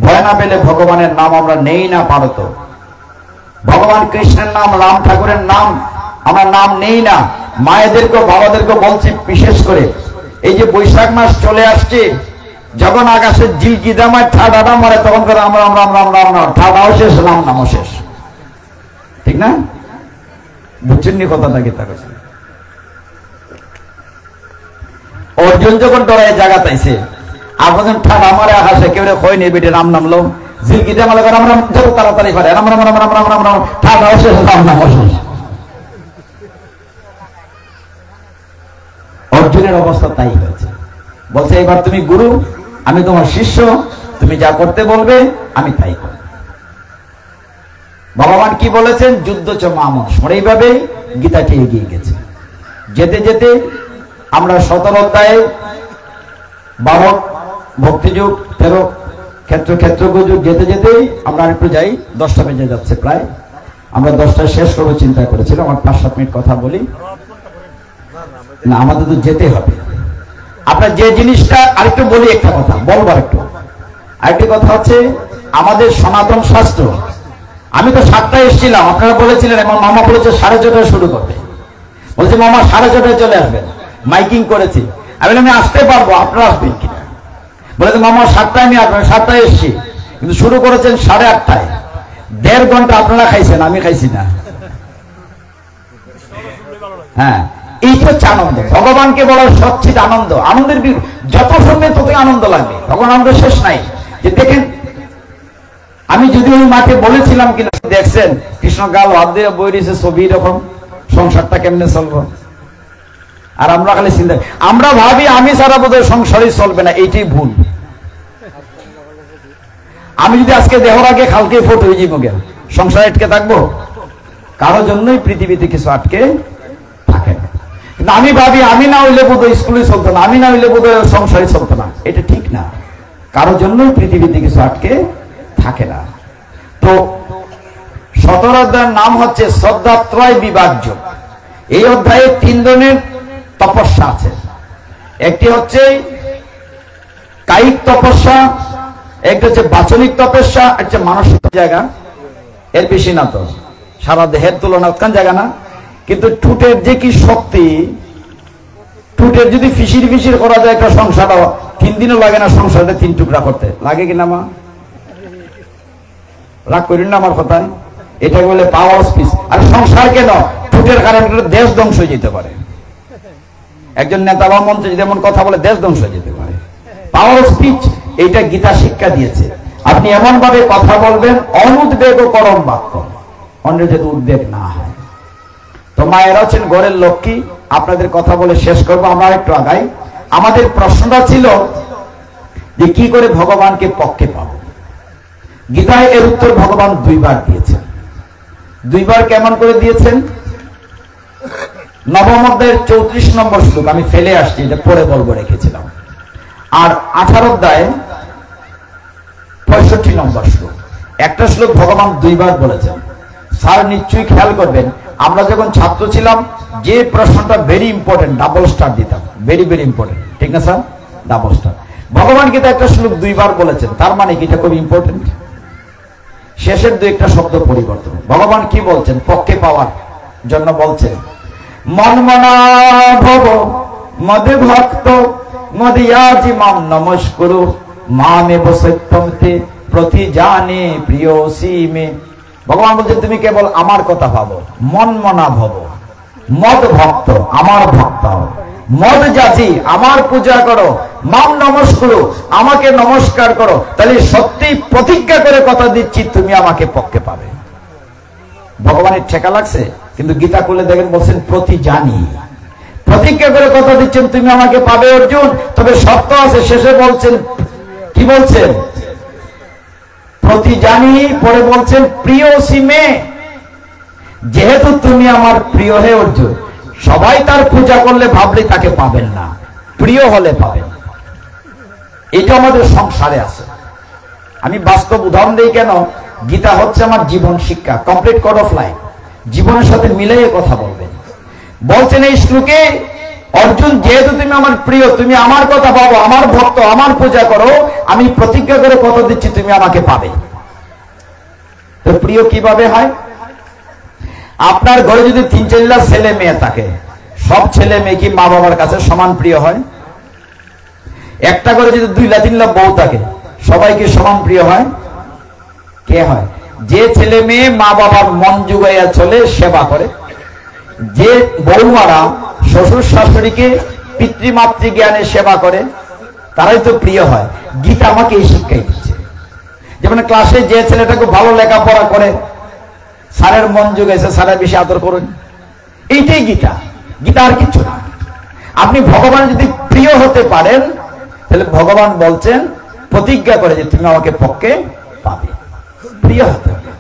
ভয় না পেলে ভগবানের নাম আমরা নেই না পারত। ভগবান কৃষ্ণের নাম, রাম ঠাকুরের নাম আমরা নাম নেই না। মায়েদেরকে বাবাদেরকে বলছি বিশেষ করে, এই যে বৈশাখ মাস চলে আসছে, যখন আকাশের জিলকিদামায় ঠাডাটা মারে তখন করে আমরা আমরা আমরা আমরা আমরা ঠাডাও শেষ, রাম নামও শেষ, ঠিক না? বুঝছেন নি কথাটা? গীতা কইছে অর্জুন যখন ডরায় জায়গা পাইছে, আপনাদের ঠাডা মারে আকাশে, কেউ কই নেই বেটে রাম নামলো, জিলকিদামা লাগে আমরা যত তাড়াতাড়ি পারে রাম রাম রাম রাম রাম রাম রাম, ঠাডাও শেষ, রাম নামও শেষ। অর্জুনের অবস্থা তাই হয়েছে। বলছে এবার তুমি গুরু, আমি তোমার শিষ্য, তুমি যা করতে বলবে আমি তাই করব। ভগবান কি বলেছেন? যুদ্ধ চ মামস। এইভাবে গীতাটি এগিয়ে গেছে। যেতে যেতে আমরা 17 অধ্যায়ে 12 ভক্তিযুগ, 13 ক্ষেত্রজ্ঞ যুগ, যেতে যেতেই আমরা একটু যাই, 10টা বেজে যাচ্ছে প্রায়। আমরা 10টায় শেষ করবো চিন্তা করেছিলাম। আমার 5-7 মিনিট কথা বলি না, আমাদের তো যেতে হবে। আপনার যে জিনিসটা আরেকটু বলি, একটা কথা বলবার একটু আরেকটি কথা হচ্ছে আমাদের সনাতন শাস্ত্র। আমি তো 7টায় এসেছিলাম, আপনারা বলেছিলেন, এবং মামা বলেছে 6:30টায় শুরু করবে। বলছে মামা 6:30টায় চলে আসবেন, মাইকিং করেছি। আমি আসতে পারবো, আপনারা আসবেন কিনা? বলেছে মামা 7টায় আমি আসবেন। 7টায় এসছি, কিন্তু শুরু করেছেন 8:30টায়। 1.5 ঘন্টা আপনারা খাইছেন, আমি খাইছি না। হ্যাঁ, এই হচ্ছে আনন্দ। ভগবানকে বলার সচ্ছিদ আনন্দ। আনন্দের যত শুনবে ততই আনন্দ লাগবে। তখন আনন্দ শেষ নাই। যে দেখেন, আমি যদি ওই মাঠে বলেছিলাম কিনা, দেখছেন কৃষ্ণ গাল হাত দিয়ে বই দিয়েছে ছবি, এরকম সংসারটা কেমনে চলবো? আর আমরা খালি চিন্তা, আমরা ভাবি আমি ছাড়া বোধহয় সংসারই চলবে না। এইটাই ভুল। আমি যদি আজকে দেহর আগে খালকে ফোট হয়ে যাবো, সংসার আটকে থাকবো? কারোর জন্যই পৃথিবীতে কিছু আটকে থাকে না। কিন্তু আমি ভাবি আমি না হইলে বোধহয় স্কুলে চলতো না, আমি না হইলে বোধহয় সংসারই চলতো না। এটা ঠিক না। কারোর জন্যই পৃথিবীতে কিছু আটকে থাকে না। তো 17 অধ্যায়ের নাম হচ্ছে শ্রদ্ধাত্রয় বিভাজ্য। এই অধ্যায়ে 3 ধরনের তপস্যা আছে। একটি হচ্ছে কায়িক তপস্যা, একটা হচ্ছে বাচনিক তপস্যা, একটা মানসিক জায়গা। এর বেশি না, তো সারা দেহের তুলনা কোন জায়গা না। কিন্তু ঠুটের যে কি শক্তি, ঠুটের যদি ফিসির ফিসির করা যায় একটা সংসার, 3 দিনও লাগে না সংসারটা 3 টুকরা করতে। লাগে কিনা মা? রাগ করেন না আমার কথায়। এটা বলে পাওয়ার স্পিচ। আর সংসার কেন? ঠুটের কারণে দেশ ধ্বংস হয়ে যেতে পারে। একজন নেতা বা মন্ত্রী যদি এমন কথা বলে দেশ ধ্বংস হয়ে যেতে পারে। পাওয়ার স্পিচ, এইটা গীতা শিক্ষা দিয়েছে। আপনি এমন ভাবে কথা বলবেন, অনুদ্বেগ ও করম বাক্য, অন্যের যাতে উদ্বেগ না হয়। তো মায়েরা হচ্ছেন ঘরের লক্ষ্মী। আপনাদের কথা বলে শেষ করবো, আমরা একটু আগাই। আমাদের প্রশ্নটা ছিল যে কি করে ভগবানকে পক্ষে পাবো। গীতায় এর উত্তর ভগবান 2 বার দিয়েছেন। 2 বার কেমন করে দিয়েছেন? 9ম অধ্যায়ের 34 নম্বর শ্লোক, আমি ফেলে আসছি, এটা পরে বলবো, রেখেছিলাম। আর 18 অধ্যায় 65 নম্বর শ্লোক। একটা শ্লোক ভগবান 2 বার বলেছেন। স্যার নিশ্চয়ই খেয়াল করবেন, আমরা যখন ছাত্র ছিলাম যে প্রশ্নটা ভেরি ইম্পর্টেন্ট, ডাবল স্টার দিতাম। ভেরি ভেরি ইম্পর্টেন্ট, ঠিক না স্যার? Double star. ভগবান গীতা একটা শ্লোক 2 বার বলেছেন, তার মানে কি এটা খুব ইম্পর্টেন্ট। শেষের 2-1টা শব্দ পরিবর্তন। ভগবান কি বলছেন পক্ষে পাওয়ার জন্য? বলছেন মনমনা ভব মদ ভক্ত মদিয়াজি মাম নমস্কুরু মামেব সত্যমতে প্রতিজানে প্রিয়সী মে। ভগবান বলছেন তুমি কেবল আমার কথা ভাবো, মনমনা ভব, মদ ভক্ত আমার ভক্ত হও, মদ যাচি আমার পূজা করো, মাম নমস্কুরু আমাকে নমস্কার করো, তাহলে সত্যি প্রতিজ্ঞা করে কথা দিচ্ছি তুমি আমাকে পক্ষে পাবে। ভগবানের ঠেকা লাগছে, কিন্তু গীতা খুলে দেখেন বলছেন প্রতি জানি, প্রতিজ্ঞা করে কথা দিচ্ছেন তুমি আমাকে পাবে অর্জুন, তবে শর্ত আছে। শেষে বলছেন কি বলছেন? প্রতি জানি, পরে বলছেন প্রিয় সীমে, যেহেতু তুমি আমার প্রিয় হে অর্জুন, সবাই তার পূজা করলে ভাবলে তাকে পাবেন না, প্রিয় হলে পাবেন। এটা আমাদের সংসারে আছে। আমি বাস্তব উদাহরণ দিই কেন? গীতা হচ্ছে আমার জীবন শিক্ষা, কমপ্লিট কোড অফ লাইফ, জীবনের সাথে মিলিয়ে কথা বলবেন। বলছেন এই শ্লোকে অর্জুন যেহেতু তুমি আমার প্রিয়, তুমি আমার কথা ভাবো, আমার ভক্ত, আমার পূজা করো, আমি প্রতিজ্ঞা করে কথা দিচ্ছি তুমি আমাকে পাবে। তো প্রিয় কিভাবে হয়? আপনার ঘরে যদি 3-4 ছেলে মেয়ে থাকে, সব ছেলে মেয়ে কি মা বাবার কাছে সমান প্রিয় হয়? একটা ঘরে যদি 2-3 বউ থাকে, সবাই কি সমান প্রিয় হয়? কে হয়? যে ছেলে মেয়ে মা বাবার মন জুগাইয়া চলে, সেবা করে, যে বৌমারা শ্বশুর শাশুড়িকে পিতৃমাতৃ জ্ঞানে সেবা করে, তারাই তো প্রিয় হয়। গীতা আমাকে এই শিক্ষাই দিচ্ছে। যেমন ক্লাসে যে ছেলেটা খুব ভালো লেখাপড়া করে, স্যারের মন জুগাইছে, স্যারের বেশি আদর করুন, এইটাই গীতা। গীতা আর কিছু না। আপনি ভগবান যদি প্রিয় হতে পারেন, তাহলে ভগবান বলছেন প্রতিজ্ঞা করে যে তুমি আমাকে পক্ষে পাবে, প্রিয় হতে হবে।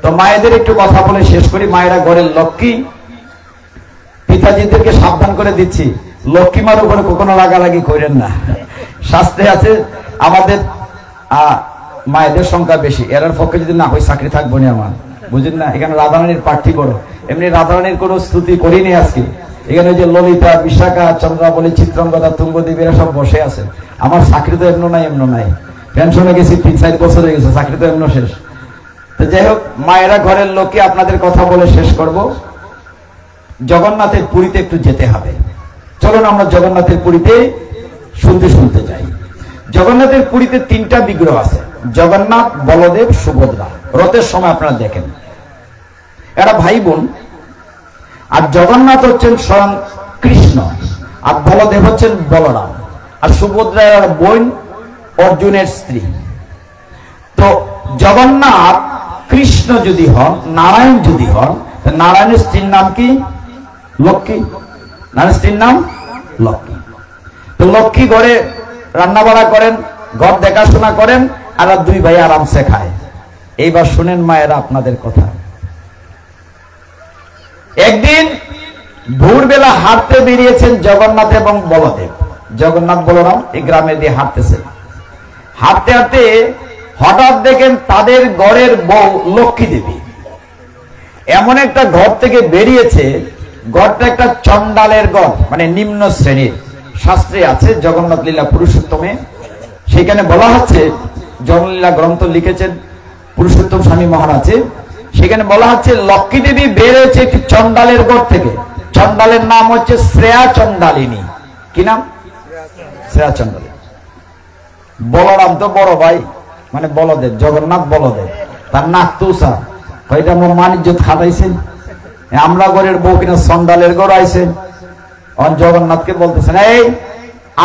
তো মায়েদের একটু কথা বলে শেষ করি। মায়েরা ঘরের লক্ষ্মী, পিতাজিদেরকে সাবধান করে দিচ্ছি, লক্ষ্মীমার উপরে কখনো লাগালাগি করেন না। শাস্ত্রে আছে আমাদের মায়েদের সংখ্যা বেশি, এরার পক্ষে যদি না হয় চাকরি থাকবো না আমার, বুঝলেন না? এখানে রাধারানীর প্রার্থী বড়, এমনি রাধারানীর কোনো স্তুতি করিনি আজকে। এখানে যে ললিতা, বিশাখা, চন্দ্রাবলী, চিত্রঙ্গদা, তুঙ্গদেবী এরা সব বসে আছে। আমার চাকরি তো এমন নাই, পেনশনে গেছি 3-4 বছর হয়ে গেছে, চাকরি তো এমন শেষ। তো যাই হোক, মায়েরা ঘরের লোককে আপনাদের কথা বলে শেষ করব। জগন্নাথের পুরীতে একটু যেতে হবে, চলুন আমরা জগন্নাথের পুরীতে শুনতে যাই। জগন্নাথের পুরীতে 3টা বিগ্রহ আছে, জগন্নাথ, বলদেব, সুভদ্রা। রথের সময় আপনারা দেখেন এরা ভাই বোন। আর জগন্নাথ হচ্ছেন স্বয়ং কৃষ্ণ, আর বলদেব হচ্ছেন বলরাম, আর সুভদ্রা এর বোন, অর্জুনের স্ত্রী। তো জগন্নাথ কৃষ্ণ যদি হন, নারায়ণ যদি হন, নারায়ণের স্ত্রীর নাম কি? লক্ষ্মী। নারায়ণের স্ত্রীর নাম লক্ষ্মী। তো লক্ষ্মী ঘরে রান্না বাড়া করেন, ঘর দেখাশোনা করেন, আর 2 ভাই আরামসে খায়। এইবার শুনেন মায়েরা আপনাদের কথা। একদিন ভোরবেলা হাঁটতে বেরিয়েছেন জগন্নাথ এবং বলদেব। জগন্নাথ বলরাম এই গ্রামে দিয়ে হাঁটতেছেন। হাঁটতে হাঁটতে হঠাৎ দেখেন তাদের ঘরের বউ লক্ষ্মী দেবী এমন একটা ঘর থেকে বেরিয়েছে, ঘরটা একটা চন্ডালের ঘর, মানে নিম্ন শ্রেণীর। শাস্ত্রে আছে জগন্নাথ লীলা পুরুষোত্তমে, সেখানে বলা হচ্ছে, জগন্লীলা গ্রন্থ লিখেছেন পুরুষোত্তম স্বামী মহারাজে, সেখানে বলা হচ্ছে লক্ষ্মী দেবী বের হয়েছে একটি চন্ডালের ঘর থেকে। চন্ডালের নাম হচ্ছে শ্রেয়া চন্ডালিনী। কি নাম? শ্রেয়া চন্ডালিনী। বলরাম তো বড় ভাই, মানে বলদেব, জগন্নাথ বলদেব, তার নাক তুষা, কয়টা মানিজ্যত খাটাইছেন, আমরা ঘরের বউ কিনা চন্ডালের ঘর আইছে। জগন্নাথকে বলতেছেন, এই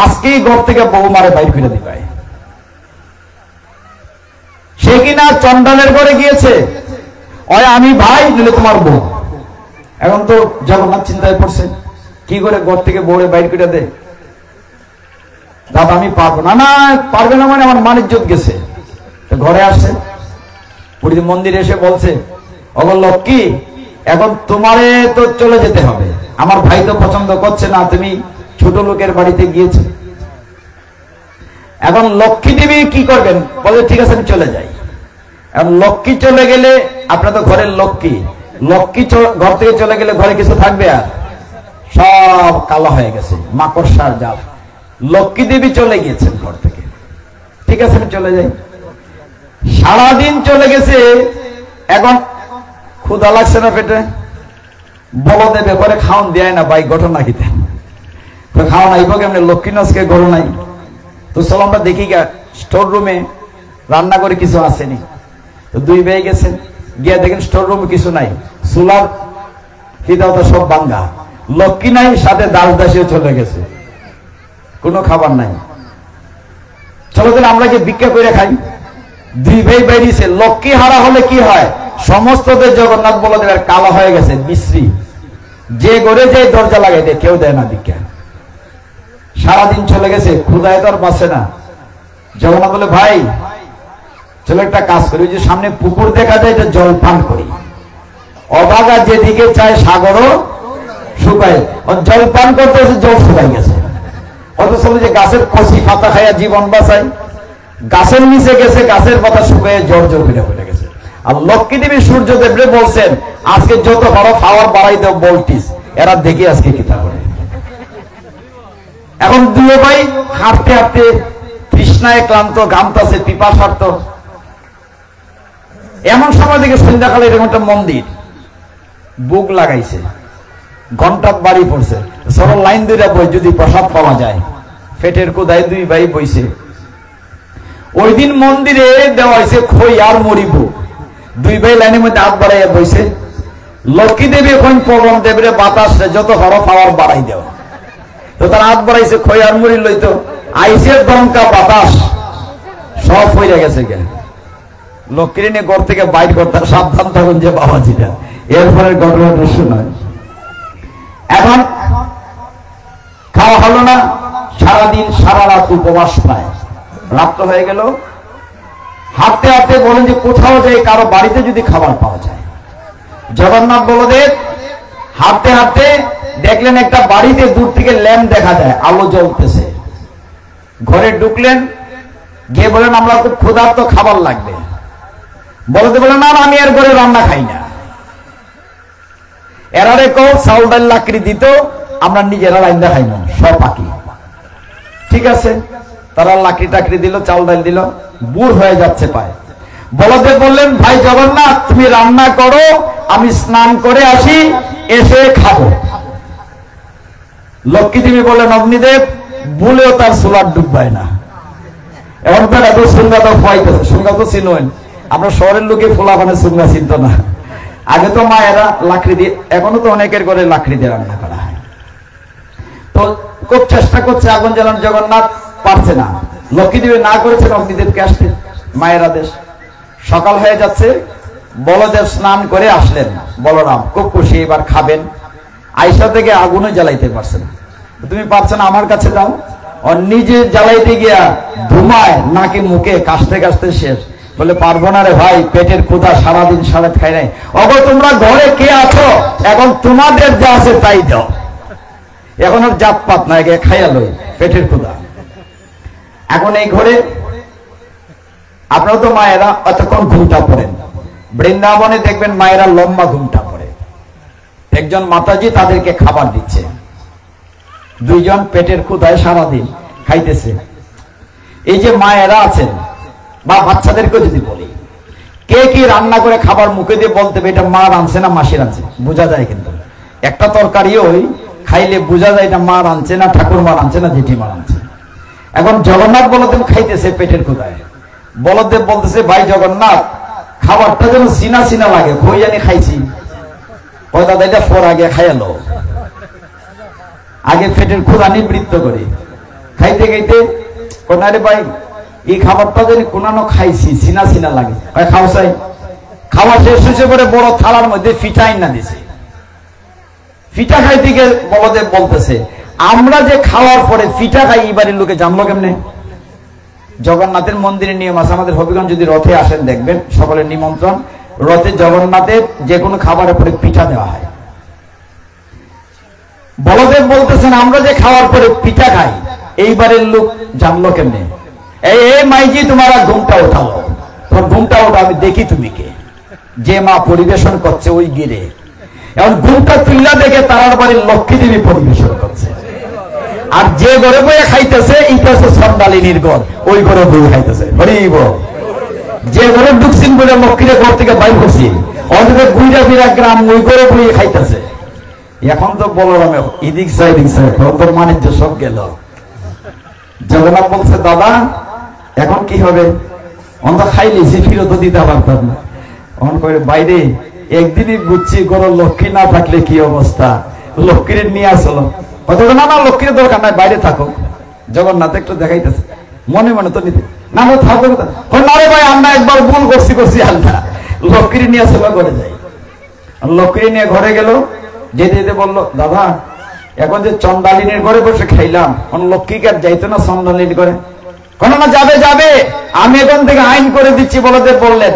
আজকেই ঘর থেকে বউ মারে বাইর করে দিবাই। সে কিনা চন্ডালের ঘরে গিয়েছে, ওই আমি ভাই নিলে তোমার বউ। এখন তো জগন্নাথ চিন্তায় পড়ছে, কি করে ঘর থেকে বউরে বাইর করে দে। দাদা আমি পারবো না। না পারবে না মানে আমার মানিজ্যত গেছে। ঘরে আসছে, পুরীর মন্দিরে এসে বলছে, ওগো লক্ষ্মী, এখন তোমারে তো চলে যেতে হবে, আমার ভাই তো পছন্দ করছে না, তুমি ছোট লোকের বাড়িতে গিয়েছো। এখন লক্ষ্মী দেবী কি করবেন? বলে ঠিক আছে আমি চলে যাই। এখন লক্ষ্মী চলে গেলে, আপনার তো ঘরের লক্ষ্মী, লক্ষ্মী ঘর থেকে চলে গেলে ঘরে কিছু থাকবে? আর সব কালো হয়ে গেছে, মাকড়সার জাল। লক্ষ্মী দেবী চলে গিয়েছেন ঘর থেকে। ঠিক আছে, আমি চলে যাই। সারাদিন চলে গেছে, এখন ক্ষুধা লাগছে না পেটে, বলদে ব্যাপারে খাওয়ান দেয় না ভাই, ঘটনা কি খাওয়া নাইব কেমনি, লক্ষ্মী নজকে গরু নাই। তো চলো আমরা দেখি গা স্টোর রুমে রান্না করে কিছু আসেনি। তো দুই ভাই গেছেন, গিয়ে দেখেন স্টোর রুমে কিছু নাই, চুলার ফিতাও তো সব ভাঙ্গা, লক্ষ্মী নাই, সাথে দাস দাসীও চলে গেছে, কোনো খাবার নাই। চলো তাহলে আমরা কি ভিক্ষা করে খাই। দুই ভাই বেরিয়েছে। লক্ষ্মী হারা হলে কি হয়, সমস্ত জগন্নাথ বলদেব কালো হয়ে গেছে, বিশ্রী, যে ঘরে যে দরজা লাগাই দেয়, কেউ দেয় না ভিক্ষা। সারাদিন চলে গেছে, ক্ষুধায় তো আর বাঁচে না। জগন্নাথ বলে, ভাই চলো একটা কাজ করি, ওই যে সামনে পুকুর দেখা যায়, এটা জল পান করি। অভাগা যেদিকে চায় সাগরও শুকায়, জল পান করতে জল শুকাই গেছে। অথচ যে গাছের কচি পাতা খাইয়া জীবন বাঁচায়, গাছের নিচে গেছে, গাছের পাতা শুকায় জোর জোর ফিরে ফিরে গেছে। আর লক্ষ্মী দেবী সূর্যদেবরে বলছেন, আজকে যত বড় পাওয়ার বাড়াই দেব বলটিস, এরা দেখি আজকে কি তা করে। এখন দুই ভাই হাঁটতে হাঁটতে তৃষ্ণায় ক্লান্ত, ঘামতাছে, পিপাসার্ত। এমন সময় দেখে সন্ধ্যাকালে এরকম একটা মন্দির, বুক লাগাইছে, ঘন্টা বাড়ি পড়ছে, সরল লাইন দুইটা বই, যদি প্রসাদ পাওয়া যায়। পেটের কোদায় দুই ভাই বইছে। ওই দিন মন্দিরে দেওয়া হয়েছে খই আর মুড়ি বুক। দুই ভাই লাইনের মধ্যে হাত বাড়াইয়া বইছে। লক্ষ্মী দেবী এখন পবন দেবরে বাতাস যত হর পাওয়ার বাড়াই দেওয়া, তো তার হাত বাড়াইছে, খই আর মুড়ি লইতো, আইসে দমকা বাতাস সব হয়ে গেছে। কে লক্ষ্মী নিয়ে ঘর থেকে বাইর করতাম, সাবধান থাকুন যে বাবাজিটা, এরপরে ঘটনাটা শোনায়। এখন খাওয়া হলো না, সারাদিন সারা রাত উপবাস, প্রায় রাত্র হয়ে গেল। হাঁটতে হাঁটতে বলেন যে কোথাও যাই, কারো বাড়িতে যদি খাবার পাওয়া যায়। জগন্নাথ বলদেব হাঁটতে হাঁটতে দেখলেন একটা বাড়িতে দূর থেকে ল্যাম্প দেখা যায়, আলো জ্বলতেছে। ঘরে ঢুকলেন, গিয়ে বলেন আমরা খুব ক্ষুধার্ত, খাবার লাগবে। বলদেব বলেন, না আমি আর ঘরে রান্না খাই না, এরারে কেউ চাউল ডাল লাকড়ি দিত, আমরা নিজেরা রান্না খাই না, সব পাকি। ঠিক আছে, তারা লাকড়ি টাকড়ি দিল, চাউল ডাল দিল, বুড় হয়ে যাচ্ছে পায়। বলদেব বললেন, ভাই জগন্নাথ তুমি রান্না করো, আমি স্নান করে আসি, এসে খাবো। লক্ষ্মী দেবী বললেন, অগ্নিদেব ভুলেও তার সোলার ডুববায় না। এখন তার এত সুঙ্গা তো ফাইতেছে, সুঙ্গা তো চিনবেন, আমরা শহরের লোকে ফোলাফানে সুঙ্গা চিনত না। আগে তো মায়েরা লাকড়ি দিয়ে, এখনো তো অনেকের ঘরে লাকড়ি দিয়ে রান্না করা হয়। তো খুব চেষ্টা করছে আগুন জ্বালানো, জগন্নাথ পারছে না। লক্ষ্মী দেবী না করেছেন অগ্নিদেবকে আসতে, মায়ের আদেশ। সকাল হয়ে যাচ্ছে, বলদেব স্নান করে আসলেন। বলরাম খুব খুশি, এবার খাবেন। আইসা থেকে আগুনও জ্বালাইতে পারছে না। তুমি পারছো না, আমার কাছে দাও। ও নিজে জ্বালাইতে গিয়া ধুমায় নাকি মুখে কাশতে কাশতে শেষ। বলে, পারবো না রে ভাই, পেটের ক্ষুধা, সারাদিন সারাত খাই নাই। অগো তোমরা ঘরে কে আছো, এখন তোমাদের যা আছে তাই দাও, এখন আর জাত পাত না, একে খাইয়া লই, পেটের ক্ষুধা। এখন এই ঘরে আপনারা তো মায়েরা এতক্ষণ ঘুমটা পড়েন, বৃন্দাবনে দেখবেন মায়েরা লম্বা ঘুমটা পড়ে। একজন মাতাজি তাদেরকে খাবার দিচ্ছে, দুইজন পেটের ক্ষুধায় সারাদিন খাইতেছে। এই যে মায়েরা আছেন বা বাচ্চাদেরকে যদি বলি, কে কি রান্না করে খাবার মুখে দিয়ে বলতে হবে এটা মা রাঁধছে না মাসি রাঁধছে, বোঝা যায়। কিন্তু একটা তরকারিও খাইলে বোঝা যায় এটা মা রাঁধছে না ঠাকুর মা রাঁধছে না জেঠিমা রাঁধছে। এখন জগন্নাথ বলদেব খাইতেছে পেটের ক্ষুধায়। বলদেব বলতেছে, ভাই জগন্নাথ খাবারটা যেন চিনা চিনা লাগে, খই জানি খাইছি। ওই দাদা এটা ফোর আগে খাইয়ালো, আগে পেটের ক্ষুধা নিবৃত্ত করি। খাইতে খাইতে কোনারে ভাই এই খাবারটা যদি কোনানো খাইছি, চিনা চিনা লাগে, খাও চাই। খাওয়া শেষ হয়েছে পরে বড় থালার মধ্যে ফিটা না দিছে। ফিটা খাইতে গিয়ে বলদেব বলতেছে, আমরা যে খাওয়ার পরে ফিটা খাই, এই বাড়ির লোকে জানলো কেমনে? জগন্নাথের মন্দিরের নিয়ম আছে, আমাদের হবিগঞ্জ যদি রথে আসেন দেখবেন, সকলের নিমন্ত্রণ। রথে জগন্নাথের যে কোনো খাবারের পরে পিঠা দেওয়া হয়। বলদেব বলতেছেন, আমরা যে খাওয়ার পরে পিঠা খাই, এইবারের লোক জানলো কেমনে? এই মাইজি তোমার ঘুমটা ওঠালো, তোমার ঘুমটা ওঠা, আমি দেখি তুমি কে। যে মা পরিবেশন করছে ওই গিরে, এখন ঘুমটা তুল্লা দেখে তারার বাড়ির লক্ষ্মী দেবী পরিবেশন করছে। আর যে ঘরে বইয়ে খাইতেছে এটা হচ্ছে সন্দালিনীর ঘর, ওই ঘরে বই খাইতেছে। হরিব, যে ঘরে ঢুকছেন বলে লক্ষ্মীরে ঘর থেকে বাইর করছি, অন্তত গুইরা ফিরা গ্রাম ওই ঘরে বইয়ে খাইতেছে। এখন তো বলরাম এদিক সাইড তোর বাণিজ্য সব গেল। জগন্নাথ বলছে দাদা এখন কি হবে? অন্ত খাইলি সে ফিরত দিতে পারতাম না। অন করে বাইরে একদিনই বুঝছি গরো লক্ষ্মী না থাকলে কি অবস্থা, লক্ষ্মীর নিয়ে আসলো। হয়তো না না লক্ষ্মীর দরকার নাই, বাইরে থাকো। জগন্নাথ একটু দেখাইতেছে মনে মনে তো নিতে না না থাকো না রে ভাই, আমরা একবার ভুল করছি আল্লাহ, লক্ষ্মীর নিয়ে আসলো ঘরে যাই। লক্ষ্মী নিয়ে ঘরে গেল, যেতে যেতে বললো দাদা এখন যে চন্দালিনীর ঘরে বসে খাইলাম, লক্ষ্মীকে আর যাইতো না চন্দালিনীর ঘরে? কেন না যাবে যাবে, আমি এখন থেকে আইন করে দিচ্ছি। বললেন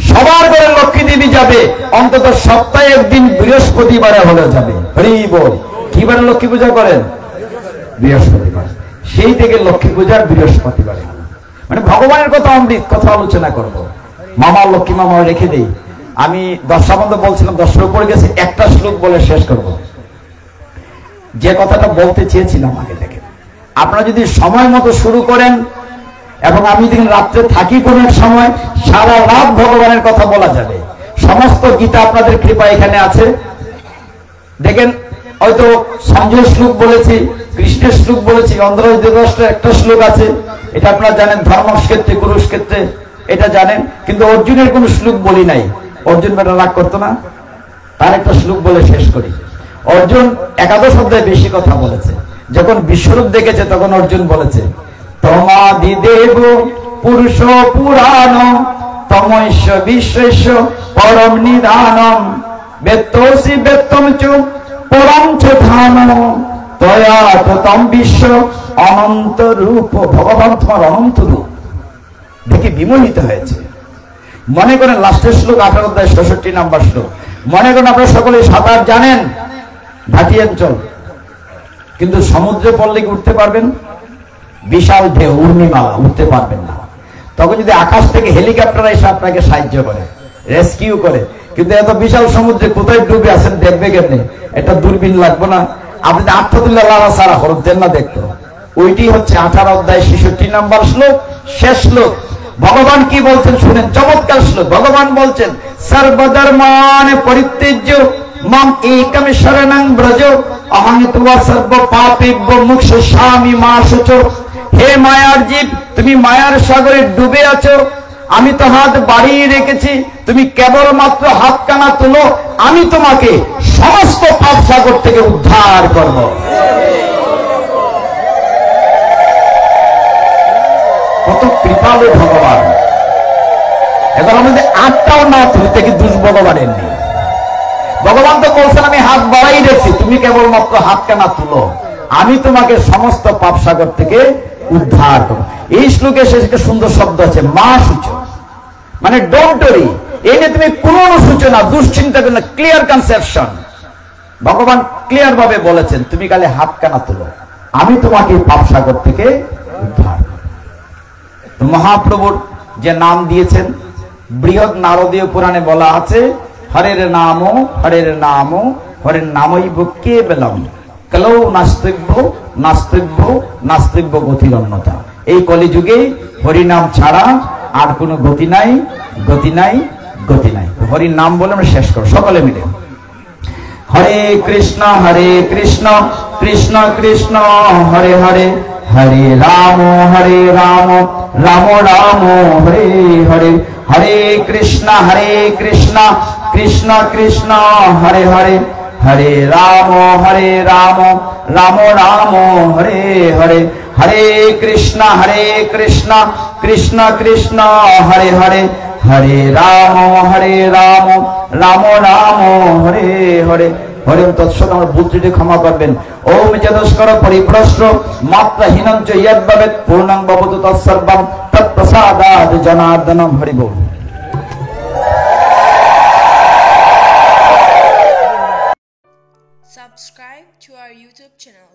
সবার ঘরে লক্ষ্মী দেবী যাবে, অন্তত সপ্তাহে একদিন বৃহস্পতিবারে হলেও যাবে। হরি বল। কিবারে লক্ষ্মী পূজা করেন? বৃহস্পতিবার। সেই থেকে লক্ষ্মী পূজার বৃহস্পতিবারে, মানে ভগবানের কথা অমৃত কথা আলোচনা করব। মামা লক্ষ্মী মামা রেখে দেই। আমি 10টা পর্যন্ত বলছিলাম, 10টার উপরে গেছে, একটা শ্লোক বলে শেষ করব। যে কথাটা বলতে চেয়েছিলাম আগে থেকে, আপনারা যদি সময় মতো শুরু করেন এবং আমি যদি রাত্রে থাকি কোন এক সময়, সারা রাত ভগবানের কথা বলা যাবে। সমস্ত গীতা আপনাদের কৃপা এখানে আছে। দেখেন হয়তো সঞ্জয় শ্লোক বলেছি, কৃষ্ণের শ্লোক বলেছি, অন্ধ্র একটা শ্লোক আছে, এটা আপনারা জানেন, ধর্মক্ষেত্রে কুরুক্ষেত্রে এটা জানেন, কিন্তু অর্জুনের কোন শ্লোক বলি নাই। অর্জুন বেটা রাগ করতো না, তার একটা শ্লোক বলে শেষ করি। অর্জুন একাদশ অধ্যায়ে বেশি কথা বলেছে। যখন বিশ্বরূপ দেখেছে তখন অর্জুন বলেছে তমাদি দেব পুরুষ পুরাণ তমস্য বিশ্বেশ পরম নিধানম বেত্তসি বেত্তম চ পরম চ ধানম তয়া তম বিশ্ব অনন্ত রূপ। ভগবান তোমার অনন্ত রূপ দেখে বিমোহিত হয়েছে। মনে করেন লাস্টের শ্লোক 18 অধ্যায় 66 নম্বর শ্লোক। মনে করেন আপনারা সকলে সাঁতার জানেন, ভাটি অঞ্চল, কিন্তু সমুদ্রে পড়লে কি উঠতে পারবেন? বিশাল ঢেউ, উর্মিমালা, উঠতে পারবেন না। তখন যদি আকাশ থেকে হেলিকপ্টার এসে আপনাকে সাহায্য করে, রেস্কিউ করে, কিন্তু এত বিশাল সমুদ্রে কোথায় ডুবে আছেন দেখবে কেমনে? একটা দূরবীন লাগবে না? আপনি আটটা তুলে লালা সারা হরতেন না দেখতো। ওইটি হচ্ছে 18 অধ্যায় 66 নম্বর শ্লোক, শেষ শ্লোক। ভগবান কি বলছেন শুনেন, চমৎকার শ্লোক। ভগবান বলছেন সর্বধর্মানে পরিত্যজ্য মাম একম শরণং ব্রজ অহং ত্বা সর্ব পাপেভ্যো মোক্ষয়িষ্যামি মা শুচো। হে মায়ার জীব, তুমি মায়ার সাগরে ডুবে আছো, আমি তো হাত বাড়িয়ে রেখেছি, তুমি কেবলমাত্র হাতখানা তুলো, আমি তোমাকে সমস্ত পাপ সাগর থেকে উদ্ধার করব। কত কৃপালু ভগবান। এবার আমাদের আটটাও না তুলতে কি দুষ ভগবানের নেই। ভগবান তো বলছেন আমি হাত বাড়াই রেখেছি, তুমি কেবলমাত্র হাতখানা তুলো, আমি তোমাকে সমস্ত পাপ সাগর থেকে উদ্ধার করব। এই শ্লোকে শেষে সুন্দর শব্দ আছে মা সূচো, মানে ডোন্ট ওয়ারি, এই নিয়ে তুমি কোনো সূচনা দুশ্চিন্তা করো না, ক্লিয়ার কনসেপশন। ভগবান ক্লিয়ার ভাবে বলেছেন তুমি খালি হাতখানা তুলো, আমি তোমাকে পাপ সাগর থেকে উদ্ধার করব। তো মহাপ্রভুর যে নাম দিয়েছেন, বৃহৎ নারদীয় পুরাণে বলা আছে হরের নাম হরের নাম হরের নামৈব কেবলম কলৌ নাস্তিব্য নাস্তিব্য নাস্তিব্য গতিরন্যতা। এই কলিযুগে হরিনাম ছাড়া আর কোনো গতি নাই, গতি নাই, গতি নাই। হরির নাম বলে আমরা শেষ করব সকলে মিলে। হরে কৃষ্ণ কৃষ্ণ কৃষ্ণ হরে হরে, হরে রাম রাম রাম হরে হরে, হরে কৃষ্ণ কৃষ্ণ কৃষ্ণ হরে হরে, হরে রাম রাম রাম হরে হরে, হরে কৃষ্ণ কৃষ্ণ কৃষ্ণ হরে হরে, হরে রাম রাম রাম হরে হরে। হরে তৎসৎ। আমার ভুল ত্রুটি ক্ষমা করবেন। ওম যদস্কর পরিভ্রষ্ট মাত্রাহীনং চ ইয়দ্ভবেৎ পূর্ণং ভবতু তৎসর্বং তৎপ্রসাদাৎ জনার্দনম। হরি বল। Subscribe to our YouTube channel.